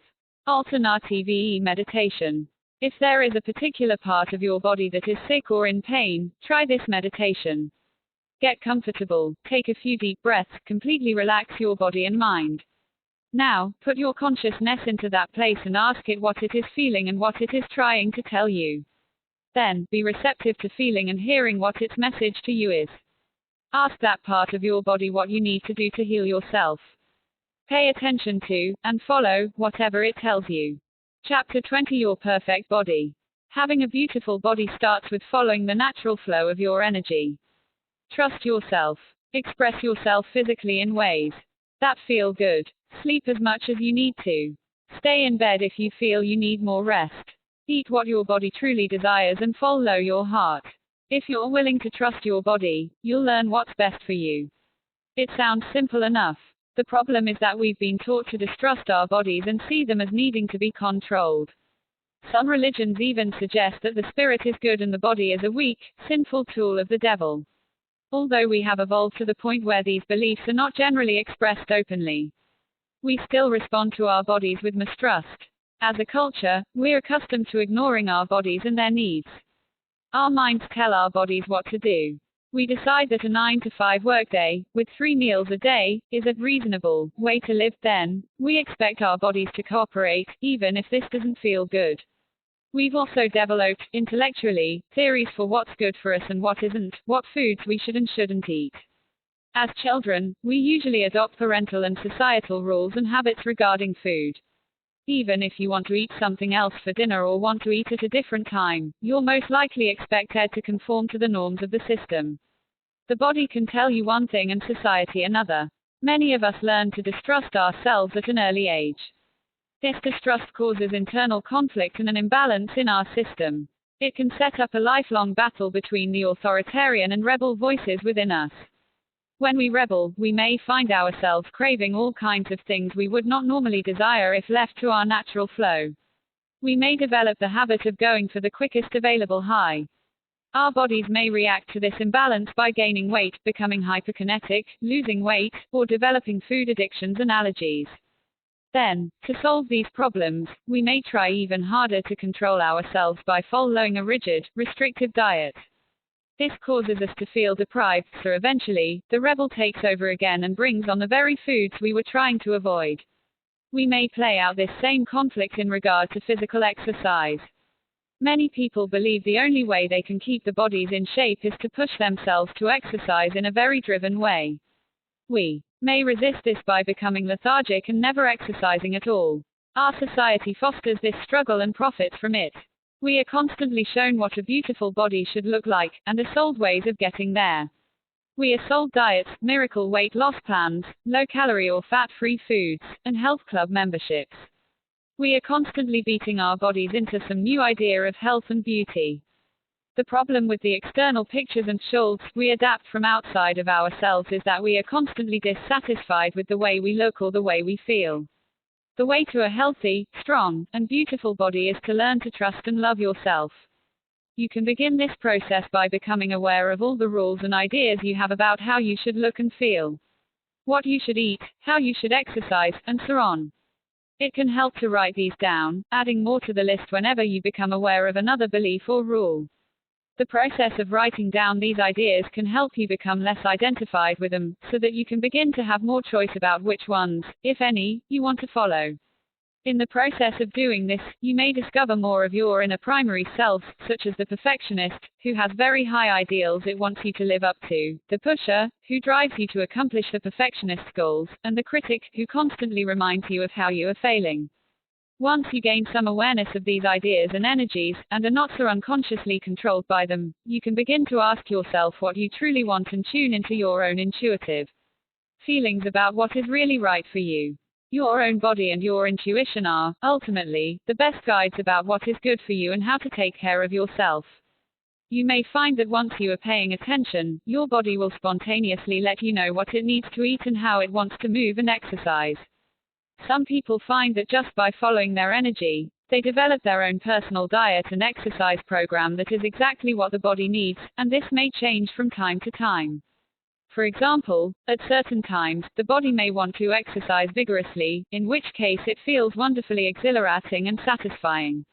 Alternative meditation. If there is a particular part of your body that is sick or in pain, try this meditation. Get comfortable, take a few deep breaths, completely relax your body and mind. Now, put your consciousness into that place and ask it what it is feeling and what it is trying to tell you. Then, be receptive to feeling and hearing what its message to you is. Ask that part of your body what you need to do to heal yourself. Pay attention to, and follow, whatever it tells you. Chapter 20: Your Perfect Body. Having a beautiful body starts with following the natural flow of your energy. Trust yourself. Express yourself physically in ways that feel good. Sleep as much as you need to. Stay in bed if you feel you need more rest. Eat what your body truly desires and follow your heart. If you're willing to trust your body, you'll learn what's best for you. It sounds simple enough. The problem is that we've been taught to distrust our bodies and see them as needing to be controlled. Some religions even suggest that the spirit is good and the body is a weak, sinful tool of the devil. Although we have evolved to the point where these beliefs are not generally expressed openly, we still respond to our bodies with mistrust. As a culture, we're accustomed to ignoring our bodies and their needs. Our minds tell our bodies what to do. We decide that a 9-to-5 workday, with 3 meals a day, is a reasonable way to live. Then, we expect our bodies to cooperate, even if this doesn't feel good. We've also developed, intellectually, theories for what's good for us and what isn't, what foods we should and shouldn't eat. As children, we usually adopt parental and societal rules and habits regarding food. Even if you want to eat something else for dinner or want to eat at a different time, you're most likely expected to conform to the norms of the system. The body can tell you one thing and society another. Many of us learn to distrust ourselves at an early age. This distrust causes internal conflict and an imbalance in our system. It can set up a lifelong battle between the authoritarian and rebel voices within us. When we rebel, we may find ourselves craving all kinds of things we would not normally desire if left to our natural flow. We may develop the habit of going for the quickest available high. Our bodies may react to this imbalance by gaining weight, becoming hyperkinetic, losing weight, or developing food addictions and allergies. Then, to solve these problems, we may try even harder to control ourselves by following a rigid, restrictive diet. This causes us to feel deprived, so eventually, the rebel takes over again and brings on the very foods we were trying to avoid. We may play out this same conflict in regard to physical exercise. Many people believe the only way they can keep the bodies in shape is to push themselves to exercise in a very driven way. We may resist this by becoming lethargic and never exercising at all. Our society fosters this struggle and profits from it. We are constantly shown what a beautiful body should look like, and are sold ways of getting there. We are sold diets, miracle weight loss plans, low-calorie or fat-free foods, and health club memberships. We are constantly beating our bodies into some new idea of health and beauty. The problem with the external pictures and shoulds we adapt from outside of ourselves is that we are constantly dissatisfied with the way we look or the way we feel. The way to a healthy, strong, and beautiful body is to learn to trust and love yourself. You can begin this process by becoming aware of all the rules and ideas you have about how you should look and feel, what you should eat, how you should exercise, and so on. It can help to write these down, adding more to the list whenever you become aware of another belief or rule. The process of writing down these ideas can help you become less identified with them, so that you can begin to have more choice about which ones, if any, you want to follow. In the process of doing this, you may discover more of your inner primary self, such as the perfectionist, who has very high ideals it wants you to live up to, the pusher, who drives you to accomplish the perfectionist's goals, and the critic, who constantly reminds you of how you are failing. Once you gain some awareness of these ideas and energies, and are not so unconsciously controlled by them, you can begin to ask yourself what you truly want and tune into your own intuitive feelings about what is really right for you. Your own body and your intuition are, ultimately, the best guides about what is good for you and how to take care of yourself. You may find that once you are paying attention, your body will spontaneously let you know what it needs to eat and how it wants to move and exercise. Some people find that just by following their energy, They develop their own personal diet and exercise program that is exactly what the body needs, and this may change from time to time. For example, at certain times, the body may want to exercise vigorously, in which case it feels wonderfully exhilarating and satisfying.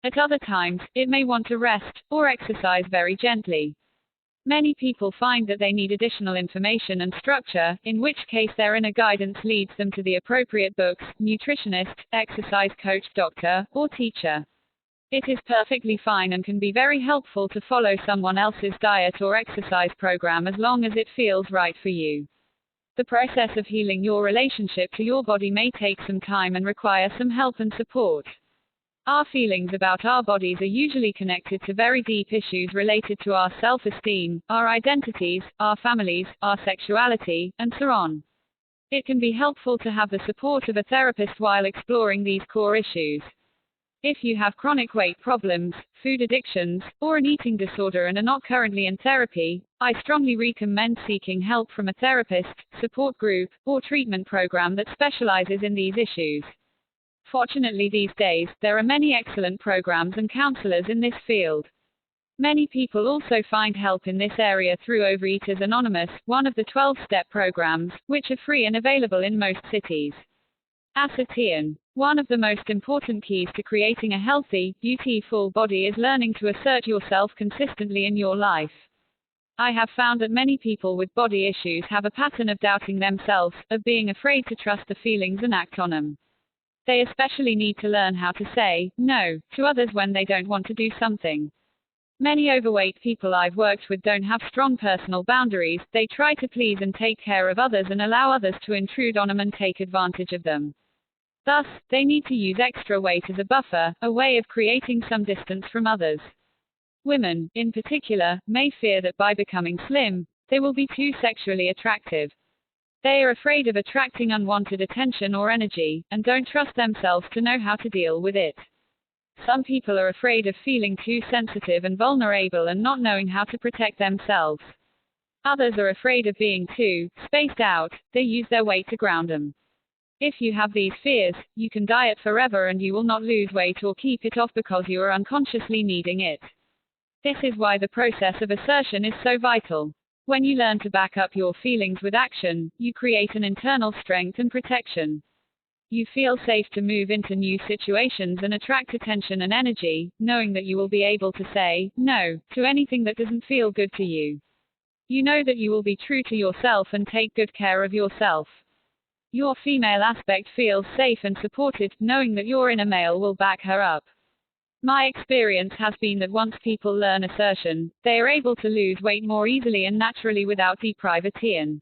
At other times, it may want to rest, or exercise very gently. Many people find that they need additional information and structure, in which case their inner guidance leads them to the appropriate books, nutritionist, exercise coach, doctor, or teacher. It is perfectly fine and can be very helpful to follow someone else's diet or exercise program as long as it feels right for you. The process of healing your relationship to your body may take some time and require some help and support. Our feelings about our bodies are usually connected to very deep issues related to our self-esteem, our identities, our families, our sexuality, and so on. It can be helpful to have the support of a therapist while exploring these core issues. If you have chronic weight problems, food addictions, or an eating disorder and are not currently in therapy, I strongly recommend seeking help from a therapist, support group, or treatment program that specializes in these issues. Fortunately these days, there are many excellent programs and counselors in this field. Many people also find help in this area through Overeaters Anonymous, one of the 12-step programs, which are free and available in most cities. Assertion. One of the most important keys to creating a healthy, beautiful body is learning to assert yourself consistently in your life. I have found that many people with body issues have a pattern of doubting themselves, of being afraid to trust the feelings and act on them. They especially need to learn how to say no to others when they don't want to do something. Many overweight people I've worked with don't have strong personal boundaries, they try to please and take care of others and allow others to intrude on them and take advantage of them. Thus, they need to use extra weight as a buffer, a way of creating some distance from others. Women, in particular, may fear that by becoming slim, they will be too sexually attractive. They are afraid of attracting unwanted attention or energy, and don't trust themselves to know how to deal with it. Some people are afraid of feeling too sensitive and vulnerable and not knowing how to protect themselves. Others are afraid of being too spaced out, they use their weight to ground them. If you have these fears, you can diet forever and you will not lose weight or keep it off because you are unconsciously needing it. This is why the process of assertion is so vital. When you learn to back up your feelings with action, you create an internal strength and protection. You feel safe to move into new situations and attract attention and energy, knowing that you will be able to say no to anything that doesn't feel good to you. You know that you will be true to yourself and take good care of yourself. Your female aspect feels safe and supported, knowing that your inner male will back her up. My experience has been that once people learn assertion, they are able to lose weight more easily and naturally without deprivation.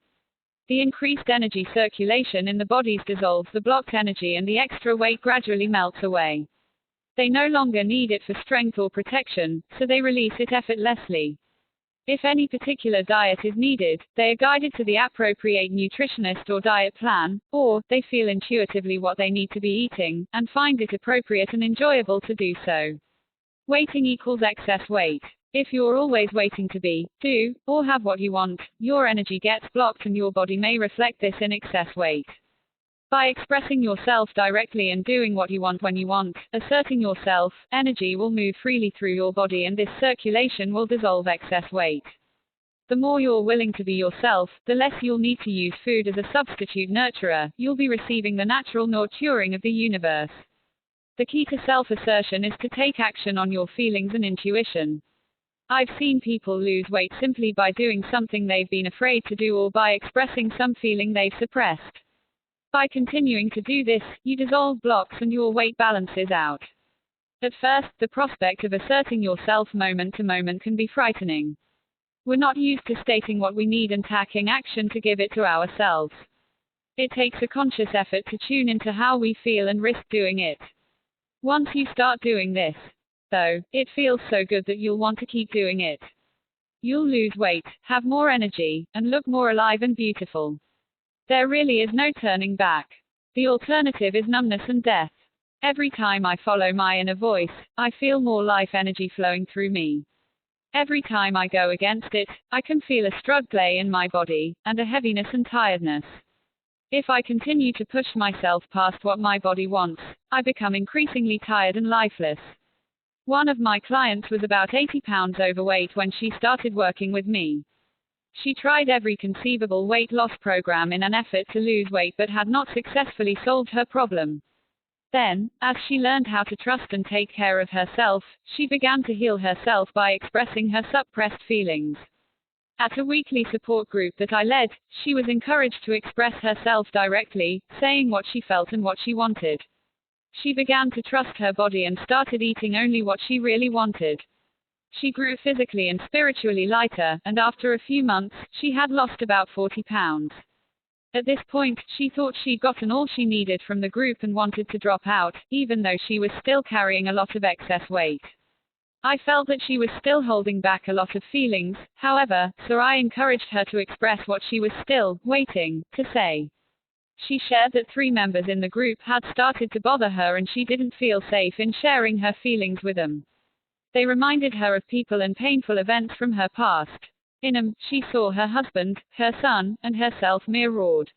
The increased energy circulation in the bodies dissolves the blocked energy and the extra weight gradually melts away. They no longer need it for strength or protection, so they release it effortlessly. If any particular diet is needed, they are guided to the appropriate nutritionist or diet plan, or they feel intuitively what they need to be eating, and find it appropriate and enjoyable to do so. Waiting equals excess weight. If you're always waiting to be, do, or have what you want, your energy gets blocked and your body may reflect this in excess weight. By expressing yourself directly and doing what you want when you want, asserting yourself, energy will move freely through your body and this circulation will dissolve excess weight. The more you're willing to be yourself, the less you'll need to use food as a substitute nurturer, you'll be receiving the natural nurturing of the universe. The key to self-assertion is to take action on your feelings and intuition. I've seen people lose weight simply by doing something they've been afraid to do or by expressing some feeling they've suppressed. By continuing to do this, you dissolve blocks and your weight balances out. At first, the prospect of asserting yourself moment to moment can be frightening. We're not used to stating what we need and taking action to give it to ourselves. It takes a conscious effort to tune into how we feel and risk doing it. Once you start doing this, though, it feels so good that you'll want to keep doing it. You'll lose weight, have more energy, and look more alive and beautiful. There really is no turning back. The alternative is numbness and death. Every time I follow my inner voice, I feel more life energy flowing through me. Every time I go against it, I can feel a struggle in my body, and a heaviness and tiredness. If I continue to push myself past what my body wants, I become increasingly tired and lifeless. One of my clients was about 80 pounds overweight when she started working with me. She tried every conceivable weight loss program in an effort to lose weight but had not successfully solved her problem. Then, as she learned how to trust and take care of herself, she began to heal herself by expressing her suppressed feelings. At a weekly support group that I led, she was encouraged to express herself directly, saying what she felt and what she wanted. She began to trust her body and started eating only what she really wanted. She grew physically and spiritually lighter, and after a few months, she had lost about 40 pounds. At this point, she thought she'd gotten all she needed from the group and wanted to drop out, even though she was still carrying a lot of excess weight. I felt that she was still holding back a lot of feelings, however, so I encouraged her to express what she was still waiting to say. She shared that 3 members in the group had started to bother her and she didn't feel safe in sharing her feelings with them. They reminded her of people and painful events from her past. In them, she saw her husband, her son, and herself mirrored.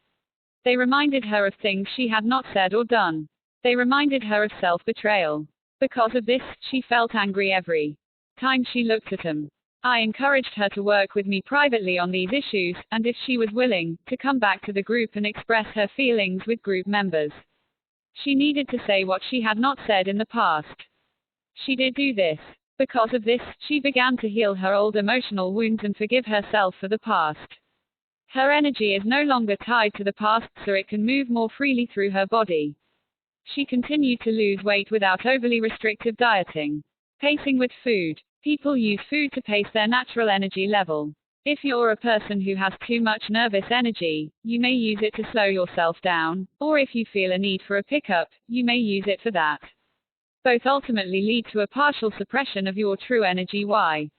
They reminded her of things she had not said or done. They reminded her of self-betrayal. Because of this, she felt angry every time she looked at them. I encouraged her to work with me privately on these issues, and if she was willing, to come back to the group and express her feelings with group members. She needed to say what she had not said in the past. She did do this. Because of this, she began to heal her old emotional wounds and forgive herself for the past. Her energy is no longer tied to the past, so it can move more freely through her body. She continued to lose weight without overly restrictive dieting. Pacing with food. People use food to pace their natural energy level. If you're a person who has too much nervous energy, you may use it to slow yourself down, or if you feel a need for a pickup, you may use it for that. Both ultimately lead to a partial suppression of your true energy. Why?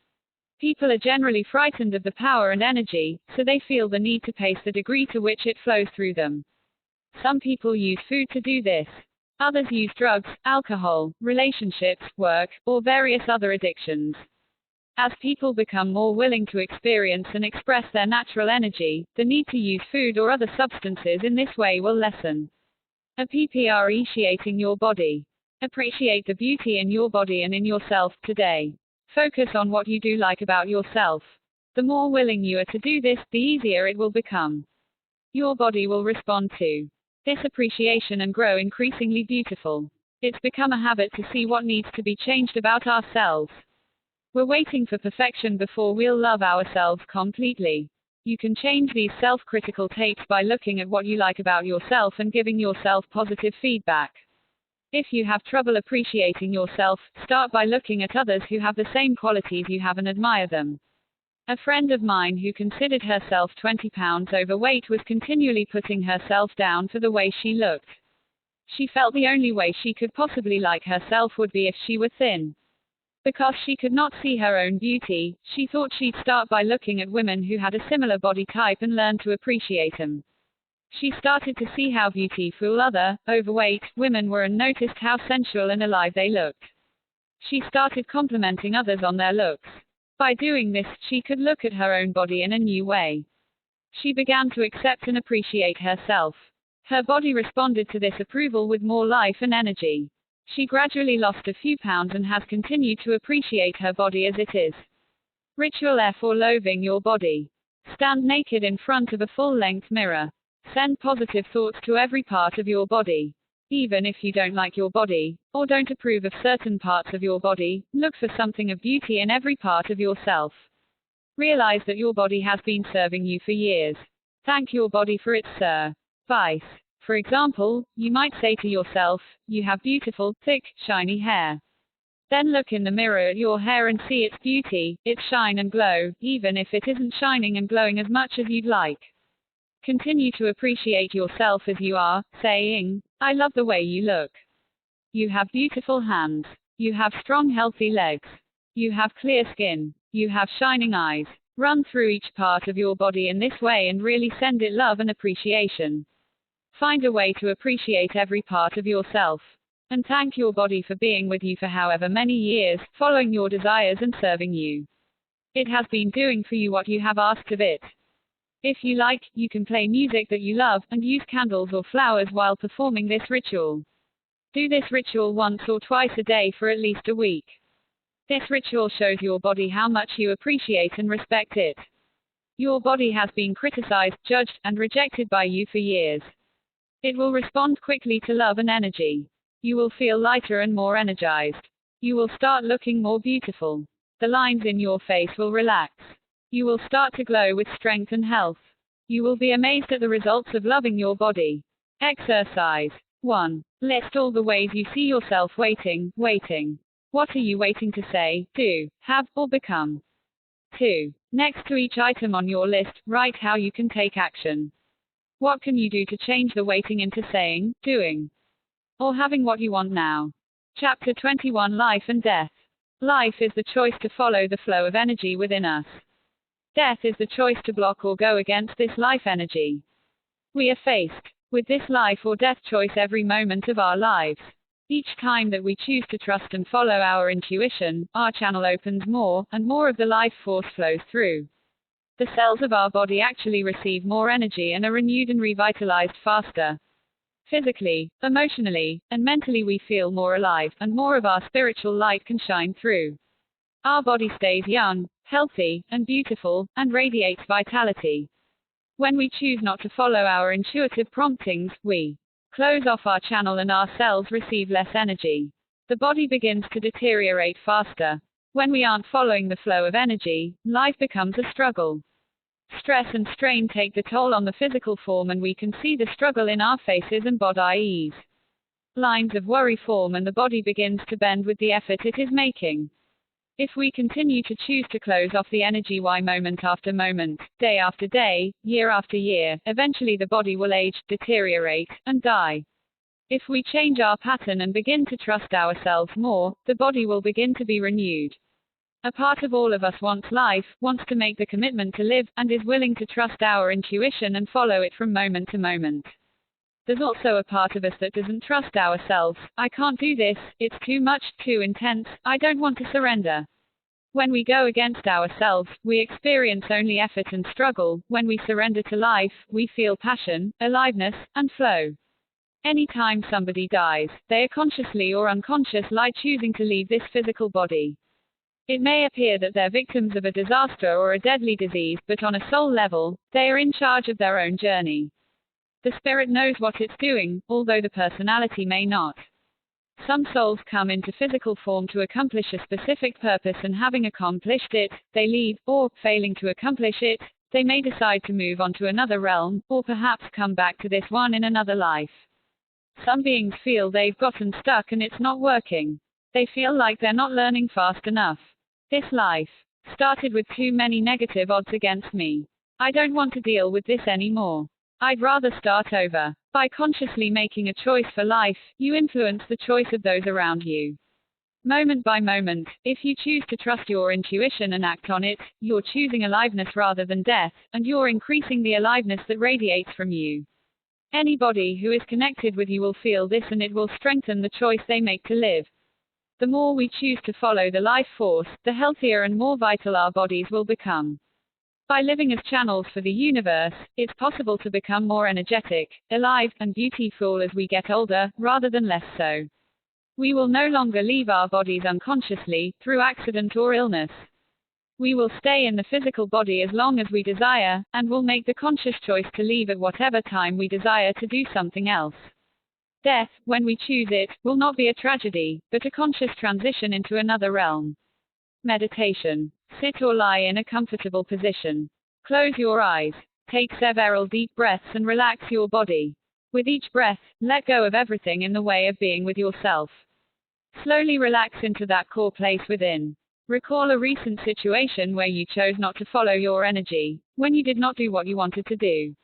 People are generally frightened of the power and energy, so they feel the need to pace the degree to which it flows through them. Some people use food to do this. Others use drugs, alcohol, relationships, work, or various other addictions. As people become more willing to experience and express their natural energy, the need to use food or other substances in this way will lessen. Appreciating your body. Appreciate the beauty in your body and in yourself today. Focus on what you do like about yourself. The more willing you are to do this, the easier it will become. Your body will respond to this appreciation and grow increasingly beautiful. It's become a habit to see what needs to be changed about ourselves. We're waiting for perfection before we'll love ourselves completely. You can change these self-critical tapes by looking at what you like about yourself and giving yourself positive feedback. If you have trouble appreciating yourself, start by looking at others who have the same qualities you have and admire them. A friend of mine who considered herself 20 pounds overweight was continually putting herself down for the way she looked. She felt the only way she could possibly like herself would be if she were thin. Because she could not see her own beauty, she thought she'd start by looking at women who had a similar body type and learn to appreciate them. She started to see how beautiful other, overweight, women were and noticed how sensual and alive they looked. She started complimenting others on their looks. By doing this, she could look at her own body in a new way. She began to accept and appreciate herself. Her body responded to this approval with more life and energy. She gradually lost a few pounds and has continued to appreciate her body as it is. Ritual F or loathing your body. Stand naked in front of a full-length mirror. Send positive thoughts to every part of your body. Even if you don't like your body, or don't approve of certain parts of your body, look for something of beauty in every part of yourself. Realize that your body has been serving you for years. Thank your body for its service. For example, you might say to yourself, "You have beautiful, thick, shiny hair." Then look in the mirror at your hair and see its beauty, its shine and glow, even if it isn't shining and glowing as much as you'd like. Continue to appreciate yourself as you are, saying, "I love the way you look. You have beautiful hands. You have strong, healthy legs. You have clear skin. You have shining eyes." Run through each part of your body in this way and really send it love and appreciation. Find a way to appreciate every part of yourself. And thank your body for being with you for however many years, following your desires and serving you. It has been doing for you what you have asked of it. If you like, you can play music that you love, and use candles or flowers while performing this ritual. Do this ritual once or twice a day for at least a week. This ritual shows your body how much you appreciate and respect it. Your body has been criticized, judged, and rejected by you for years. It will respond quickly to love and energy. You will feel lighter and more energized. You will start looking more beautiful. The lines in your face will relax. You will start to glow with strength and health. You will be amazed at the results of loving your body. Exercise 1. List all the ways you see yourself waiting. What are you waiting to say, do, have, or become? 2. Next to each item on your list, write how you can take action. What can you do to change the waiting into saying, doing, or having what you want now? Chapter 21 Life and Death. Life is the choice to follow the flow of energy within us. Death is the choice to block or go against this life energy. We are faced with this life or death choice every moment of our lives. Each time that we choose to trust and follow our intuition, our channel opens more, and more of the life force flows through. The cells of our body actually receive more energy and are renewed and revitalized faster. Physically, emotionally, and mentally we feel more alive, and more of our spiritual light can shine through. Our body stays young, healthy, and beautiful, and radiates vitality. When we choose not to follow our intuitive promptings, we close off our channel and our cells receive less energy. The body begins to deteriorate faster. When we aren't following the flow of energy, life becomes a struggle. Stress and strain take the toll on the physical form, and we can see the struggle in our faces and bodies. Lines of worry form and the body begins to bend with the effort it is making. If we continue to choose to close off the energy Y moment after moment, day after day, year after year, eventually the body will age, deteriorate, and die. If we change our pattern and begin to trust ourselves more, the body will begin to be renewed. A part of all of us wants life, wants to make the commitment to live, and is willing to trust our intuition and follow it from moment to moment. There's also a part of us that doesn't trust ourselves. I can't do this, it's too much, too intense, I don't want to surrender. When we go against ourselves, we experience only effort and struggle. When we surrender to life, we feel passion, aliveness, and flow. Anytime somebody dies, they are consciously or unconsciously choosing to leave this physical body. It may appear that they're victims of a disaster or a deadly disease, but on a soul level, they are in charge of their own journey. The spirit knows what it's doing, although the personality may not. Some souls come into physical form to accomplish a specific purpose, and having accomplished it, they leave, or, failing to accomplish it, they may decide to move on to another realm, or perhaps come back to this one in another life. Some beings feel they've gotten stuck and it's not working. They feel like they're not learning fast enough. This life started with too many negative odds against me. I don't want to deal with this anymore. I'd rather start over. By consciously making a choice for life, you influence the choice of those around you. Moment by moment, if you choose to trust your intuition and act on it, you're choosing aliveness rather than death, and you're increasing the aliveness that radiates from you. Anybody who is connected with you will feel this, and it will strengthen the choice they make to live. The more we choose to follow the life force, the healthier and more vital our bodies will become. By living as channels for the universe, it's possible to become more energetic, alive, and beautiful as we get older, rather than less so. We will no longer leave our bodies unconsciously, through accident or illness. We will stay in the physical body as long as we desire, and will make the conscious choice to leave at whatever time we desire to do something else. Death, when we choose it, will not be a tragedy, but a conscious transition into another realm. Meditation. Sit or lie in a comfortable position. Close your eyes. Take several deep breaths and relax your body. With each breath, let go of everything in the way of being with yourself. Slowly relax into that core place within. Recall a recent situation where you chose not to follow your energy, when you did not do what you wanted to do.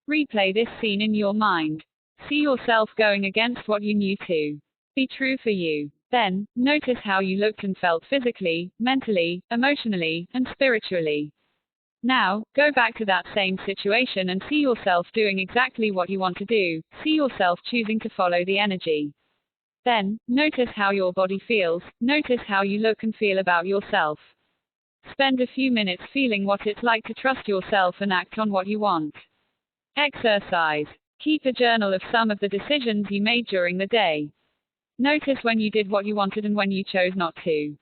Replay this scene in your mind. See yourself going against what you knew to be true for you. Then, notice how you looked and felt physically, mentally, emotionally, and spiritually. Now, go back to that same situation and see yourself doing exactly what you want to do. See yourself choosing to follow the energy. Then, notice how your body feels. Notice how you look and feel about yourself. Spend a few minutes feeling what it's like to trust yourself and act on what you want. Exercise. Keep a journal of some of the decisions you made during the day. Notice when you did what you wanted and when you chose not to.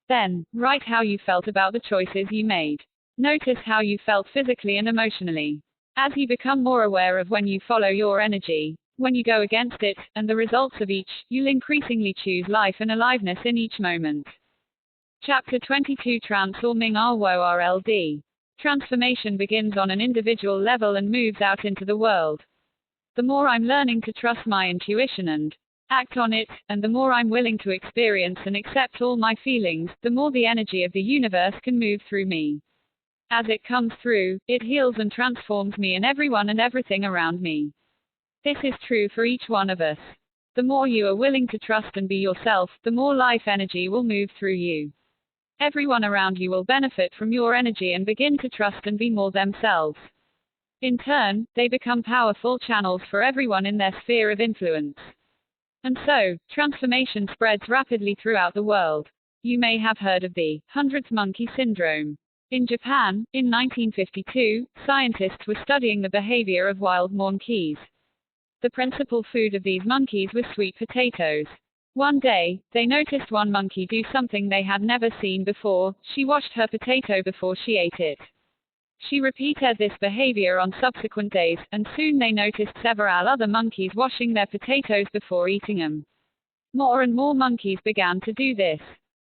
Then, write how you felt about the choices you made. Notice how you felt physically and emotionally. As you become more aware of when you follow your energy, when you go against it, and the results of each, you'll increasingly choose life and aliveness in each moment. Chapter 22 Transforming our world. Transformation begins on an individual level and moves out into the world. The more I'm learning to trust my intuition and act on it, and the more I'm willing to experience and accept all my feelings, the more the energy of the universe can move through me. As it comes through, it heals and transforms me and everyone and everything around me. This is true for each one of us. The more you are willing to trust and be yourself, the more life energy will move through you. Everyone around you will benefit from your energy and begin to trust and be more themselves. In turn, they become powerful channels for everyone in their sphere of influence. And so, transformation spreads rapidly throughout the world. You may have heard of the 100th monkey syndrome. In Japan, in 1952, scientists were studying the behavior of wild monkeys. The principal food of these monkeys was sweet potatoes. One day, they noticed one monkey do something they had never seen before. She washed her potato before she ate it. She repeated this behavior on subsequent days, and soon they noticed several other monkeys washing their potatoes before eating them. More and more monkeys began to do this.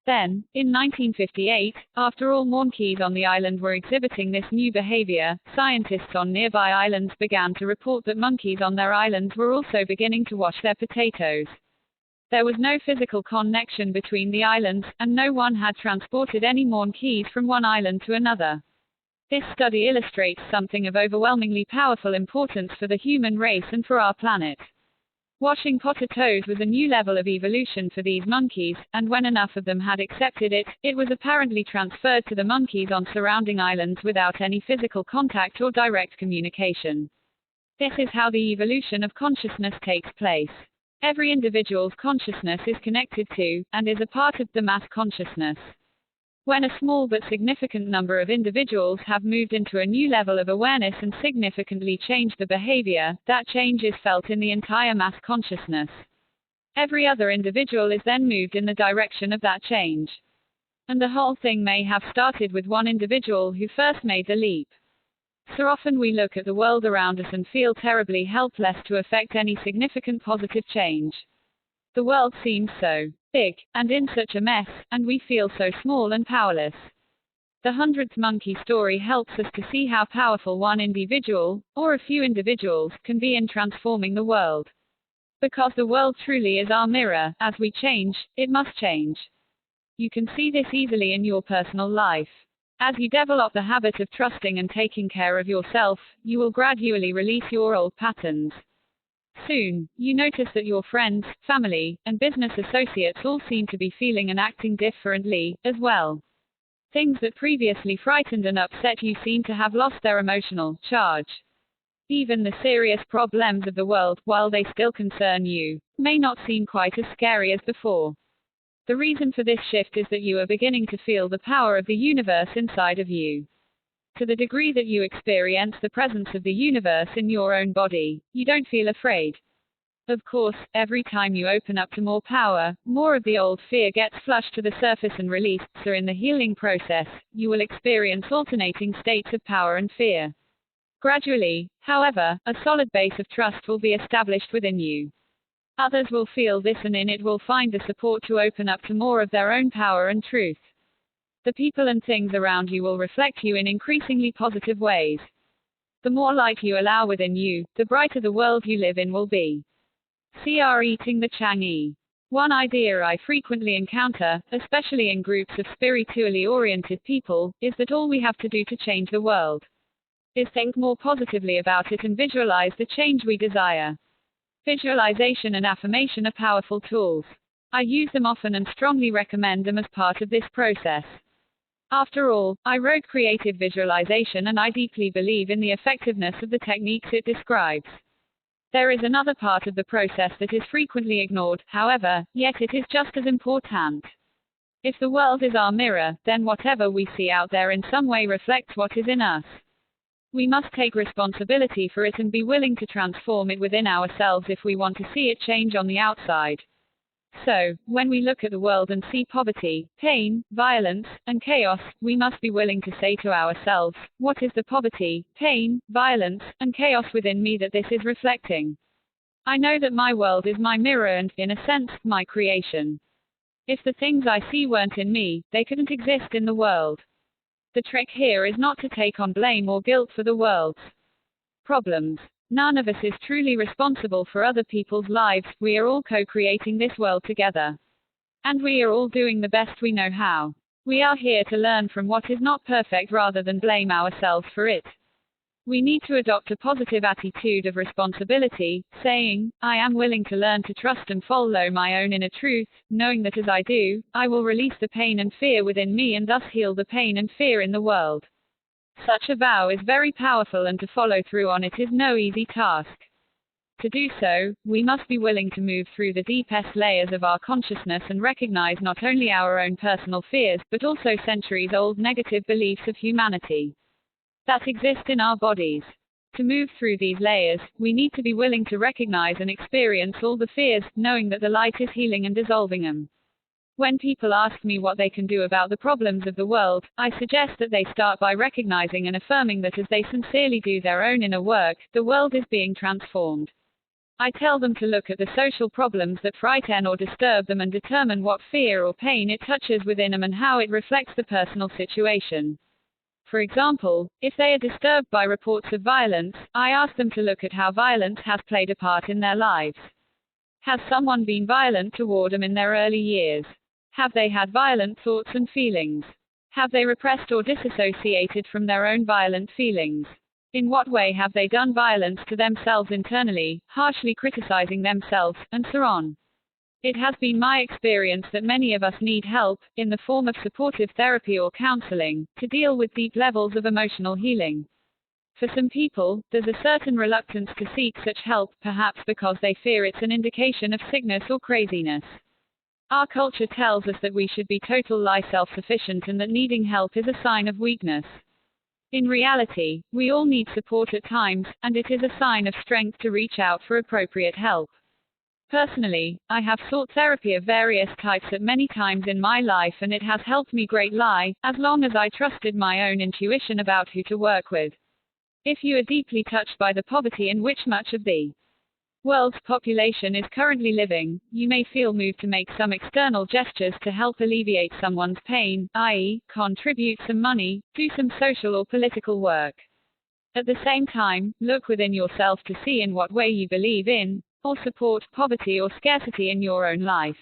Then, in 1958, after all monkeys on the island were exhibiting this new behavior, scientists on nearby islands began to report that monkeys on their islands were also beginning to wash their potatoes. There was no physical connection between the islands, and no one had transported any monkeys from one island to another. This study illustrates something of overwhelmingly powerful importance for the human race and for our planet. Washing potatoes was a new level of evolution for these monkeys, and when enough of them had accepted it, it was apparently transferred to the monkeys on surrounding islands without any physical contact or direct communication. This is how the evolution of consciousness takes place. Every individual's consciousness is connected to, and is a part of, the mass consciousness. When a small but significant number of individuals have moved into a new level of awareness and significantly changed the behavior, that change is felt in the entire mass consciousness. Every other individual is then moved in the direction of that change. And the whole thing may have started with one individual who first made the leap. So often we look at the world around us and feel terribly helpless to effect any significant positive change. The world seems so big, and in such a mess, and we feel so small and powerless. The 100th monkey story helps us to see how powerful one individual, or a few individuals, can be in transforming the world. Because the world truly is our mirror, as we change, it must change. You can see this easily in your personal life. As you develop the habit of trusting and taking care of yourself, you will gradually release your old patterns. Soon, you notice that your friends, family, and business associates all seem to be feeling and acting differently, as well. Things that previously frightened and upset you seem to have lost their emotional charge. Even the serious problems of the world, while they still concern you, may not seem quite as scary as before. The reason for this shift is that you are beginning to feel the power of the universe inside of you. To the degree that you experience the presence of the universe in your own body, you don't feel afraid. Of course, every time you open up to more power, more of the old fear gets flushed to the surface and released, so in the healing process, you will experience alternating states of power and fear. Gradually, however, a solid base of trust will be established within you. Others will feel this and in it will find the support to open up to more of their own power and truth. The people and things around you will reflect you in increasingly positive ways. The more light you allow within you, the brighter the world you live in will be. Eating the Changi. One idea I frequently encounter, especially in groups of spiritually oriented people, is that all we have to do to change the world is think more positively about it and visualize the change we desire. Visualization and affirmation are powerful tools. I use them often and strongly recommend them as part of this process. After all, I wrote creative visualization and I deeply believe in the effectiveness of the techniques it describes. There is another part of the process that is frequently ignored, however, yet it is just as important. If the world is our mirror, then whatever we see out there in some way reflects what is in us. We must take responsibility for it and be willing to transform it within ourselves if we want to see it change on the outside. So, when we look at the world and see poverty, pain, violence, and chaos, we must be willing to say to ourselves, what is the poverty, pain, violence, and chaos within me that this is reflecting? I know that my world is my mirror and, in a sense, my creation. If the things I see weren't in me, they couldn't exist in the world. The trick here is not to take on blame or guilt for the world's problems. None of us is truly responsible for other people's lives, we are all co-creating this world together. And we are all doing the best we know how. We are here to learn from what is not perfect rather than blame ourselves for it. We need to adopt a positive attitude of responsibility, saying, I am willing to learn to trust and follow my own inner truth, knowing that as I do, I will release the pain and fear within me and thus heal the pain and fear in the world. Such a vow is very powerful and to follow through on it is no easy task. To do so, we must be willing to move through the deepest layers of our consciousness and recognize not only our own personal fears, but also centuries-old negative beliefs of humanity that exist in our bodies. To move through these layers, we need to be willing to recognize and experience all the fears, knowing that the light is healing and dissolving them. When people ask me what they can do about the problems of the world, I suggest that they start by recognizing and affirming that as they sincerely do their own inner work, the world is being transformed. I tell them to look at the social problems that frighten or disturb them and determine what fear or pain it touches within them and how it reflects the personal situation. For example, if they are disturbed by reports of violence, I ask them to look at how violence has played a part in their lives. Has someone been violent toward them in their early years? Have they had violent thoughts and feelings? Have they repressed or disassociated from their own violent feelings? In what way have they done violence to themselves internally, harshly criticizing themselves, and so on? It has been my experience that many of us need help, in the form of supportive therapy or counseling, to deal with deep levels of emotional healing. For some people, there's a certain reluctance to seek such help, perhaps because they fear it's an indication of sickness or craziness. Our culture tells us that we should be totally self-sufficient and that needing help is a sign of weakness. In reality, we all need support at times, and it is a sign of strength to reach out for appropriate help. Personally, I have sought therapy of various types at many times in my life and it has helped me greatly, as long as I trusted my own intuition about who to work with. If you are deeply touched by the poverty in which much of the world's population is currently living, you may feel moved to make some external gestures to help alleviate someone's pain, i.e., contribute some money, do some social or political work. At the same time, look within yourself to see in what way you believe in, or support, poverty or scarcity in your own life.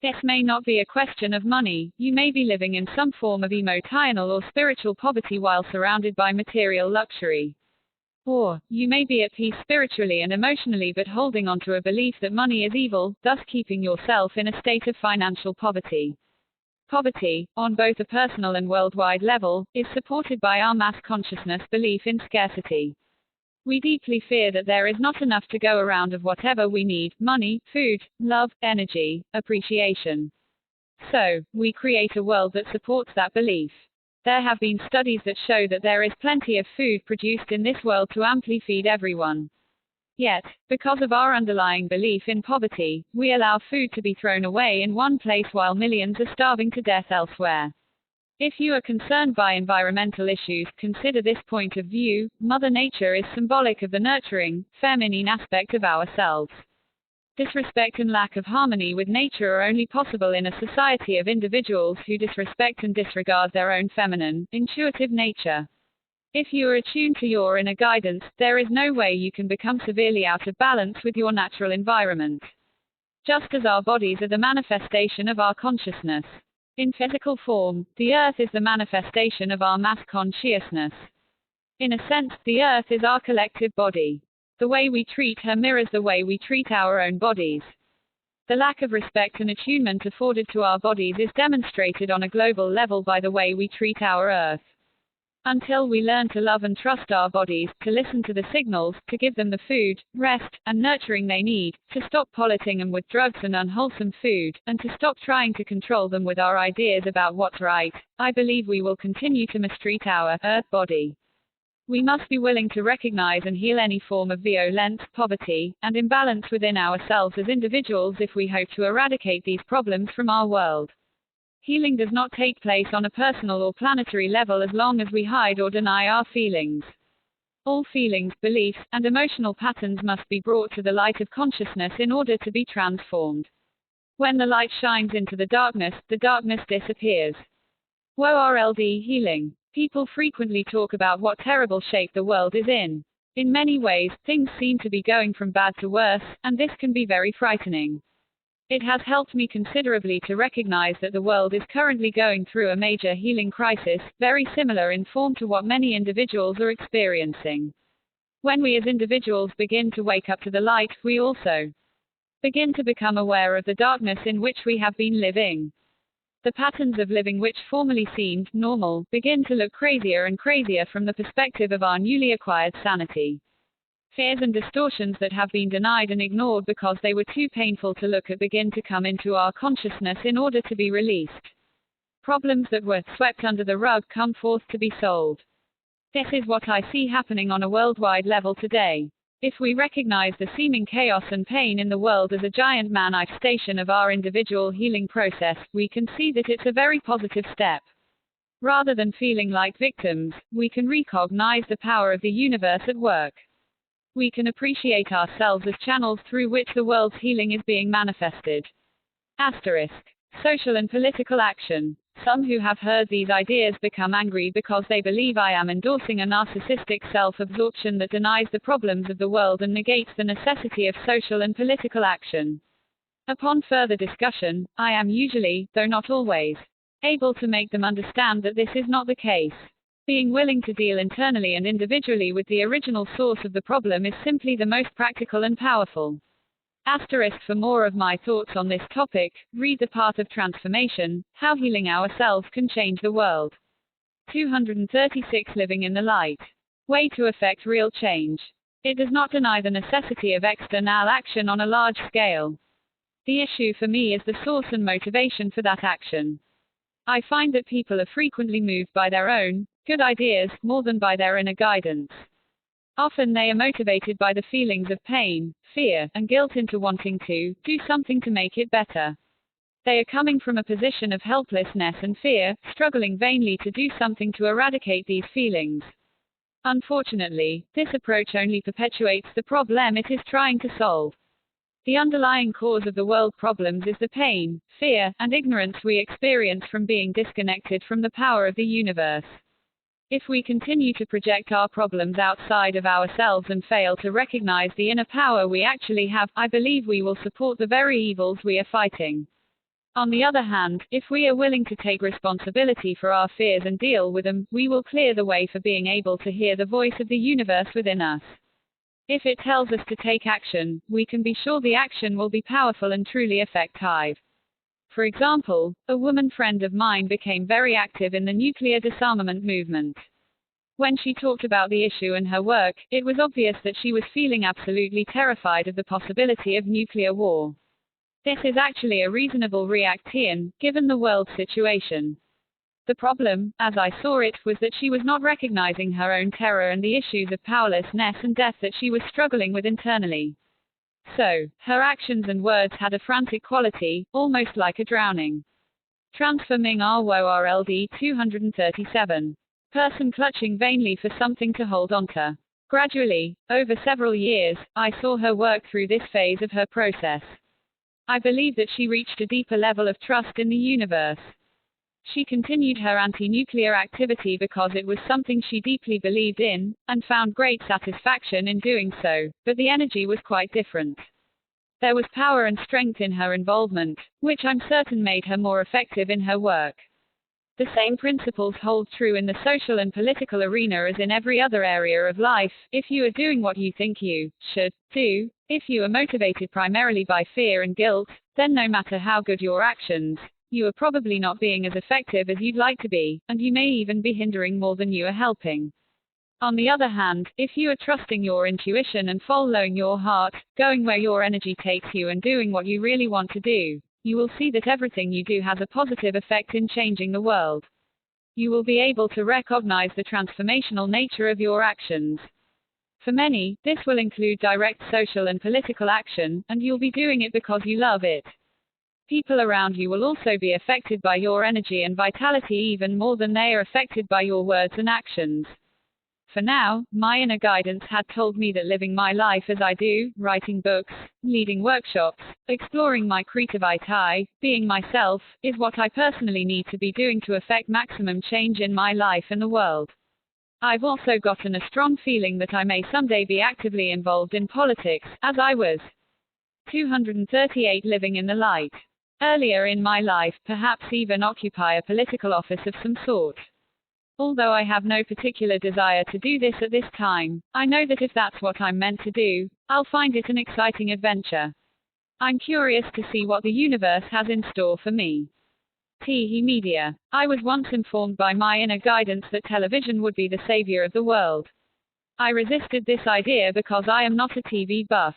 This may not be a question of money, you may be living in some form of emotional or spiritual poverty while surrounded by material luxury. Or, you may be at peace spiritually and emotionally but holding on to a belief that money is evil, thus keeping yourself in a state of financial poverty. Poverty, on both a personal and worldwide level, is supported by our mass consciousness belief in scarcity. We deeply fear that there is not enough to go around of whatever we need, money, food, love, energy, appreciation. So, we create a world that supports that belief. There have been studies that show that there is plenty of food produced in this world to amply feed everyone. Yet, because of our underlying belief in poverty, we allow food to be thrown away in one place while millions are starving to death elsewhere. If you are concerned by environmental issues, consider this point of view. Mother Nature is symbolic of the nurturing, feminine aspect of ourselves. Disrespect and lack of harmony with nature are only possible in a society of individuals who disrespect and disregard their own feminine, intuitive nature. If you are attuned to your inner guidance, there is no way you can become severely out of balance with your natural environment. Just as our bodies are the manifestation of our consciousness. In physical form, the earth is the manifestation of our mass consciousness. In a sense, the earth is our collective body. The way we treat her mirrors the way we treat our own bodies. The lack of respect and attunement afforded to our bodies is demonstrated on a global level by the way we treat our earth. Until we learn to love and trust our bodies, to listen to the signals, to give them the food, rest, and nurturing they need, to stop polluting them with drugs and unwholesome food, and to stop trying to control them with our ideas about what's right, I believe we will continue to mistreat our earth body. We must be willing to recognize and heal any form of violence, poverty, and imbalance within ourselves as individuals if we hope to eradicate these problems from our world. Healing does not take place on a personal or planetary level as long as we hide or deny our feelings. All feelings, beliefs, and emotional patterns must be brought to the light of consciousness in order to be transformed. When the light shines into the darkness disappears. World healing. People frequently talk about what terrible shape the world is in. In many ways, things seem to be going from bad to worse, and this can be very frightening. It has helped me considerably to recognize that the world is currently going through a major healing crisis, very similar in form to what many individuals are experiencing. When we as individuals begin to wake up to the light, we also begin to become aware of the darkness in which we have been living. The patterns of living which formerly seemed normal begin to look crazier and crazier from the perspective of our newly acquired sanity. Fears and distortions that have been denied and ignored because they were too painful to look at begin to come into our consciousness in order to be released. Problems that were swept under the rug come forth to be solved. This is what I see happening on a worldwide level today. If we recognize the seeming chaos and pain in the world as a giant manifestation of our individual healing process, we can see that it's a very positive step. Rather than feeling like victims, we can recognize the power of the universe at work. We can appreciate ourselves as channels through which the world's healing is being manifested. Asterisk. Social and political action. Some who have heard these ideas become angry because they believe I am endorsing a narcissistic self-absorption that denies the problems of the world and negates the necessity of social and political action. Upon further discussion, I am usually, though not always, able to make them understand that this is not the case. Being willing to deal internally and individually with the original source of the problem is simply the most practical and powerful. Asterisk. For more of my thoughts on this topic, read The Path of Transformation, How Healing Ourselves Can Change the World. 236. Living in the Light. Way to effect real change. It does not deny the necessity of external action on a large scale. The issue for me is the source and motivation for that action. I find that people are frequently moved by their own good ideas, more than by their inner guidance. Often they are motivated by the feelings of pain, fear, and guilt into wanting to do something to make it better. They are coming from a position of helplessness and fear, struggling vainly to do something to eradicate these feelings. Unfortunately, this approach only perpetuates the problem it is trying to solve. The underlying cause of the world problems is the pain, fear, and ignorance we experience from being disconnected from the power of the universe. If we continue to project our problems outside of ourselves and fail to recognize the inner power we actually have, I believe we will support the very evils we are fighting. On the other hand, if we are willing to take responsibility for our fears and deal with them, we will clear the way for being able to hear the voice of the universe within us. If it tells us to take action, we can be sure the action will be powerful and truly effective. For example, a woman friend of mine became very active in the nuclear disarmament movement. When she talked about the issue in her work, it was obvious that she was feeling absolutely terrified of the possibility of nuclear war. This is actually a reasonable reaction, given the world situation. The problem, as I saw it, was that she was not recognizing her own terror and the issues of powerlessness and death that she was struggling with internally. So, her actions and words had a frantic quality, almost like a drowning. Transforming our world. 237. Person clutching vainly for something to hold onto. Gradually, over several years, I saw her work through this phase of her process. I believe that she reached a deeper level of trust in the universe. She continued her anti-nuclear activity because it was something she deeply believed in, and found great satisfaction in doing so, but the energy was quite different. There was power and strength in her involvement, which I'm certain made her more effective in her work. The same principles hold true in the social and political arena as in every other area of life. If you are doing what you think you should do, if you are motivated primarily by fear and guilt, then no matter how good your actions, You are probably not being as effective as you'd like to be, and you may even be hindering more than you are helping. On the other hand, if you are trusting your intuition and following your heart, going where your energy takes you and doing what you really want to do, you will see that everything you do has a positive effect in changing the world. You will be able to recognize the transformational nature of your actions. For many, this will include direct social and political action, and you'll be doing it because you love it. People around you will also be affected by your energy and vitality even more than they are affected by your words and actions. For now, my inner guidance had told me that living my life as I do, writing books, leading workshops, exploring my creativity, being myself, is what I personally need to be doing to affect maximum change in my life and the world. I've also gotten a strong feeling that I may someday be actively involved in politics, as I was. 238 Living in the light. Earlier in my life, perhaps even occupy a political office of some sort. Although I have no particular desire to do this at this time, I know that if that's what I'm meant to do, I'll find it an exciting adventure. I'm curious to see what the universe has in store for me. TV media. I was once informed by my inner guidance that television would be the savior of the world. I resisted this idea because I am not a TV buff.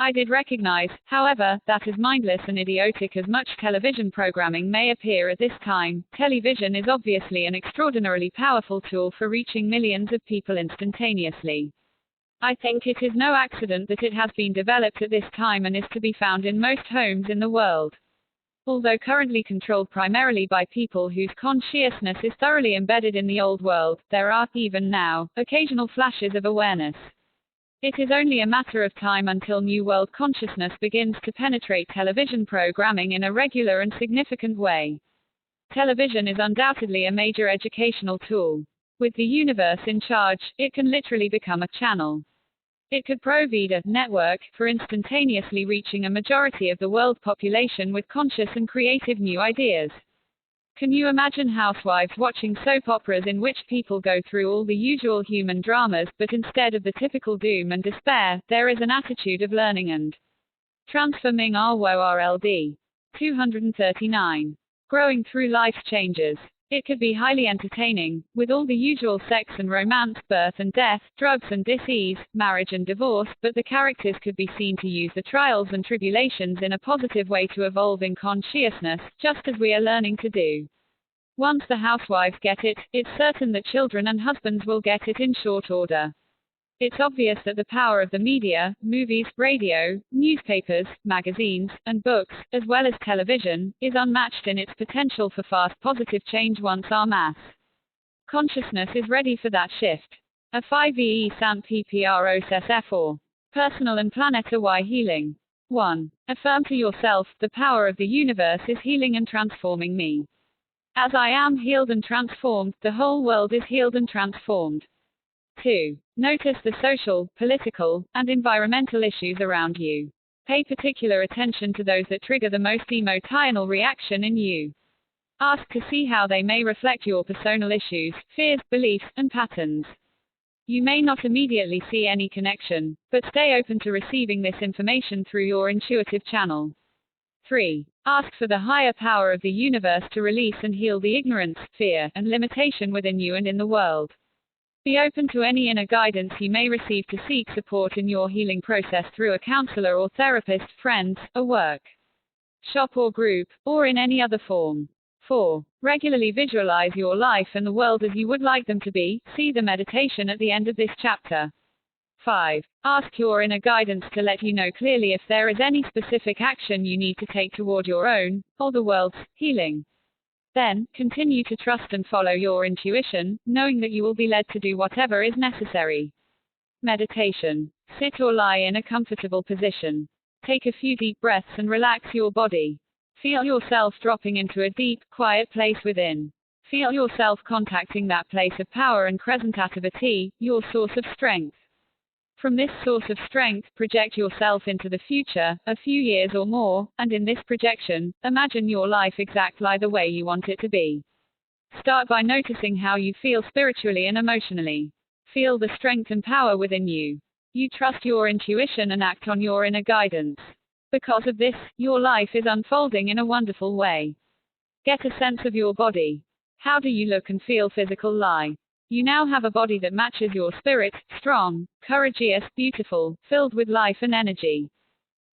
I did recognize, however, that as mindless and idiotic as much television programming may appear at this time, television is obviously an extraordinarily powerful tool for reaching millions of people instantaneously. I think it is no accident that it has been developed at this time and is to be found in most homes in the world. Although currently controlled primarily by people whose consciousness is thoroughly embedded in the old world, there are, even now, occasional flashes of awareness. It is only a matter of time until New World consciousness begins to penetrate television programming in a regular and significant way. Television is undoubtedly a major educational tool. With the universe in charge, it can literally become a channel. It could provide a network for instantaneously reaching a majority of the world population with conscious and creative new ideas. Can you imagine housewives watching soap operas in which people go through all the usual human dramas, but instead of the typical doom and despair, there is an attitude of learning and transforming our world. 239. Growing through life's changes. It could be highly entertaining, with all the usual sex and romance, birth and death, drugs and disease, marriage and divorce, but the characters could be seen to use the trials and tribulations in a positive way to evolve in consciousness, just as we are learning to do. Once the housewives get it, it's certain that children and husbands will get it in short order. It's obvious that the power of the media, movies, radio, newspapers, magazines, and books, as well as television, is unmatched in its potential for fast positive change once our mass consciousness is ready for that shift. A 5e Sant PPROSSF4. Personal and planetary healing. 1. Affirm to yourself, the power of the universe is healing and transforming me. As I am healed and transformed, the whole world is healed and transformed. 2. Notice the social, political, and environmental issues around you. Pay particular attention to those that trigger the most emotional reaction in you. Ask to see how they may reflect your personal issues, fears, beliefs, and patterns. You may not immediately see any connection, but stay open to receiving this information through your intuitive channel. 3. Ask for the higher power of the universe to release and heal the ignorance, fear, and limitation within you and in the world. Be open to any inner guidance you may receive to seek support in your healing process through a counselor or therapist, friends, a work shop or group, or in any other form. 4. Regularly visualize your life and the world as you would like them to be. See the meditation at the end of this chapter. 5. Ask your inner guidance to let you know clearly if there is any specific action you need to take toward your own, or the world's, healing. Then, continue to trust and follow your intuition, knowing that you will be led to do whatever is necessary. Meditation. Sit or lie in a comfortable position. Take a few deep breaths and relax your body. Feel yourself dropping into a deep, quiet place within. Feel yourself contacting that place of power and creativity, your source of strength. From this source of strength, project yourself into the future, a few years or more, and in this projection, imagine your life exactly the way you want it to be. Start by noticing how you feel spiritually and emotionally. Feel the strength and power within you. You trust your intuition and act on your inner guidance. Because of this, your life is unfolding in a wonderful way. Get a sense of your body. How do you look and feel? Physical lie. You now have a body that matches your spirit, strong, courageous, beautiful, filled with life and energy.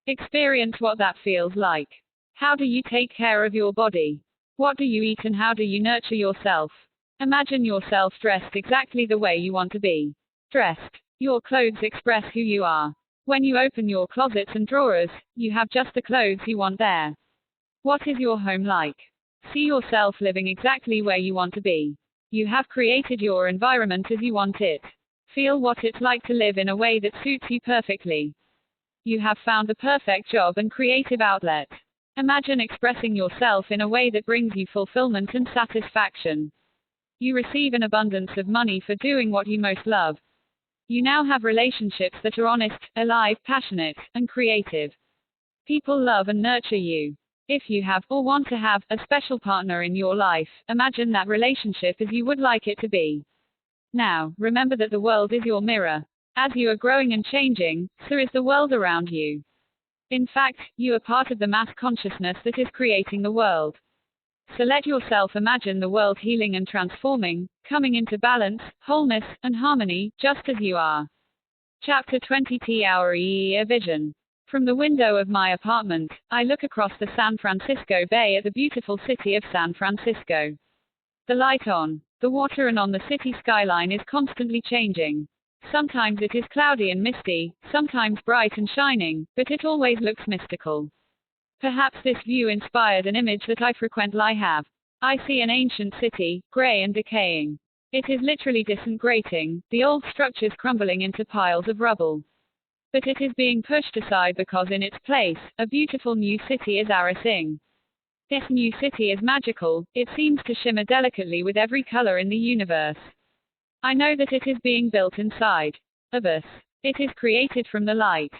Experience what that feels like. How do you take care of your body? What do you eat and how do you nurture yourself? Imagine yourself dressed exactly the way you want to be. Dressed. Your clothes express who you are. When you open your closets and drawers, you have just the clothes you want there. What is your home like? See yourself living exactly where you want to be. You have created your environment as you want it. Feel what it's like to live in a way that suits you perfectly. You have found the perfect job and creative outlet. Imagine expressing yourself in a way that brings you fulfillment and satisfaction. You receive an abundance of money for doing what you most love. You now have relationships that are honest, alive, passionate, and creative. People love and nurture you. If you have, or want to have, a special partner in your life, imagine that relationship as you would like it to be. Now, remember that the world is your mirror. As you are growing and changing, so is the world around you. In fact, you are part of the mass consciousness that is creating the world. So let yourself imagine the world healing and transforming, coming into balance, wholeness, and harmony, just as you are. Chapter 20 Our Vision. From the window of my apartment, I look across the San Francisco Bay at the beautiful city of San Francisco. The light on the water and on the city skyline is constantly changing. Sometimes it is cloudy and misty, sometimes bright and shining, but it always looks mystical. Perhaps this view inspired an image that I frequently have. I see an ancient city, grey and decaying. It is literally disintegrating, the old structures crumbling into piles of rubble. But it is being pushed aside because in its place, a beautiful new city is arising. This new city is magical, it seems to shimmer delicately with every color in the universe. I know that it is being built inside of us. It is created from the light.